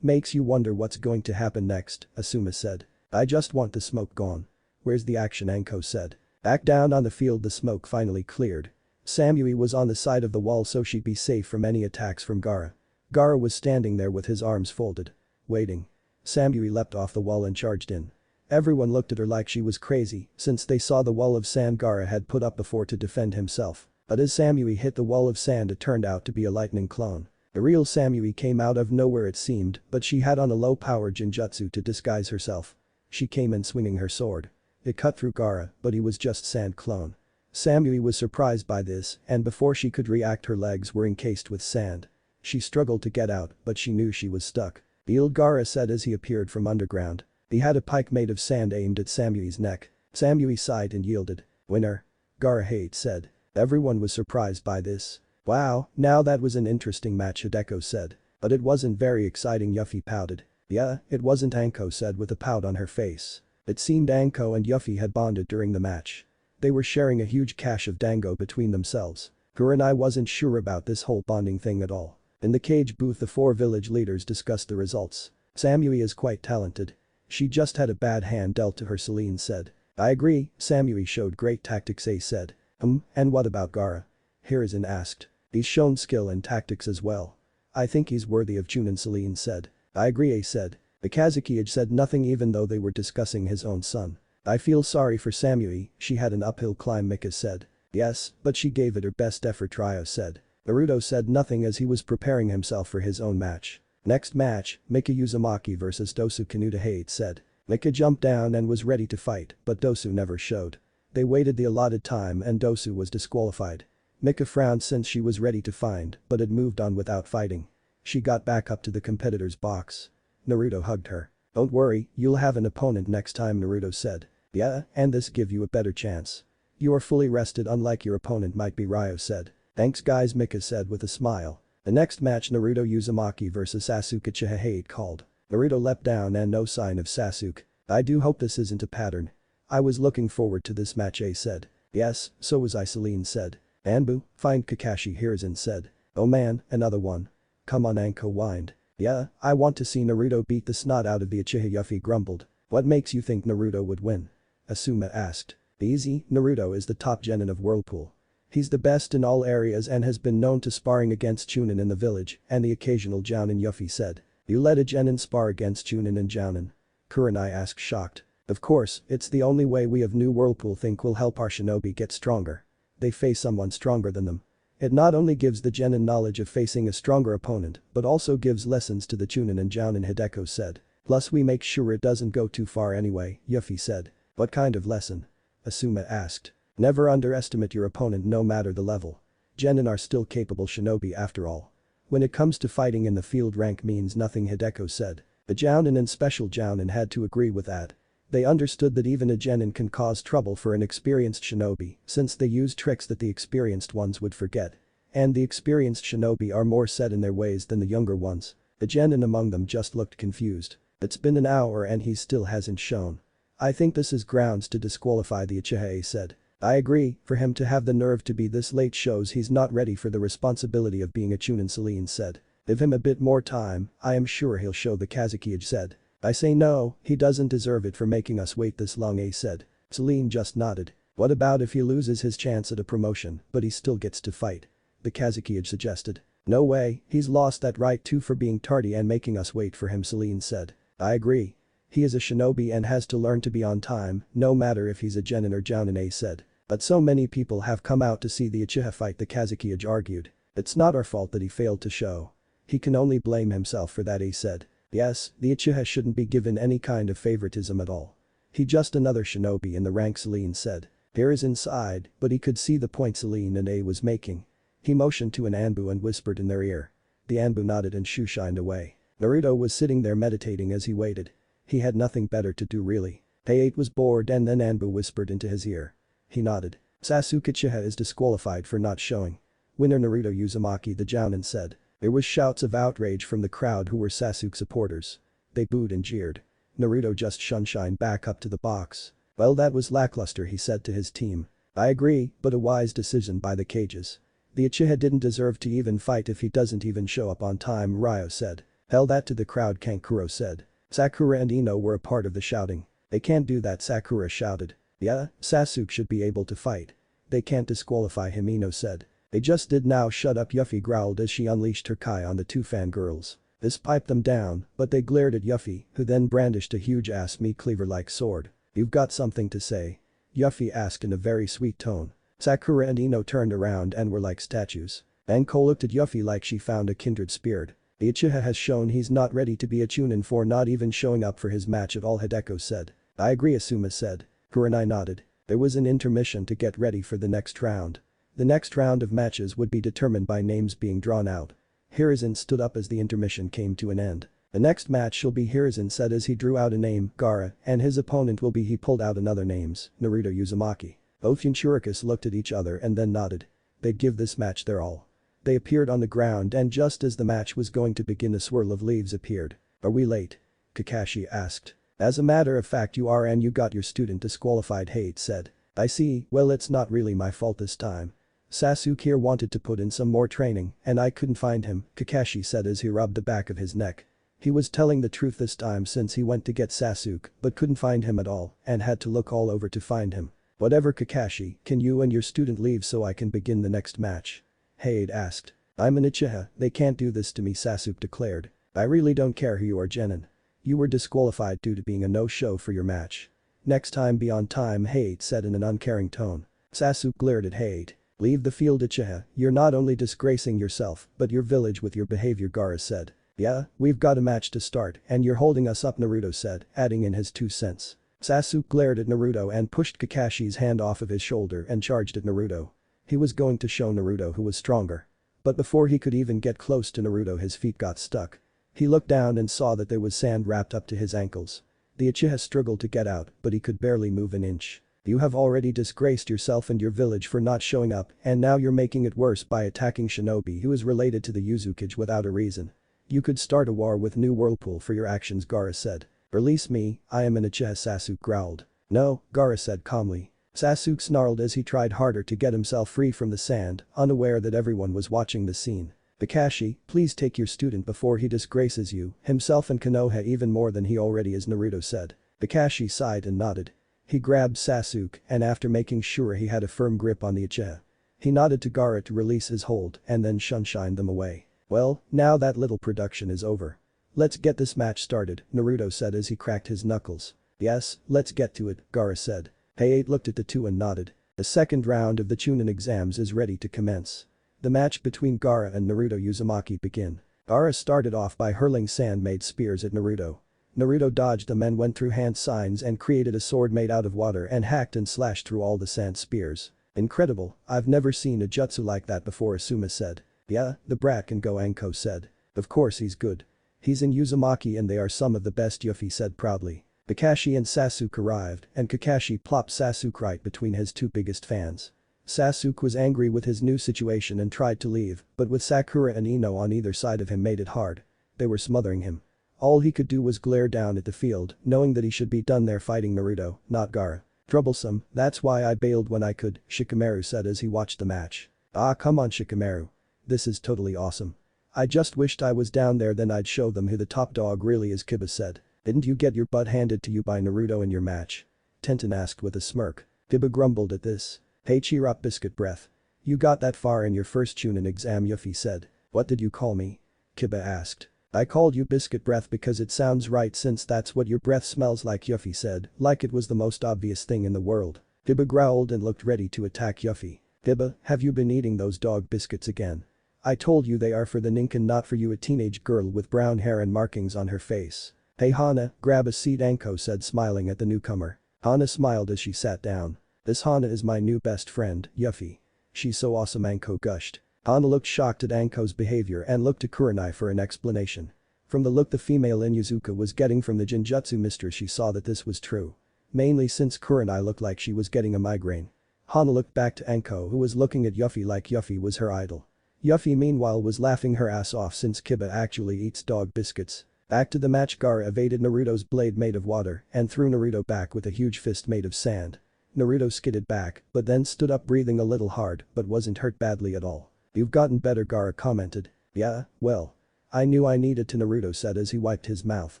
Makes you wonder what's going to happen next," Asuma said. "I just want the smoke gone." "Where's the action?" Anko said. Back down on the field the smoke finally cleared. Samui was on the side of the wall so she'd be safe from any attacks from Gaara. Gaara was standing there with his arms folded. Waiting. Samui leapt off the wall and charged in. Everyone looked at her like she was crazy since they saw the wall of sand Gaara had put up before to defend himself. But as Samui hit the wall of sand it turned out to be a lightning clone. The real Samui came out of nowhere it seemed, but she had on a low-power Jinjutsu to disguise herself. She came in swinging her sword. It cut through Gaara, but he was just sand clone. Samui was surprised by this and before she could react her legs were encased with sand. She struggled to get out but she knew she was stuck. "Yield," Gaara said as he appeared from underground. He had a pike made of sand aimed at Samui's neck. Samui sighed and yielded. "Winner." Gaara Hate said. Everyone was surprised by this. "Wow, now that was an interesting match," Hideko said. "But it wasn't very exciting," Yuffie pouted. "Yeah, it wasn't," Anko said with a pout on her face. It seemed Anko and Yuffie had bonded during the match. They were sharing a huge cache of dango between themselves. Kurenai wasn't sure about this whole bonding thing at all. In the cage booth the four village leaders discussed the results. "Samui is quite talented. She just had a bad hand dealt to her," Celine said. "I agree, Samui showed great tactics," Ace said. And what about Gaara?" Hiruzen asked. "He's shown skill and tactics as well. I think he's worthy of Chunin," Celine said. "I agree," Ace said. The Kazuki said nothing even though they were discussing his own son. "I feel sorry for Samui, she had an uphill climb," Mika said. "Yes, but she gave it her best effort," Ryo said. Naruto said nothing as he was preparing himself for his own match. "Next match, Mika Uzumaki vs Dosu Kanuta," Hate said. Mika jumped down and was ready to fight, but Dosu never showed. They waited the allotted time and Dosu was disqualified. Mika frowned since she was ready to find, but had moved on without fighting. She got back up to the competitor's box. Naruto hugged her. "Don't worry, you'll have an opponent next time," Naruto said. "Yeah, and this give you a better chance. You are fully rested unlike your opponent might be," Ryo said. "Thanks guys," Mika said with a smile. The next match Naruto Uzumaki vs Sasuke Chihei called. Naruto leapt down and no sign of Sasuke. "I do hope this isn't a pattern. I was looking forward to this match," Ace said. "Yes, so was I," Celine said. "Anbu, find Kakashi," Hiruzen said. "Oh man, another one. Come on," Anko whined. "Yeah, I want to see Naruto beat the snot out of the Uchiha," Yuffie grumbled. "What makes you think Naruto would win?" Asuma asked. "Easy, Naruto is the top genin of Whirlpool. He's the best in all areas and has been known to sparring against Chunin in the village and the occasional Jounin," Yuffie said. "You let a genin spar against Chunin and Jounin?" Kurenai asked shocked. "Of course, it's the only way we of New Whirlpool think will help our shinobi get stronger. They face someone stronger than them." It not only gives the genin knowledge of facing a stronger opponent, but also gives lessons to the Chunin and Jounin, Hideko said. Plus we make sure it doesn't go too far anyway, Yuffie said. What kind of lesson? Asuma asked. Never underestimate your opponent no matter the level. Genin are still capable shinobi after all. When it comes to fighting in the field, rank means nothing, Hideko said. The Jounin and special Jounin had to agree with that. They understood that even a genin can cause trouble for an experienced shinobi since they use tricks that the experienced ones would forget. And the experienced shinobi are more set in their ways than the younger ones. The genin among them just looked confused. It's been an hour and he still hasn't shown. I think this is grounds to disqualify the Uchiha, said. I agree, for him to have the nerve to be this late shows he's not ready for the responsibility of being a Chunin, Celine said. Give him a bit more time, I am sure he'll show, the Kazekage said. I say no, he doesn't deserve it for making us wait this long, said. Celine just nodded. What about if he loses his chance at a promotion, but he still gets to fight? The Kazekage suggested. No way, he's lost that right too for being tardy and making us wait for him, Celine said. I agree. He is a shinobi and has to learn to be on time, no matter if he's a genin or jounin, said. But so many people have come out to see the Uchiha fight, the Kazekage argued. It's not our fault that he failed to show. He can only blame himself for that, said. Yes, the Uchiha shouldn't be given any kind of favoritism at all. He just another shinobi in the rank, Celine said. Hiruzen sighed, but he could see the point Celine and A was making. He motioned to an Anbu and whispered in their ear. The Anbu nodded and shoo-shined away. Naruto was sitting there meditating as he waited. He had nothing better to do really. Heiei was bored and then Anbu whispered into his ear. He nodded. Sasuke Uchiha is disqualified for not showing. Winner Naruto Uzumaki, the Jounin said. There was shouts of outrage from the crowd who were Sasuke supporters. They booed and jeered. Naruto just shunshined back up to the box. Well, that was lackluster, he said to his team. I agree, but a wise decision by the Cages. The Uchiha didn't deserve to even fight if he doesn't even show up on time, Ryo said. Tell that to the crowd, Kankuro said. Sakura and Ino were a part of the shouting. They can't do that, Sakura shouted. Yeah, Sasuke should be able to fight. They can't disqualify him, Ino said. They just did. Now shut up, Yuffie growled as she unleashed her Kai on the two fangirls. This piped them down, but they glared at Yuffie, who then brandished a huge-ass meat cleaver-like sword. You've got something to say? Yuffie asked in a very sweet tone. Sakura and Ino turned around and were like statues. Anko looked at Yuffie like she found a kindred spirit. The Uchiha has shown he's not ready to be a Chunin for not even showing up for his match at all, Hideko said. I agree, Asuma said. Kurenai nodded. There was an intermission to get ready for the next round. The next round of matches would be determined by names being drawn out. Hiruzen stood up as the intermission came to an end. The next match shall be, Hiruzen said as he drew out a name, Gaara, and his opponent will be, he pulled out another names, Naruto Uzumaki. Both Jinchurikis looked at each other and then nodded. They'd give this match their all. They appeared on the ground and just as the match was going to begin a swirl of leaves appeared. Are we late? Kakashi asked. As a matter of fact you are, and you got your student disqualified, Hate said. I see, well it's not really my fault this time. Sasuke here wanted to put in some more training and I couldn't find him, Kakashi said as he rubbed the back of his neck. He was telling the truth this time since he went to get Sasuke but couldn't find him at all and had to look all over to find him. Whatever, Kakashi, can you and your student leave so I can begin the next match? Hade asked. I'm an Uchiha, they can't do this to me, Sasuke declared. I really don't care who you are, Genin. You were disqualified due to being a no-show for your match. Next time be on time, Hade said in an uncaring tone. Sasuke glared at Hade. Leave the field, Uchiha, you're not only disgracing yourself but your village with your behavior, Gaara said. Yeah, we've got a match to start and you're holding us up, Naruto said, adding in his 2 cents. Sasuke glared at Naruto and pushed Kakashi's hand off of his shoulder and charged at Naruto. He was going to show Naruto who was stronger. But before he could even get close to Naruto his feet got stuck. He looked down and saw that there was sand wrapped up to his ankles. The Uchiha struggled to get out but he could barely move an inch. You have already disgraced yourself and your village for not showing up and now you're making it worse by attacking shinobi who is related to the Uzukage without a reason. You could start a war with New Whirlpool for your actions, Gaara said. Release me, I am an Uchiha, Sasuke growled. No, Gaara said calmly. Sasuke snarled as he tried harder to get himself free from the sand, unaware that everyone was watching the scene. Kakashi, please take your student before he disgraces you, himself and Konoha even more than he already is, Naruto said. Kakashi sighed and nodded. He grabbed Sasuke and after making sure he had a firm grip on the Uchiha. He nodded to Gaara to release his hold and then shunshined them away. Well, now that little production is over. Let's get this match started, Naruto said as he cracked his knuckles. Yes, let's get to it, Gaara said. Heiei looked at the two and nodded. The second round of the Chunin exams is ready to commence. The match between Gaara and Naruto Uzumaki begin. Gaara started off by hurling sand-made spears at Naruto. Naruto dodged them and went through hand signs and created a sword made out of water and hacked and slashed through all the sand spears. Incredible, I've never seen a jutsu like that before, Asuma said. Yeah, the brat can go, Anko said. Of course he's good. He's in Uzumaki and they are some of the best, Yuffie said proudly. Kakashi and Sasuke arrived and Kakashi plopped Sasuke right between his two biggest fans. Sasuke was angry with his new situation and tried to leave, but with Sakura and Ino on either side of him made it hard. They were smothering him. All he could do was glare down at the field, knowing that he should be done there fighting Naruto, not Gaara. Troublesome, that's why I bailed when I could, Shikamaru said as he watched the match. Ah, come on, Shikamaru. This is totally awesome. I just wished I was down there, then I'd show them who the top dog really is, Kiba said. Didn't you get your butt handed to you by Naruto in your match? Tenten asked with a smirk. Kiba grumbled at this. Hey, cheer up, biscuit breath. You got that far in your first Chunin exam, Yuffie said. What did you call me? Kiba asked. I called you biscuit breath because it sounds right since that's what your breath smells like, Yuffie said, like it was the most obvious thing in the world. Kiba growled and looked ready to attack Yuffie. Kiba, have you been eating those dog biscuits again? I told you they are for the Ninken, not for you, a teenage girl with brown hair and markings on her face. Hey Hana, grab a seat, Anko said, smiling at the newcomer. Hana smiled as she sat down. This Hana is my new best friend, Yuffie. She's so awesome, Anko gushed. Hana looked shocked at Anko's behavior and looked to Kurenai for an explanation. From the look the female in Inuzuka was getting from the Genjutsu mistress, she saw that this was true. Mainly since Kurenai looked like she was getting a migraine. Hana looked back to Anko, who was looking at Yuffie like Yuffie was her idol. Yuffie meanwhile was laughing her ass off since Kiba actually eats dog biscuits. Back to the match, Gaara evaded Naruto's blade made of water and threw Naruto back with a huge fist made of sand. Naruto skidded back, but then stood up breathing a little hard but wasn't hurt badly at all. You've gotten better, Gaara commented. Yeah, well. I knew I needed to, Naruto said as he wiped his mouth.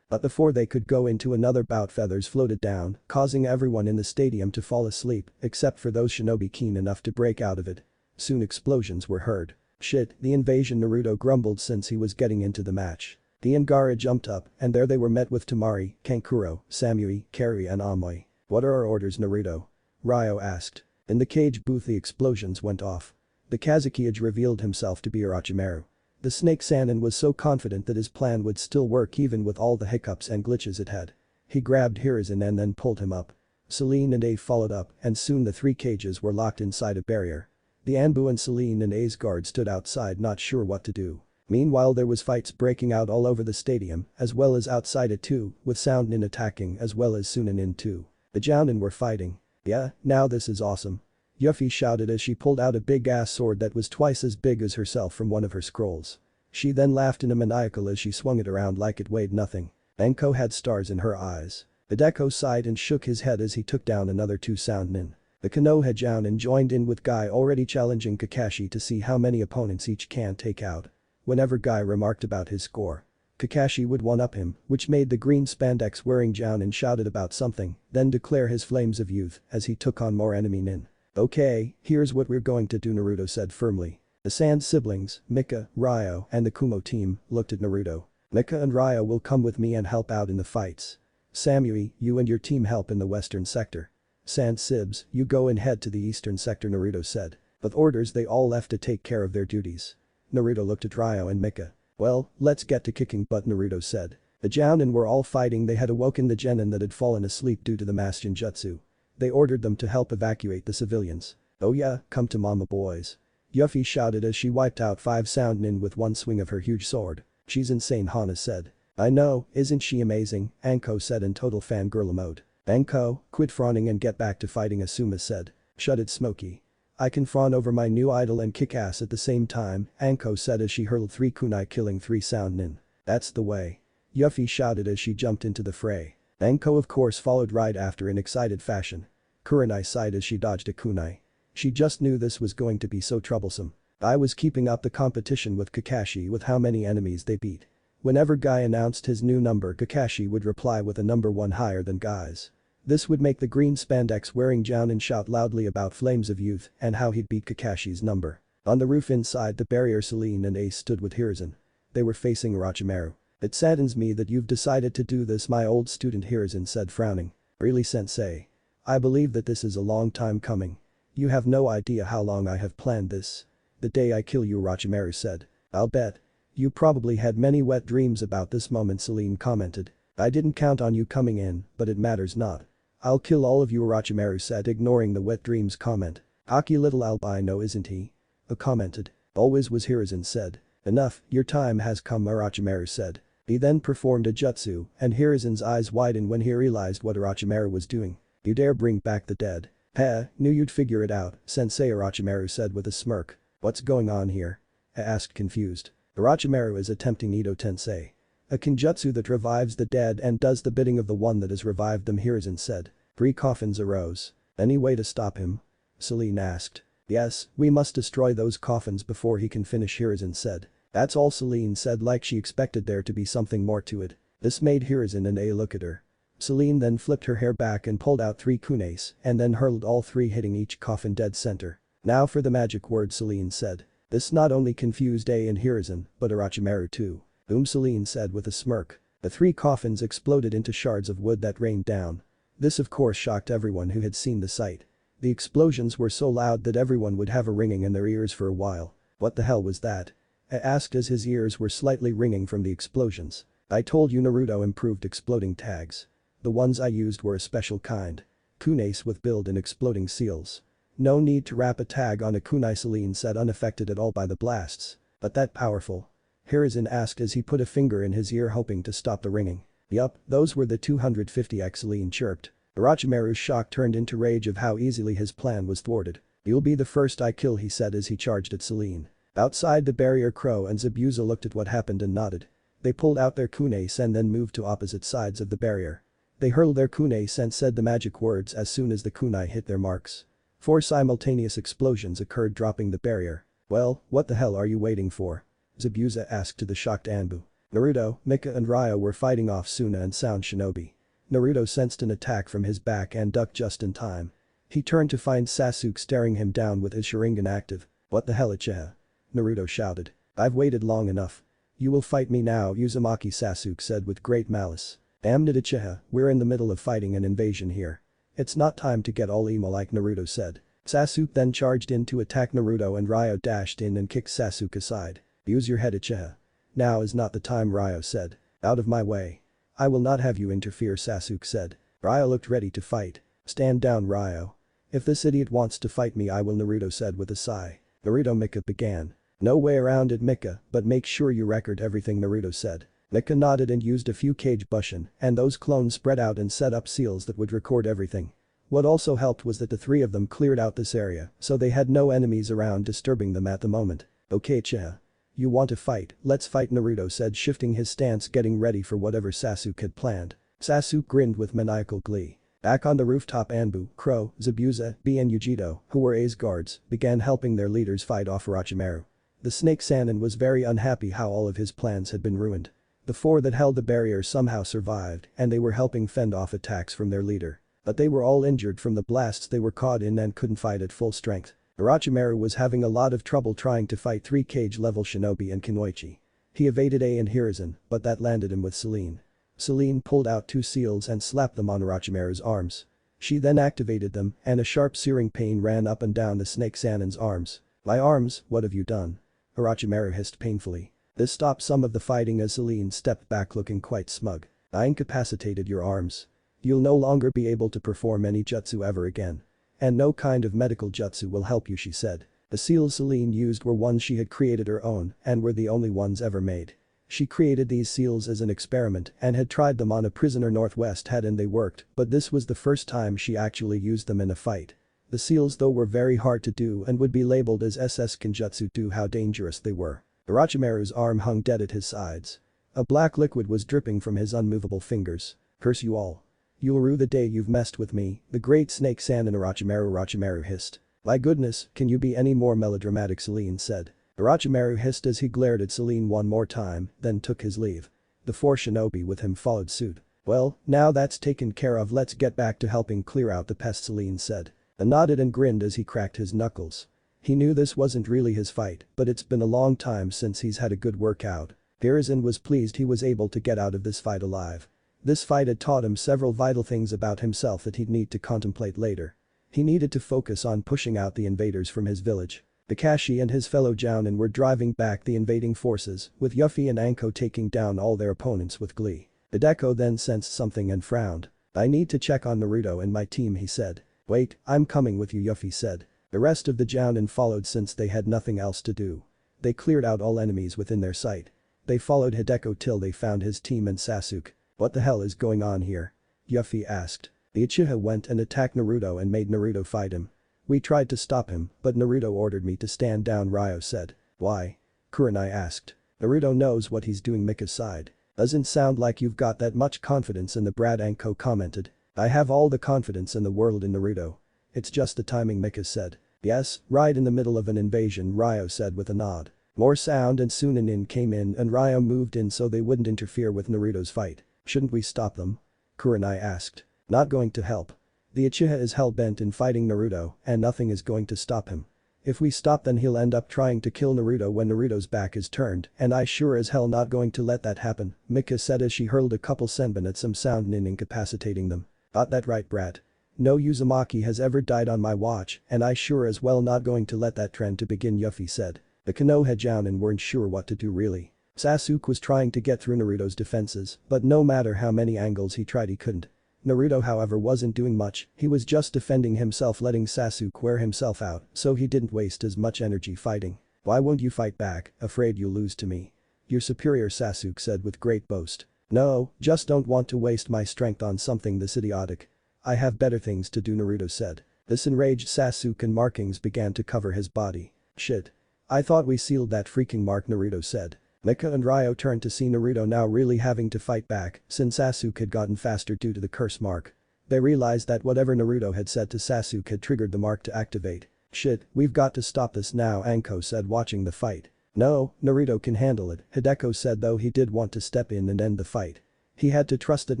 But before they could go into another bout, feathers floated down, causing everyone in the stadium to fall asleep except for those shinobi keen enough to break out of it. Soon explosions were heard. Shit, the invasion, Naruto grumbled since he was getting into the match. He and Gaara jumped up and there they were met with Temari, Kankuro, Samui, Kari and Amoy. What are our orders, Naruto? Ryo asked. In the cage booth the explosions went off. The Kazuki-age revealed himself to be Orochimaru. The Snake Sannin was so confident that his plan would still work even with all the hiccups and glitches it had. He grabbed Hiruzen and then pulled him up. Celine and A followed up and soon the three cages were locked inside a barrier. The Anbu and Celine and A's guard stood outside not sure what to do. Meanwhile there was fights breaking out all over the stadium as well as outside it too, with Sound Nin attacking as well as Sunin Nin too. The Jounin were fighting. Yeah, now this is awesome. Yuffie shouted as she pulled out a big-ass sword that was twice as big as herself from one of her scrolls. She then laughed in a maniacal as she swung it around like it weighed nothing. Anko had stars in her eyes. Hideko sighed and shook his head as he took down another two Sound Nin. The Konoha Jounin joined in with Guy already challenging Kakashi to see how many opponents each can take out. Whenever Guy remarked about his score, Kakashi would one-up him, which made the green spandex-wearing Jounin shouted about something, then declare his flames of youth as he took on more enemy nin. Okay, here's what we're going to do, Naruto said firmly. The Sand siblings, Mika, Ryo, and the Kumo team, looked at Naruto. Mika and Ryo will come with me and help out in the fights. Samui, you and your team help in the western sector. Sand Sibs, you go and head to the eastern sector, Naruto said. With orders they all left to take care of their duties. Naruto looked at Ryo and Mika. Well, let's get to kicking butt, Naruto said. The Jounin were all fighting. They had awoken the genin that had fallen asleep due to the mass Genjutsu. They ordered them to help evacuate the civilians. Oh yeah, come to mama boys. Yuffie shouted as she wiped out 5 Sound Nin with one swing of her huge sword. She's insane, Hana said. I know, isn't she amazing, Anko said in total fangirl mode. Anko, quit fawning and get back to fighting, Asuma said. Shut it, Smokey. I can fawn over my new idol and kick ass at the same time, Anko said as she hurled 3 kunai killing 3 Sound Nin. That's the way. Yuffie shouted as she jumped into the fray. Anko of course followed right after in excited fashion. Kurenai sighed as she dodged a kunai. She just knew this was going to be so troublesome. I was keeping up the competition with Kakashi with how many enemies they beat. Whenever Guy announced his new number, Kakashi would reply with a number 1 higher than Guy's. This would make the green spandex wearing Jounin shout loudly about flames of youth and how he'd beat Kakashi's number. On the roof inside the barrier, Celine and Ace stood with Hiruzen. They were facing Orochimaru. It saddens me that you've decided to do this, my old student, Hiruzen said, frowning. Really, sensei? I believe that this is a long time coming. You have no idea how long I have planned this. The day I kill you, Orochimaru said. I'll bet. You probably had many wet dreams about this moment, Celine commented. I didn't count on you coming in, but it matters not. I'll kill all of you, Orochimaru said, ignoring the wet dreams comment. Aki little albino, isn't he? A commented. Always was, Hiruzen said. Enough, your time has come, Orochimaru said. He then performed a jutsu, and Hiruzen's eyes widened when he realized what Orochimaru was doing. You dare bring back the dead? Heh, knew you'd figure it out, Sensei, Orochimaru said with a smirk. What's going on here? He asked, confused. Orochimaru is attempting Ito Tensei. A kinjutsu that revives the dead and does the bidding of the one that has revived them, Hiruzen said. 3 coffins arose. Any way to stop him? Celine asked. Yes, we must destroy those coffins before he can finish, Hiruzen said. That's all, Celine said, like she expected there to be something more to it. This made Hiruzen and A look at her. Celine then flipped her hair back and pulled out 3 kunes and then hurled all 3, hitting each coffin dead center. Now for the magic word, Celine said. This not only confused A and Hiruzen, but Orochimaru too. Celine said with a smirk. The 3 coffins exploded into shards of wood that rained down. This of course shocked everyone who had seen the sight. The explosions were so loud that everyone would have a ringing in their ears for a while. What the hell was that? He asked as his ears were slightly ringing from the explosions. I told you Naruto improved exploding tags. The ones I used were a special kind. Kunes with built-in exploding seals. No need to wrap a tag on a kunai, Celine said, unaffected at all by the blasts. But that powerful? Hiruzen asked as he put a finger in his ear hoping to stop the ringing. Yup, those were the 250x, Celine chirped. Orochimaru's shock turned into rage of how easily his plan was thwarted. You'll be the first I kill, he said as he charged at Celine. Outside the barrier, Crow and Zabuza looked at what happened and nodded. They pulled out their kunes and then moved to opposite sides of the barrier. They hurled their kunes and said the magic words as soon as the kunai hit their marks. 4 simultaneous explosions occurred, dropping the barrier. Well, what the hell are you waiting for? Zabuza asked to the shocked Anbu. Naruto, Mika and Ryo were fighting off Suna and Sound Shinobi. Naruto sensed an attack from his back and ducked just in time. He turned to find Sasuke staring him down with his Sharingan active. What the hell, Uchiha? Naruto shouted. I've waited long enough. You will fight me now, Uzumaki, Sasuke said with great malice. Damn it, Uchiha, we're in the middle of fighting an invasion here. It's not time to get all emo like Naruto said. Sasuke then charged in to attack Naruto and Ryo dashed in and kicked Sasuke aside. Use your head, Uchiha. Now is not the time, Ryo said. Out of my way. I will not have you interfere, Sasuke said. Ryo looked ready to fight. Stand down, Ryo. If this idiot wants to fight me I will, Naruto said with a sigh. Naruto, Mika began. No way around it, Mika, but make sure you record everything, Naruto said. Mika nodded and used a few kage bushin, and those clones spread out and set up seals that would record everything. What also helped was that the 3 of them cleared out this area, so they had no enemies around disturbing them at the moment. Okay, Uchiha. You want to fight, let's fight, Naruto said, shifting his stance, getting ready for whatever Sasuke had planned. Sasuke grinned with maniacal glee. Back on the rooftop, Anbu, Crow, Zabuza, B and Yujito, who were A's guards, began helping their leaders fight off Orochimaru. The Snake Sannin was very unhappy how all of his plans had been ruined. The 4 that held the barrier somehow survived and they were helping fend off attacks from their leader. But they were all injured from the blasts they were caught in and couldn't fight at full strength. Orochimaru was having a lot of trouble trying to fight 3 cage-level shinobi and Kunoichi. He evaded A and Hiruzen, but that landed him with Celine. Celine pulled out 2 seals and slapped them on Orochimaru's arms. She then activated them and a sharp searing pain ran up and down the Snake Sannin's arms. My arms, what have you done? Orochimaru hissed painfully. This stopped some of the fighting as Celine stepped back looking quite smug. I incapacitated your arms. You'll no longer be able to perform any jutsu ever again. And no kind of medical jutsu will help you, she said. The seals Celine used were ones she had created her own and were the only ones ever made. She created these seals as an experiment and had tried them on a prisoner Northwest had and they worked, but this was the first time she actually used them in a fight. The seals though were very hard to do and would be labeled as SS Kenjutsu due how dangerous they were. Orochimaru's arm hung dead at his sides. A black liquid was dripping from his unmovable fingers. Curse you all. You'll rue the day you've messed with me, the great Snake Sannin, Orochimaru hissed. My goodness, can you be any more melodramatic, Celine said. Orochimaru hissed as he glared at Celine one more time, then took his leave. The 4 shinobi with him followed suit. Well, now that's taken care of, let's get back to helping clear out the pest, Celine said. He nodded and grinned as he cracked his knuckles. He knew this wasn't really his fight, but it's been a long time since he's had a good workout. Hiruzen was pleased he was able to get out of this fight alive. This fight had taught him several vital things about himself that he'd need to contemplate later. He needed to focus on pushing out the invaders from his village. Kakashi and his fellow Jounin were driving back the invading forces, with Yuffie and Anko taking down all their opponents with glee. Hideko then sensed something and frowned. "I need to check on Naruto and my team," he said. "Wait, I'm coming with you," Yuffie said. The rest of the Jounin followed since they had nothing else to do. They cleared out all enemies within their sight. They followed Hideko till they found his team and Sasuke. "What the hell is going on here?" Yuffie asked. The Uchiha went and attacked Naruto and made Naruto fight him. "We tried to stop him, but Naruto ordered me to stand down," Ryo said. "Why?" Kurenai asked. "Naruto knows what he's doing," Mika sighed. "Doesn't sound like you've got that much confidence in the brat," Anko commented. "I have all the confidence in the world in Naruto. It's just the timing," Mika said. "Yes, right in the middle of an invasion," Ryo said with a nod. More sound and soon Nin came in and Ryo moved in so they wouldn't interfere with Naruto's fight. "Shouldn't we stop them?" Kurenai asked. "Not going to help. The Uchiha is hell-bent in fighting Naruto and nothing is going to stop him. If we stop then he'll end up trying to kill Naruto when Naruto's back is turned and I sure as hell not going to let that happen," Mika said as she hurled a couple senbon at some sound Nin, incapacitating them. "Got that right, brat. No Uzumaki has ever died on my watch and I sure as well not going to let that trend to begin," Yuffie said. The Konoha Jounin weren't sure what to do really. Sasuke was trying to get through Naruto's defenses, but no matter how many angles he tried he couldn't. Naruto however wasn't doing much, he was just defending himself letting Sasuke wear himself out so he didn't waste as much energy fighting. "Why won't you fight back, afraid you'll lose to me?" "You're superior," Sasuke said with great boast. "No, just don't want to waste my strength on something this idiotic. I have better things to do," Naruto said. This enraged Sasuke and markings began to cover his body. "Shit. I thought we sealed that freaking mark," Naruto said. Mika and Ryo turned to see Naruto now really having to fight back since Sasuke had gotten faster due to the curse mark. They realized that whatever Naruto had said to Sasuke had triggered the mark to activate. "Shit, we've got to stop this now," Anko said watching the fight. "No, Naruto can handle it," Hideko said though he did want to step in and end the fight. He had to trust that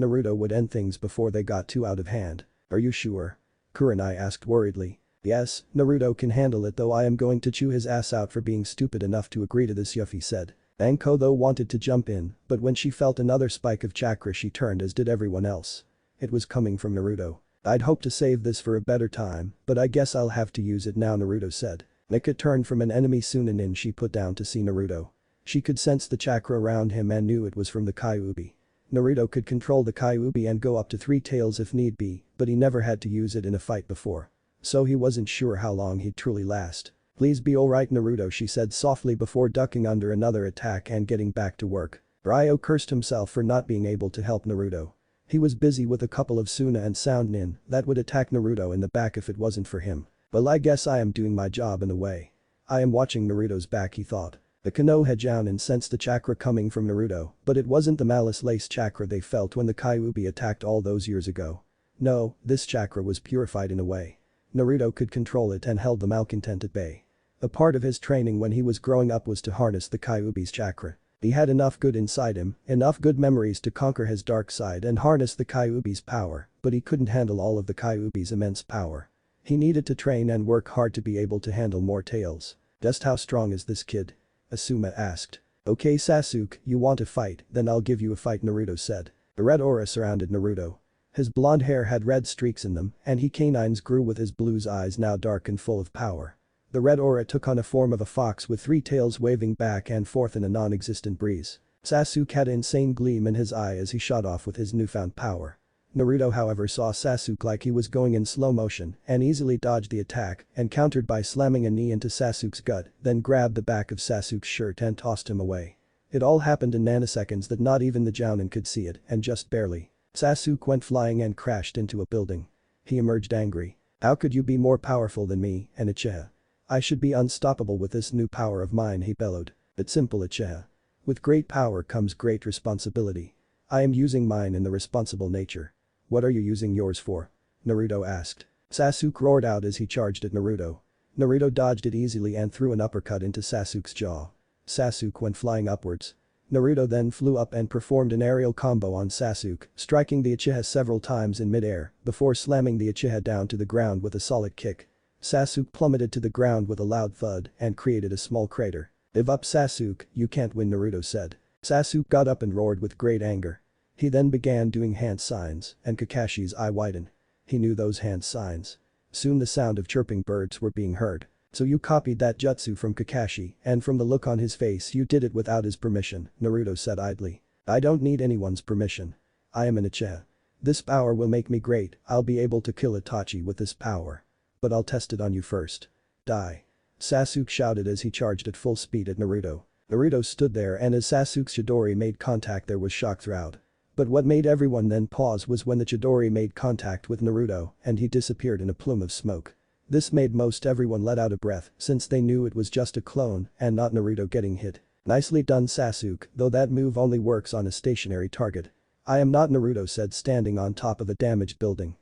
Naruto would end things before they got too out of hand. "Are you sure?" Kurenai asked worriedly. "Yes, Naruto can handle it though I am going to chew his ass out for being stupid enough to agree to this," Yuffie said. Anko though wanted to jump in, but when she felt another spike of chakra she turned as did everyone else. It was coming from Naruto. "I'd hoped to save this for a better time, but I guess I'll have to use it now," Naruto said. Mika turned from an enemy Sunanin she put down to see Naruto. She could sense the chakra around him and knew it was from the Kyuubi. Naruto could control the Kyuubi and go up to 3 tails if need be, but he never had to use it in a fight before. So he wasn't sure how long he'd truly last. "Please be alright, Naruto," she said softly before ducking under another attack and getting back to work. Ryo cursed himself for not being able to help Naruto. He was busy with a couple of Suna and Sound Nin that would attack Naruto in the back if it wasn't for him. "Well, I guess I am doing my job in a way. I am watching Naruto's back," he thought. The Konoha Jounin sensed the chakra coming from Naruto, but it wasn't the malice lace chakra they felt when the Kyuubi attacked all those years ago. No, this chakra was purified in a way. Naruto could control it and held the malcontent at bay. A part of his training when he was growing up was to harness the Kyuubi's chakra. He had enough good inside him, enough good memories to conquer his dark side and harness the Kyuubi's power, but he couldn't handle all of the Kyuubi's immense power. He needed to train and work hard to be able to handle more tails. "Just how strong is this kid?" Asuma asked. "Okay Sasuke, you want to fight, then I'll give you a fight," Naruto said. The red aura surrounded Naruto. His blonde hair had red streaks in them and he canines grew with his blue's eyes now dark and full of power. The red aura took on a form of a fox with 3 tails waving back and forth in a non-existent breeze. Sasuke had an insane gleam in his eye as he shot off with his newfound power. Naruto however saw Sasuke like he was going in slow motion and easily dodged the attack and countered by slamming a knee into Sasuke's gut, then grabbed the back of Sasuke's shirt and tossed him away. It all happened in nanoseconds that not even the Jounin could see it and just barely. Sasuke went flying and crashed into a building. He emerged angry. "How could you be more powerful than me, an Uchiha? I should be unstoppable with this new power of mine," he bellowed. "It's simple, Uchiha. With great power comes great responsibility. I am using mine in the responsible nature." "What are you using yours for?" Naruto asked. Sasuke roared out as he charged at Naruto. Naruto dodged it easily and threw an uppercut into Sasuke's jaw. Sasuke went flying upwards. Naruto then flew up and performed an aerial combo on Sasuke, striking the Uchiha several times in midair before slamming the Uchiha down to the ground with a solid kick. Sasuke plummeted to the ground with a loud thud and created a small crater. "Give up Sasuke, you can't win," Naruto said. Sasuke got up and roared with great anger. He then began doing hand signs and Kakashi's eye widened. He knew those hand signs. Soon the sound of chirping birds were being heard. So you copied that jutsu from Kakashi, and from the look on his face you did it without his permission, Naruto said idly. I don't need anyone's permission. I am an Uchiha. This power will make me great, I'll be able to kill Itachi with this power. But I'll test it on you first. Die. Sasuke shouted as he charged at full speed at Naruto. Naruto stood there and as Sasuke's Chidori made contact there was shock throughout. But what made everyone then pause was when the Chidori made contact with Naruto and he disappeared in a plume of smoke. This made most everyone let out a breath since they knew it was just a clone and not Naruto getting hit. Nicely done Sasuke, though that move only works on a stationary target. I am not Naruto said standing on top of a damaged building.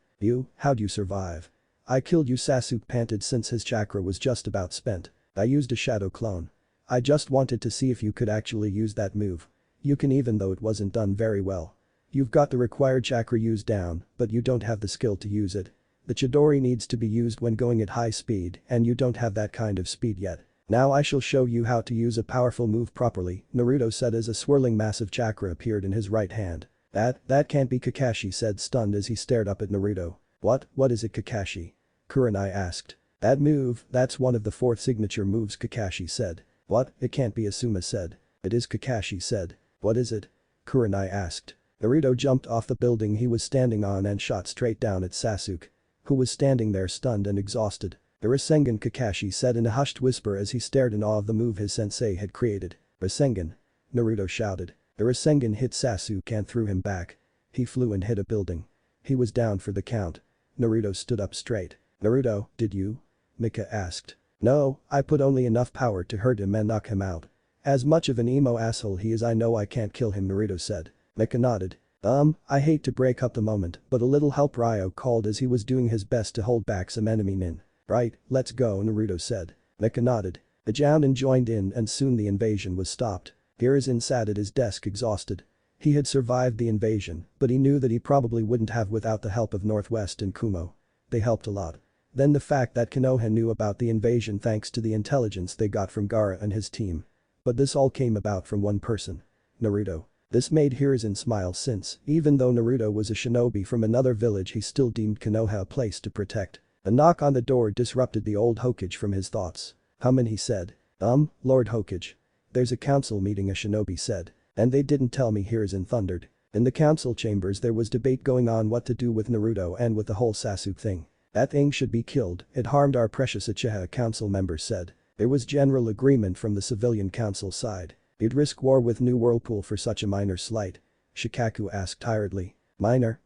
How'd you survive? I killed you Sasuke panted since his chakra was just about spent. I used a shadow clone. I just wanted to see if you could actually use that move. You can even though it wasn't done very well. You've got the required chakra used down, but you don't have the skill to use it. The Chidori needs to be used when going at high speed and you don't have that kind of speed yet. Now I shall show you how to use a powerful move properly, Naruto said as a swirling mass of chakra appeared in his right hand. That can't be Kakashi said stunned as he stared up at Naruto. What is it Kakashi? Kurenai asked. That move, that's one of the 4 signature moves Kakashi said. What? It can't be Asuma said. It is Kakashi said. What is it? Kurenai asked. Naruto jumped off the building he was standing on and shot straight down at Sasuke, who was standing there stunned and exhausted. The Rasengan Kakashi said in a hushed whisper as he stared in awe of the move his sensei had created. Rasengan. Naruto shouted. The Rasengan hit Sasuke and threw him back. He flew and hit a building. He was down for the count. Naruto stood up straight. Naruto, did you? Mika asked. No, I put only enough power to hurt him and knock him out. As much of an emo asshole he is I know I can't kill him Naruto said. Mika nodded. I hate to break up the moment but a little help Ryo called as he was doing his best to hold back some enemy nin. Right, let's go Naruto said. Mika nodded. The Jounin joined in and soon the invasion was stopped. Hiruzen sat at his desk exhausted. He had survived the invasion but he knew that he probably wouldn't have without the help of Northwest and Kumo. They helped a lot. Then the fact that Konoha knew about the invasion thanks to the intelligence they got from Gaara and his team. But this all came about from one person. Naruto. This made Hiruzen smile since, even though Naruto was a shinobi from another village he still deemed Konoha a place to protect. A knock on the door disrupted the old Hokage from his thoughts. Come in he said. Lord Hokage. There's a council meeting a shinobi said. And they didn't tell me Hiruzen thundered. In the council chambers there was debate going on what to do with Naruto and with the whole Sasuke thing. That thing should be killed, it harmed our precious Uchiha council members said. There was general agreement from the civilian council side. You'd risk war with New Whirlpool for such a minor slight. Shikaku asked tiredly. Minor?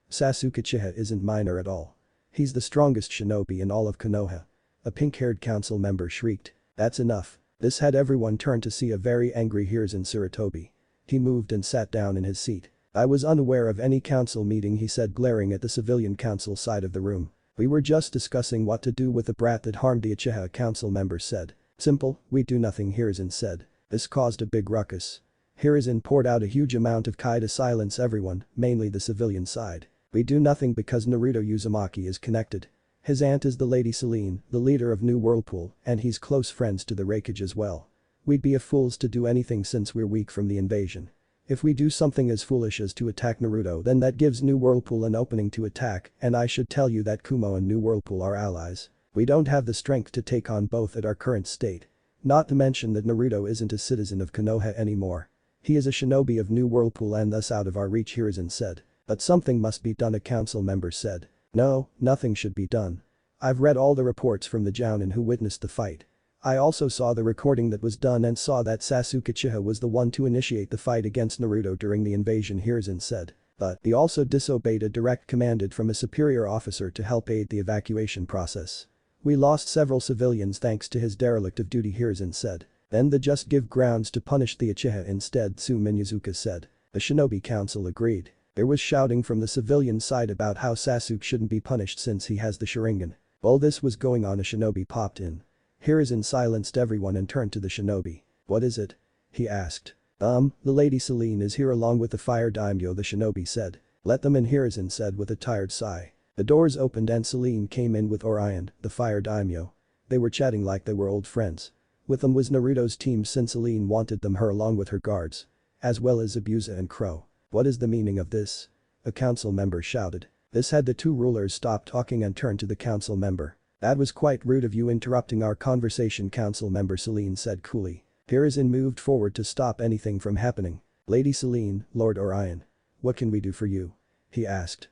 Sasuke Uchiha isn't minor at all. He's the strongest shinobi in all of Konoha. A pink-haired council member shrieked. That's enough. This had everyone turn to see a very angry Hiruzen Sarutobi. He moved and sat down in his seat. I was unaware of any council meeting he said glaring at the civilian council side of the room. We were just discussing what to do with the brat that harmed the Uchiha council members said. Simple, we do nothing Hiruzen said. This caused a big ruckus. Hiruzen poured out a huge amount of kai to silence everyone, mainly the civilian side. We do nothing because Naruto Uzumaki is connected. His aunt is the Lady Selene, the leader of New Whirlpool, and he's close friends to the Raikage as well. We'd be a fools to do anything since we're weak from the invasion. If we do something as foolish as to attack Naruto then that gives New Whirlpool an opening to attack and I should tell you that Kumo and New Whirlpool are allies. We don't have the strength to take on both at our current state. Not to mention that Naruto isn't a citizen of Konoha anymore. He is a shinobi of New Whirlpool and thus out of our reach Hiruzen said. But something must be done a council member said. No, nothing should be done. I've read all the reports from the Jounin who witnessed the fight. I also saw the recording that was done and saw that Sasuke Uchiha was the one to initiate the fight against Naruto during the invasion Hiruzen said. But he also disobeyed a direct commanded from a superior officer to help aid the evacuation process. We lost several civilians thanks to his derelict of duty Hiruzen said. Then the just give grounds to punish the Uchiha instead Tsu Minazuka said. The Shinobi Council agreed. There was shouting from the civilian side about how Sasuke shouldn't be punished since he has the Sharingan. While this was going on a shinobi popped in. Hiruzen silenced everyone and turned to the shinobi. What is it? He asked. The Lady Selene is here along with the fire daimyo the shinobi said. Let them in Hiruzen said with a tired sigh. The doors opened and Selene came in with Orion, the fire daimyo. They were chatting like they were old friends. With them was Naruto's team since Selene wanted them her along with her guards. As well as Zabuza and Crow. What is the meaning of this? A council member shouted. This had the two rulers stop talking and turn to the council member. That was quite rude of you interrupting our conversation, council member Celine said coolly. Hiruzen moved forward to stop anything from happening. Lady Celine, Lord Orion. What can we do for you? He asked.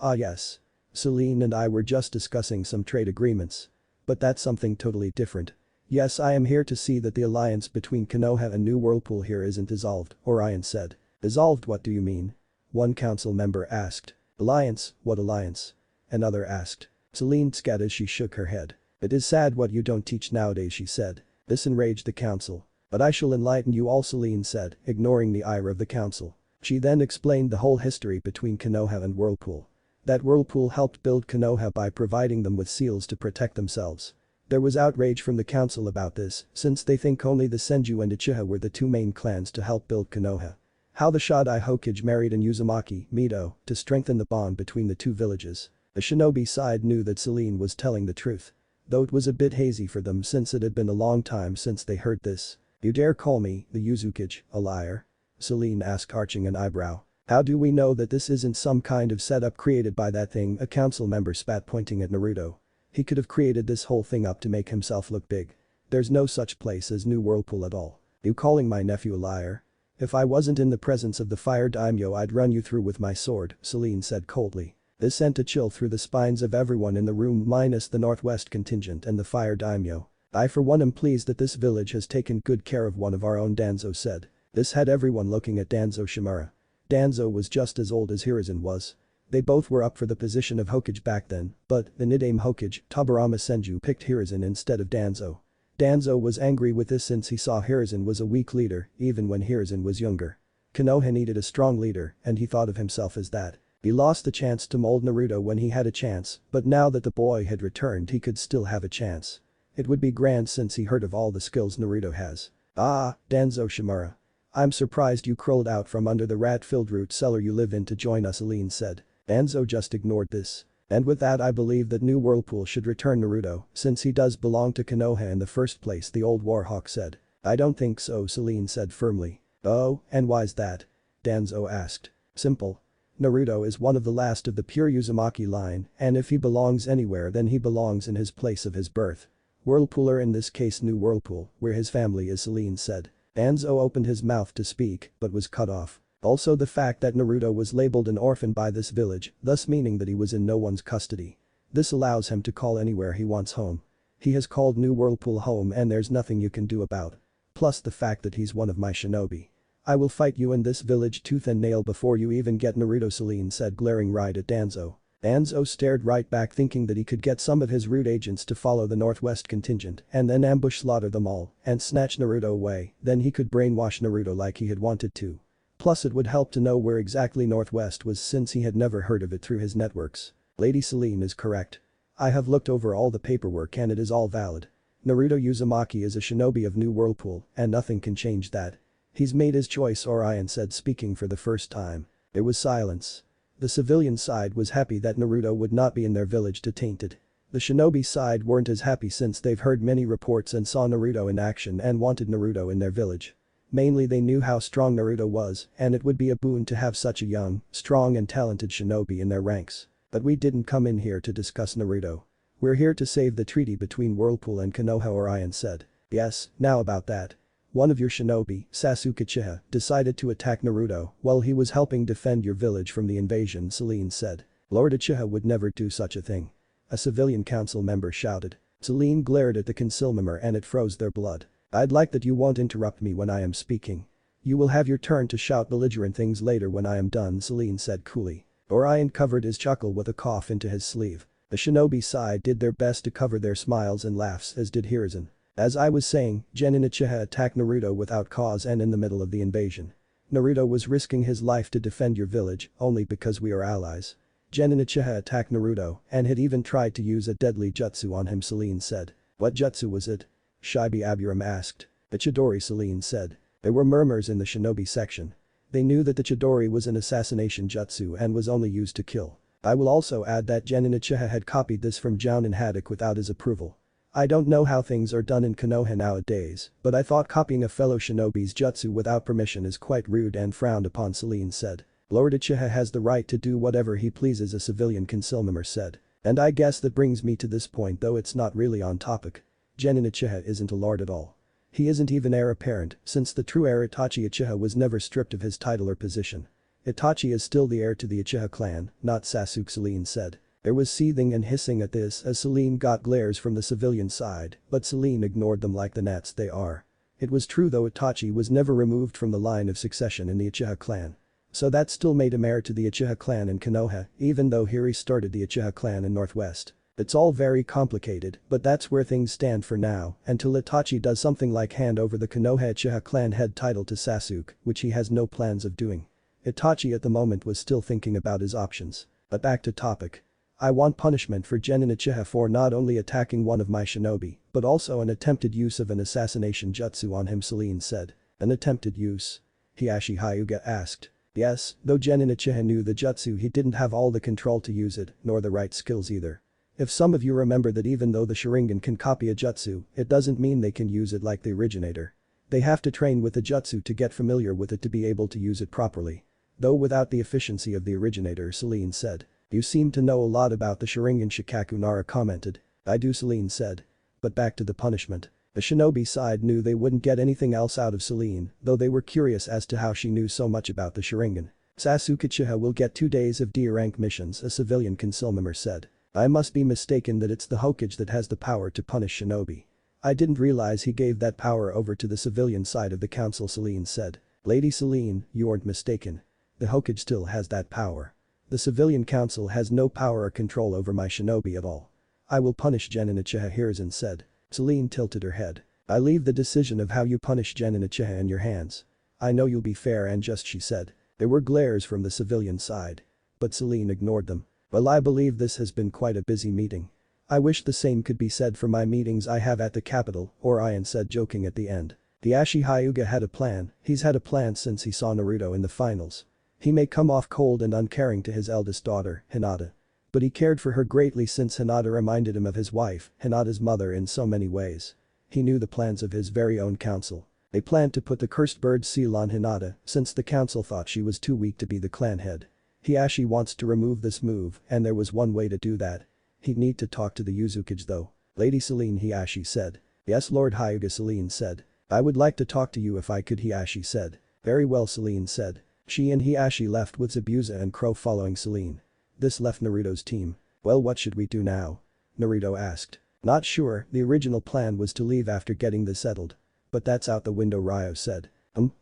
Yes. Celine and I were just discussing some trade agreements. But that's something totally different. Yes, I am here to see that the alliance between Konoha and New Whirlpool here isn't dissolved, Orion said. Dissolved, what do you mean? One council member asked. Alliance, what alliance? Another asked. Celine scat as she shook her head. It is sad what you don't teach nowadays, she said. This enraged the council. But I shall enlighten you all, Celine said, ignoring the ire of the council. She then explained the whole history between Konoha and Whirlpool. That Whirlpool helped build Konoha by providing them with seals to protect themselves. There was outrage from the council about this, since they think only the Senju and Uchiha were the two main clans to help build Konoha. How the Shodai Hokage married in Uzumaki, Mito, to strengthen the bond between the two villages. The shinobi side knew that Celine was telling the truth. Though it was a bit hazy for them since it had been a long time since they heard this. You dare call me, the Uzukage, a liar? Celine asked, arching an eyebrow. How do we know that this isn't some kind of setup created by that thing? A council member spat, pointing at Naruto. He could have created this whole thing up to make himself look big. There's no such place as New Whirlpool at all. You calling my nephew a liar? If I wasn't in the presence of the fire daimyo, I'd run you through with my sword, Celine said coldly. This sent a chill through the spines of everyone in the room minus the Northwest contingent and the fire daimyo. I for one am pleased that this village has taken good care of one of our own, Danzo said. This had everyone looking at Danzo Shimura. Danzo was just as old as Hiruzen was. They both were up for the position of Hokage back then, but the Niddame Hokage, Tobirama Senju, picked Hiruzen instead of Danzo. Danzo was angry with this since he saw Hiruzen was a weak leader even when Hiruzen was younger. Konoha needed a strong leader and he thought of himself as that. He lost the chance to mold Naruto when he had a chance, but now that the boy had returned he could still have a chance. It would be grand since he heard of all the skills Naruto has. Ah, Danzo Shimura. I'm surprised you crawled out from under the rat-filled root cellar you live in to join us, Celine said. Danzo just ignored this. And with that, I believe that New Whirlpool should return Naruto since he does belong to Konoha in the first place, the old warhawk said. I don't think so, Celine said firmly. Oh, and why's that? Danzo asked. Simple. Naruto is one of the last of the pure Uzumaki line, and if he belongs anywhere then he belongs in his place of his birth. Whirlpooler, in this case New Whirlpool, where his family is, Celine said. Danzo opened his mouth to speak, but was cut off. Also the fact that Naruto was labeled an orphan by this village, thus meaning that he was in no one's custody. This allows him to call anywhere he wants home. He has called New Whirlpool home and there's nothing you can do about. Plus the fact that he's one of my shinobi. I will fight you in this village tooth and nail before you even get Naruto, Celine said, glaring right at Danzo. Danzo stared right back, thinking that he could get some of his rude agents to follow the Northwest contingent and then ambush slaughter them all and snatch Naruto away, then he could brainwash Naruto like he had wanted to. Plus it would help to know where exactly Northwest was since he had never heard of it through his networks. Lady Celine is correct. I have looked over all the paperwork and it is all valid. Naruto Uzumaki is a shinobi of New Whirlpool and nothing can change that. He's made his choice, Orion said, speaking for the first time. There was silence. The civilian side was happy that Naruto would not be in their village to taint it. The shinobi side weren't as happy since they've heard many reports and saw Naruto in action and wanted Naruto in their village. Mainly they knew how strong Naruto was and it would be a boon to have such a young, strong and talented shinobi in their ranks. But we didn't come in here to discuss Naruto. We're here to save the treaty between Whirlpool and Konoha, Orion said. Yes, now about that. One of your shinobi, Sasuke Uchiha, decided to attack Naruto while he was helping defend your village from the invasion, Celine said. Lord Uchiha would never do such a thing. A civilian council member shouted. Celine glared at the council member and it froze their blood. I'd like that you won't interrupt me when I am speaking. You will have your turn to shout belligerent things later when I am done, Celine said coolly. Orion covered his chuckle with a cough into his sleeve. The shinobi side did their best to cover their smiles and laughs, as did Hiruzen. As I was saying, Genin Uchiha attacked Naruto without cause and in the middle of the invasion. Naruto was risking his life to defend your village only because we are allies. Genin Uchiha attacked Naruto and had even tried to use a deadly jutsu on him, Celine said. What jutsu was it? Shibi Aburam asked. The Chidori, Celine said. There were murmurs in the shinobi section. They knew that the Chidori was an assassination jutsu and was only used to kill. I will also add that Genin Uchiha had copied this from Jounin Haddock without his approval. I don't know how things are done in Konoha nowadays, but I thought copying a fellow shinobi's jutsu without permission is quite rude and frowned upon, Celine said. Lord Uchiha has the right to do whatever he pleases, a civilian council member said. And I guess that brings me to this point, though it's not really on topic. Genin Uchiha isn't a lord at all. He isn't even heir apparent, since the true heir Itachi Uchiha was never stripped of his title or position. Itachi is still the heir to the Uchiha clan, not Sasuke, Celine said. There was seething and hissing at this as Celine got glares from the civilian side, but Celine ignored them like the gnats they are. It was true though, Itachi was never removed from the line of succession in the Uchiha clan. So that still made him heir to the Uchiha clan in Konoha, even though Hiri started the Uchiha clan in Northwest. It's all very complicated, but that's where things stand for now, until Itachi does something like hand over the Konoha Uchiha clan head title to Sasuke, which he has no plans of doing. Itachi at the moment was still thinking about his options. But back to topic. I want punishment for Genin Uchiha for not only attacking one of my shinobi, but also an attempted use of an assassination jutsu on him, Celine said. An attempted use? Hiashi Hyuga asked. Yes, though Genin Uchiha knew the jutsu, he didn't have all the control to use it, nor the right skills either. If some of you remember that even though the Sharingan can copy a jutsu, it doesn't mean they can use it like the originator. They have to train with the jutsu to get familiar with it to be able to use it properly. Though without the efficiency of the originator, Celine said. You seem to know a lot about the Sharingan, Shikaku Nara commented. I do, Celine said. But back to the punishment. The shinobi side knew they wouldn't get anything else out of Celine, though they were curious as to how she knew so much about the Sharingan. Sasuke Uchiha will get 2 days of D rank missions, a civilian council member said. I must be mistaken that it's the Hokage that has the power to punish shinobi. I didn't realize he gave that power over to the civilian side of the council, Celine said. Lady Celine, you aren't mistaken. The Hokage still has that power. The civilian council has no power or control over my shinobi at all. I will punish Genin Uchiha, Hiruzen said. Celine tilted her head. I leave the decision of how you punish Genin Uchiha in your hands. I know you'll be fair and just, she said. There were glares from the civilian side. But Celine ignored them. Well, I believe this has been quite a busy meeting. I wish the same could be said for my meetings I have at the capital, Orion said, joking at the end. The Ashi Hyuga had a plan. He's had a plan since he saw Naruto in the finals. He may come off cold and uncaring to his eldest daughter, Hinata. But he cared for her greatly since Hinata reminded him of his wife, Hinata's mother, in so many ways. He knew the plans of his very own council. They planned to put the cursed bird seal on Hinata since the council thought she was too weak to be the clan head. Hiashi wants to remove this move, and there was one way to do that. He'd need to talk to the Uzukage though. Lady Celine, Hiashi said. Yes, Lord Hyuga, Celine said. I would like to talk to you if I could, Hiashi said. Very well, Celine said. She and Hiashi left with Zabuza and Crow following Celine. This left Naruto's team. Well, what should we do now? Naruto asked. Not sure, the original plan was to leave after getting this settled. But that's out the window, Ryo said.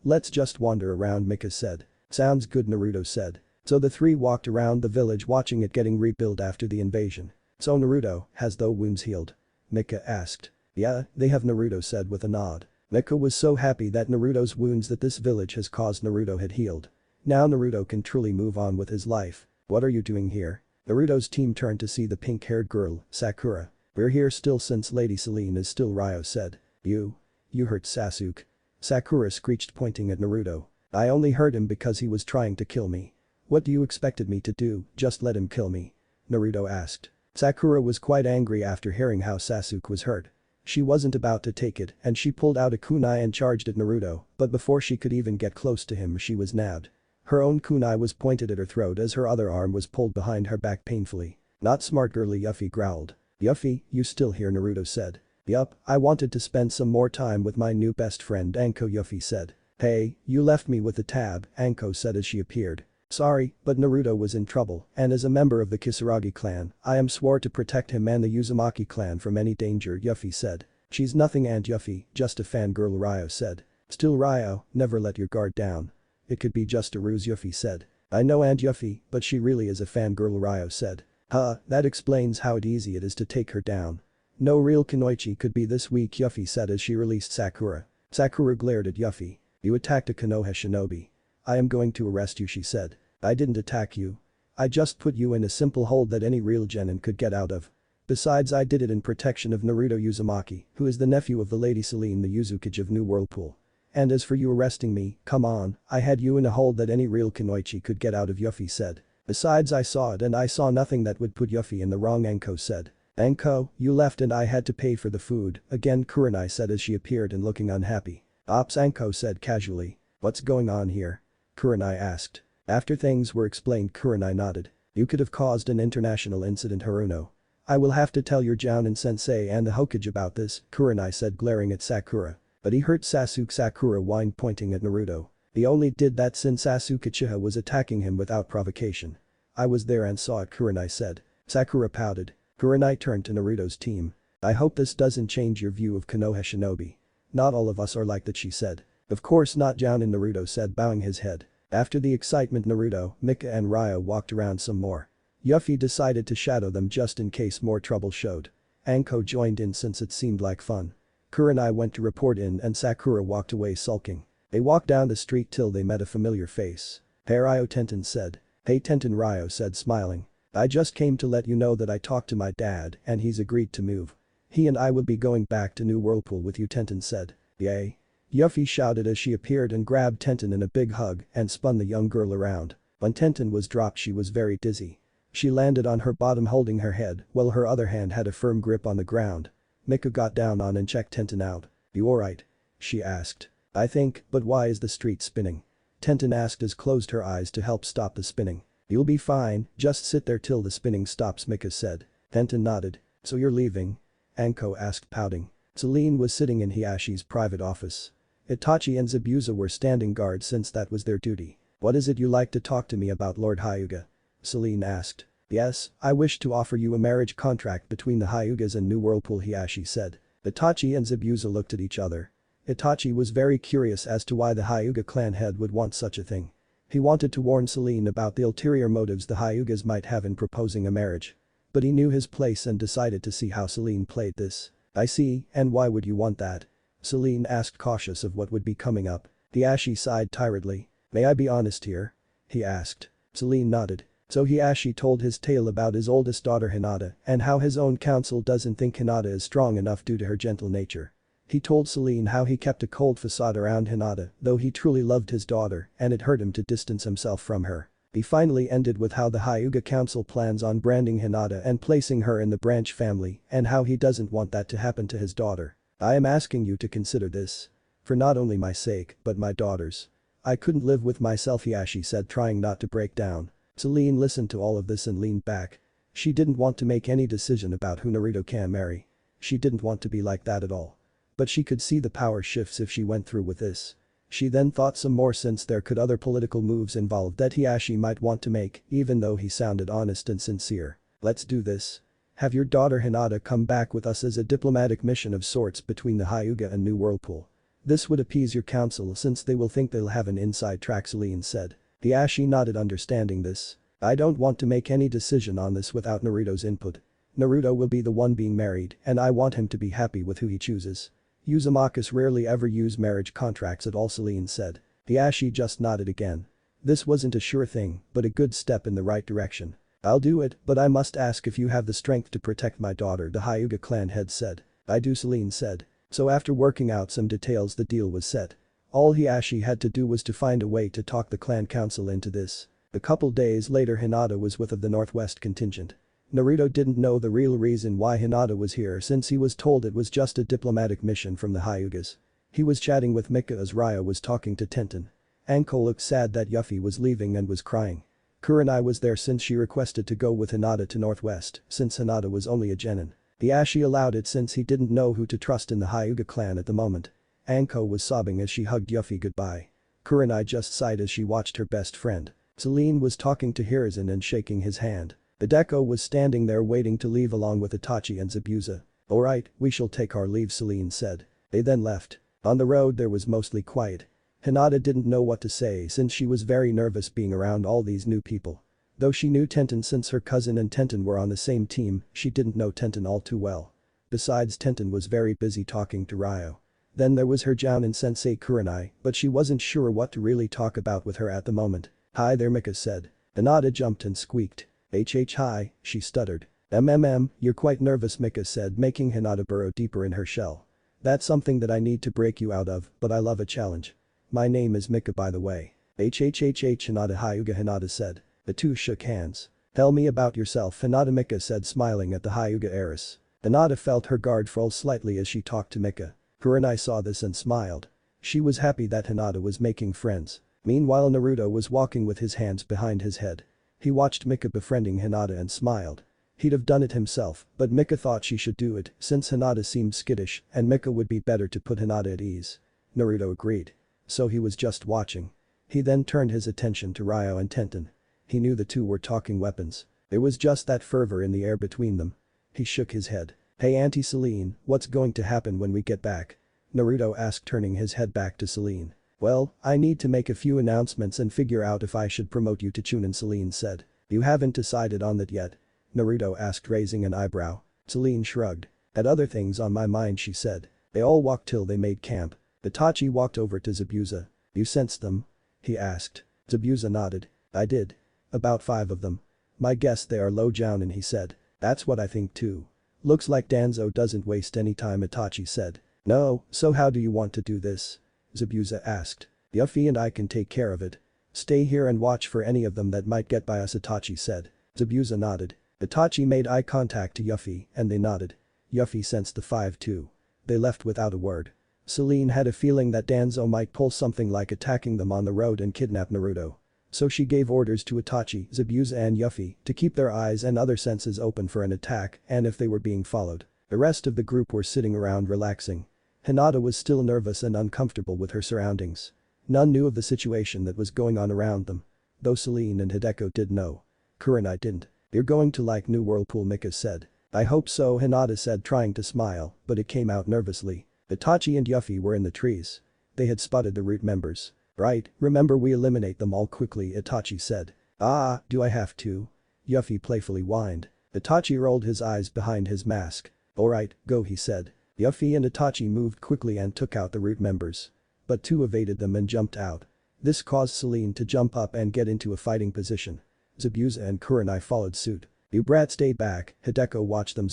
Let's just wander around, Mika said. Sounds good, Naruto said. So the three walked around the village watching it getting rebuilt after the invasion. So Naruto, has those wounds healed? Mika asked. Yeah, they have, Naruto said with a nod. Mika was so happy that Naruto's wounds that this village has caused Naruto had healed. Now Naruto can truly move on with his life. What are you doing here? Naruto's team turned to see the pink-haired girl, Sakura. We're here still since Lady Celine is still, Ryo said. You hurt Sasuke. Sakura screeched, pointing at Naruto. I only hurt him because he was trying to kill me. What do you expected me to do, just let him kill me? Naruto asked. Sakura was quite angry after hearing how Sasuke was hurt. She wasn't about to take it and she pulled out a kunai and charged at Naruto, but before she could even get close to him she was nabbed. Her own kunai was pointed at her throat as her other arm was pulled behind her back painfully. Not smart, girly, Yuffie growled. Yuffie, you still here, Naruto said. Yup, I wanted to spend some more time with my new best friend Anko, Yuffie said. Hey, you left me with the tab, Anko said as she appeared. Sorry, but Naruto was in trouble, and as a member of the Kisaragi clan, I am swore to protect him and the Uzumaki clan from any danger, Yuffie said. She's nothing, Aunt Yuffie, just a fangirl, Ryo said. Still, Ryo, never let your guard down. It could be just a ruse, Yuffie said. I know, Aunt Yuffie, but she really is a fangirl, Ryo said. That explains how easy it is to take her down. No real Kunoichi could be this weak, Yuffie said as she released Sakura. Sakura glared at Yuffie. You attacked a Konoha shinobi. I am going to arrest you, she said. I didn't attack you. I just put you in a simple hold that any real genin could get out of. Besides, I did it in protection of Naruto Uzumaki, who is the nephew of the Lady Celine, the Uzukage of New Whirlpool. And as for you arresting me, come on, I had you in a hold that any real Kunoichi could get out of, Yuffie said. Besides, I saw it and I saw nothing that would put Yuffie in the wrong, Anko said. Anko, you left and I had to pay for the food, again, Kurenai said as she appeared and looking unhappy. Ops, Anko said casually. What's going on here? Kurenai asked. After things were explained, Kurenai nodded. You could have caused an international incident, Haruno. I will have to tell your Jounin-sensei and the Hokage about this, Kurenai said, glaring at Sakura. But he heard Sasuke. Sakura whined, pointing at Naruto. He only did that since Sasuke Uchiha was attacking him without provocation. I was there and saw it, Kurenai said. Sakura pouted. Kurenai turned to Naruto's team. I hope this doesn't change your view of Konoha Shinobi. Not all of us are like that, she said. Of course not, Jounin, Naruto said, bowing his head. After the excitement, Naruto, Mika and Ryo walked around some more. Yuffie decided to shadow them just in case more trouble showed. Anko joined in since it seemed like fun. Kurenai went to report in and Sakura walked away sulking. They walked down the street till they met a familiar face. Hey Ryo, Tenten said. Hey Tenten, Ryo said, smiling. I just came to let you know that I talked to my dad and he's agreed to move. He and I will be going back to New Whirlpool with you, Tenten said. Yay. Yuffie shouted as she appeared and grabbed Tenten in a big hug and spun the young girl around. When Tenten was dropped, she was very dizzy. She landed on her bottom holding her head while her other hand had a firm grip on the ground. Mika got down on and checked Tenten out. You alright? She asked. I think, but why is the street spinning? Tenten asked as closed her eyes to help stop the spinning. You'll be fine, just sit there till the spinning stops, Mika said. Tenten nodded. So you're leaving? Anko asked, pouting. Celine was sitting in Hiyashi's private office. Itachi and Zabuza were standing guard since that was their duty. What is it you like to talk to me about, Lord Hyuga? Celine asked. Yes, I wish to offer you a marriage contract between the Hyugas and New Whirlpool, Hiyashi said. Itachi and Zabuza looked at each other. Itachi was very curious as to why the Hyuga clan head would want such a thing. He wanted to warn Celine about the ulterior motives the Hyugas might have in proposing a marriage. But he knew his place and decided to see how Celine played this. I see, and why would you want that? Celine asked, cautious of what would be coming up. Hiyashi sighed tiredly. May I be honest here? He asked. Celine nodded. So Hiyashi told his tale about his oldest daughter Hinata and how his own council doesn't think Hinata is strong enough due to her gentle nature. He told Celine how he kept a cold facade around Hinata, though he truly loved his daughter and it hurt him to distance himself from her. He finally ended with how the Hyuga council plans on branding Hinata and placing her in the branch family and how he doesn't want that to happen to his daughter. I am asking you to consider this. For not only my sake, but my daughter's. I couldn't live with myself, Hiyashi said, trying not to break down. Celine listened to all of this and leaned back. She didn't want to make any decision about who Naruto can marry. She didn't want to be like that at all. But she could see the power shifts if she went through with this. She then thought some more since there could other political moves involved that Hiyashi might want to make, even though he sounded honest and sincere. Let's do this. Have your daughter Hinata come back with us as a diplomatic mission of sorts between the Hyuga and New Whirlpool. This would appease your council since they will think they'll have an inside track, Celine said. Hiyashi nodded, understanding this. I don't want to make any decision on this without Naruto's input. Naruto will be the one being married and I want him to be happy with who he chooses. Uzumakas rarely ever use marriage contracts at all, Celine said. Hiyashi just nodded again. This wasn't a sure thing, but a good step in the right direction. I'll do it, but I must ask if you have the strength to protect my daughter, the Hyuga clan head said. I do, Celine said. So after working out some details, the deal was set. All Hiyashi had to do was to find a way to talk the clan council into this. A couple days later, Hinata was with of the Northwest contingent. Naruto didn't know the real reason why Hinata was here since he was told it was just a diplomatic mission from the Hyugas. He was chatting with Mika as Ryo was talking to Tenten. Anko looked sad that Yuffie was leaving and was crying. Kurenai was there since she requested to go with Hinata to Northwest since Hinata was only a genin. Hiyashi allowed it since he didn't know who to trust in the Hyuga clan at the moment. Anko was sobbing as she hugged Yuffie goodbye. Kurenai just sighed as she watched her best friend. Celine was talking to Hiruzen and shaking his hand. Hideko was standing there waiting to leave along with Itachi and Zabuza. Alright, we shall take our leave, Celine said. They then left. On the road there was mostly quiet. Hinata didn't know what to say since she was very nervous being around all these new people. Though she knew Tenten since her cousin and Tenten were on the same team, she didn't know Tenten all too well. Besides, Tenten was very busy talking to Ryo. Then there was her Jounin-sensei Kurenai, but she wasn't sure what to really talk about with her at the moment. Hi there, Mika said. Hinata jumped and squeaked. Hi, she stuttered. You're quite nervous, Mika said, making Hinata burrow deeper in her shell. That's something that I need to break you out of, but I love a challenge. My name is Mika, by the way. Hinata Hyuga, Hinata said. The two shook hands. Tell me about yourself, Hinata, Mika said, smiling at the Hyuga heiress. Hinata felt her guard fall slightly as she talked to Mika. Kurenai saw this and smiled. She was happy that Hinata was making friends. Meanwhile, Naruto was walking with his hands behind his head. He watched Mika befriending Hinata and smiled. He'd have done it himself, but Mika thought she should do it since Hinata seemed skittish and Mika would be better to put Hinata at ease. Naruto agreed. So he was just watching. He then turned his attention to Ryo and Tenten. He knew the two were talking weapons. There was just that fervor in the air between them. He shook his head. "Hey Auntie Celine, what's going to happen when we get back?" Naruto asked, turning his head back to Celine. "Well, I need to make a few announcements and figure out if I should promote you to Chunin," Celine said. "You haven't decided on that yet?" Naruto asked, raising an eyebrow. Celine shrugged. "Had other things on my mind," she said. They all walked till they made camp. Itachi walked over to Zabuza. "You sensed them?" he asked. Zabuza nodded. "I did. About 5 of them. My guess they are low jounin," he said. "That's what I think too. Looks like Danzo doesn't waste any time," Itachi said. "No, so how do you want to do this?" Zabuza asked. "Yuffie and I can take care of it. Stay here and watch for any of them that might get by us," Itachi said. Zabuza nodded. Itachi made eye contact to Yuffie and they nodded. Yuffie sensed the 5 too. They left without a word. Celine had a feeling that Danzo might pull something like attacking them on the road and kidnap Naruto. So she gave orders to Itachi, Zabuza and Yuffie to keep their eyes and other senses open for an attack and if they were being followed. The rest of the group were sitting around relaxing. Hinata was still nervous and uncomfortable with her surroundings. None knew of the situation that was going on around them. Though Celine and Hideko did know. Kurenai didn't. "You're going to like New Whirlpool," Mika said. "I hope so," Hinata said, trying to smile, but it came out nervously. Itachi and Yuffie were in the trees. They had spotted the root members. "Right, remember we eliminate them all quickly," Itachi said. "Ah, do I have to?" Yuffie playfully whined. Itachi rolled his eyes behind his mask. "Alright, go," he said. Yuffie and Itachi moved quickly and took out the root members. But 2 evaded them and jumped out. This caused Celine to jump up and get into a fighting position. Zabuza and Kurenai followed suit. "You brats stay back," Hideko watched them.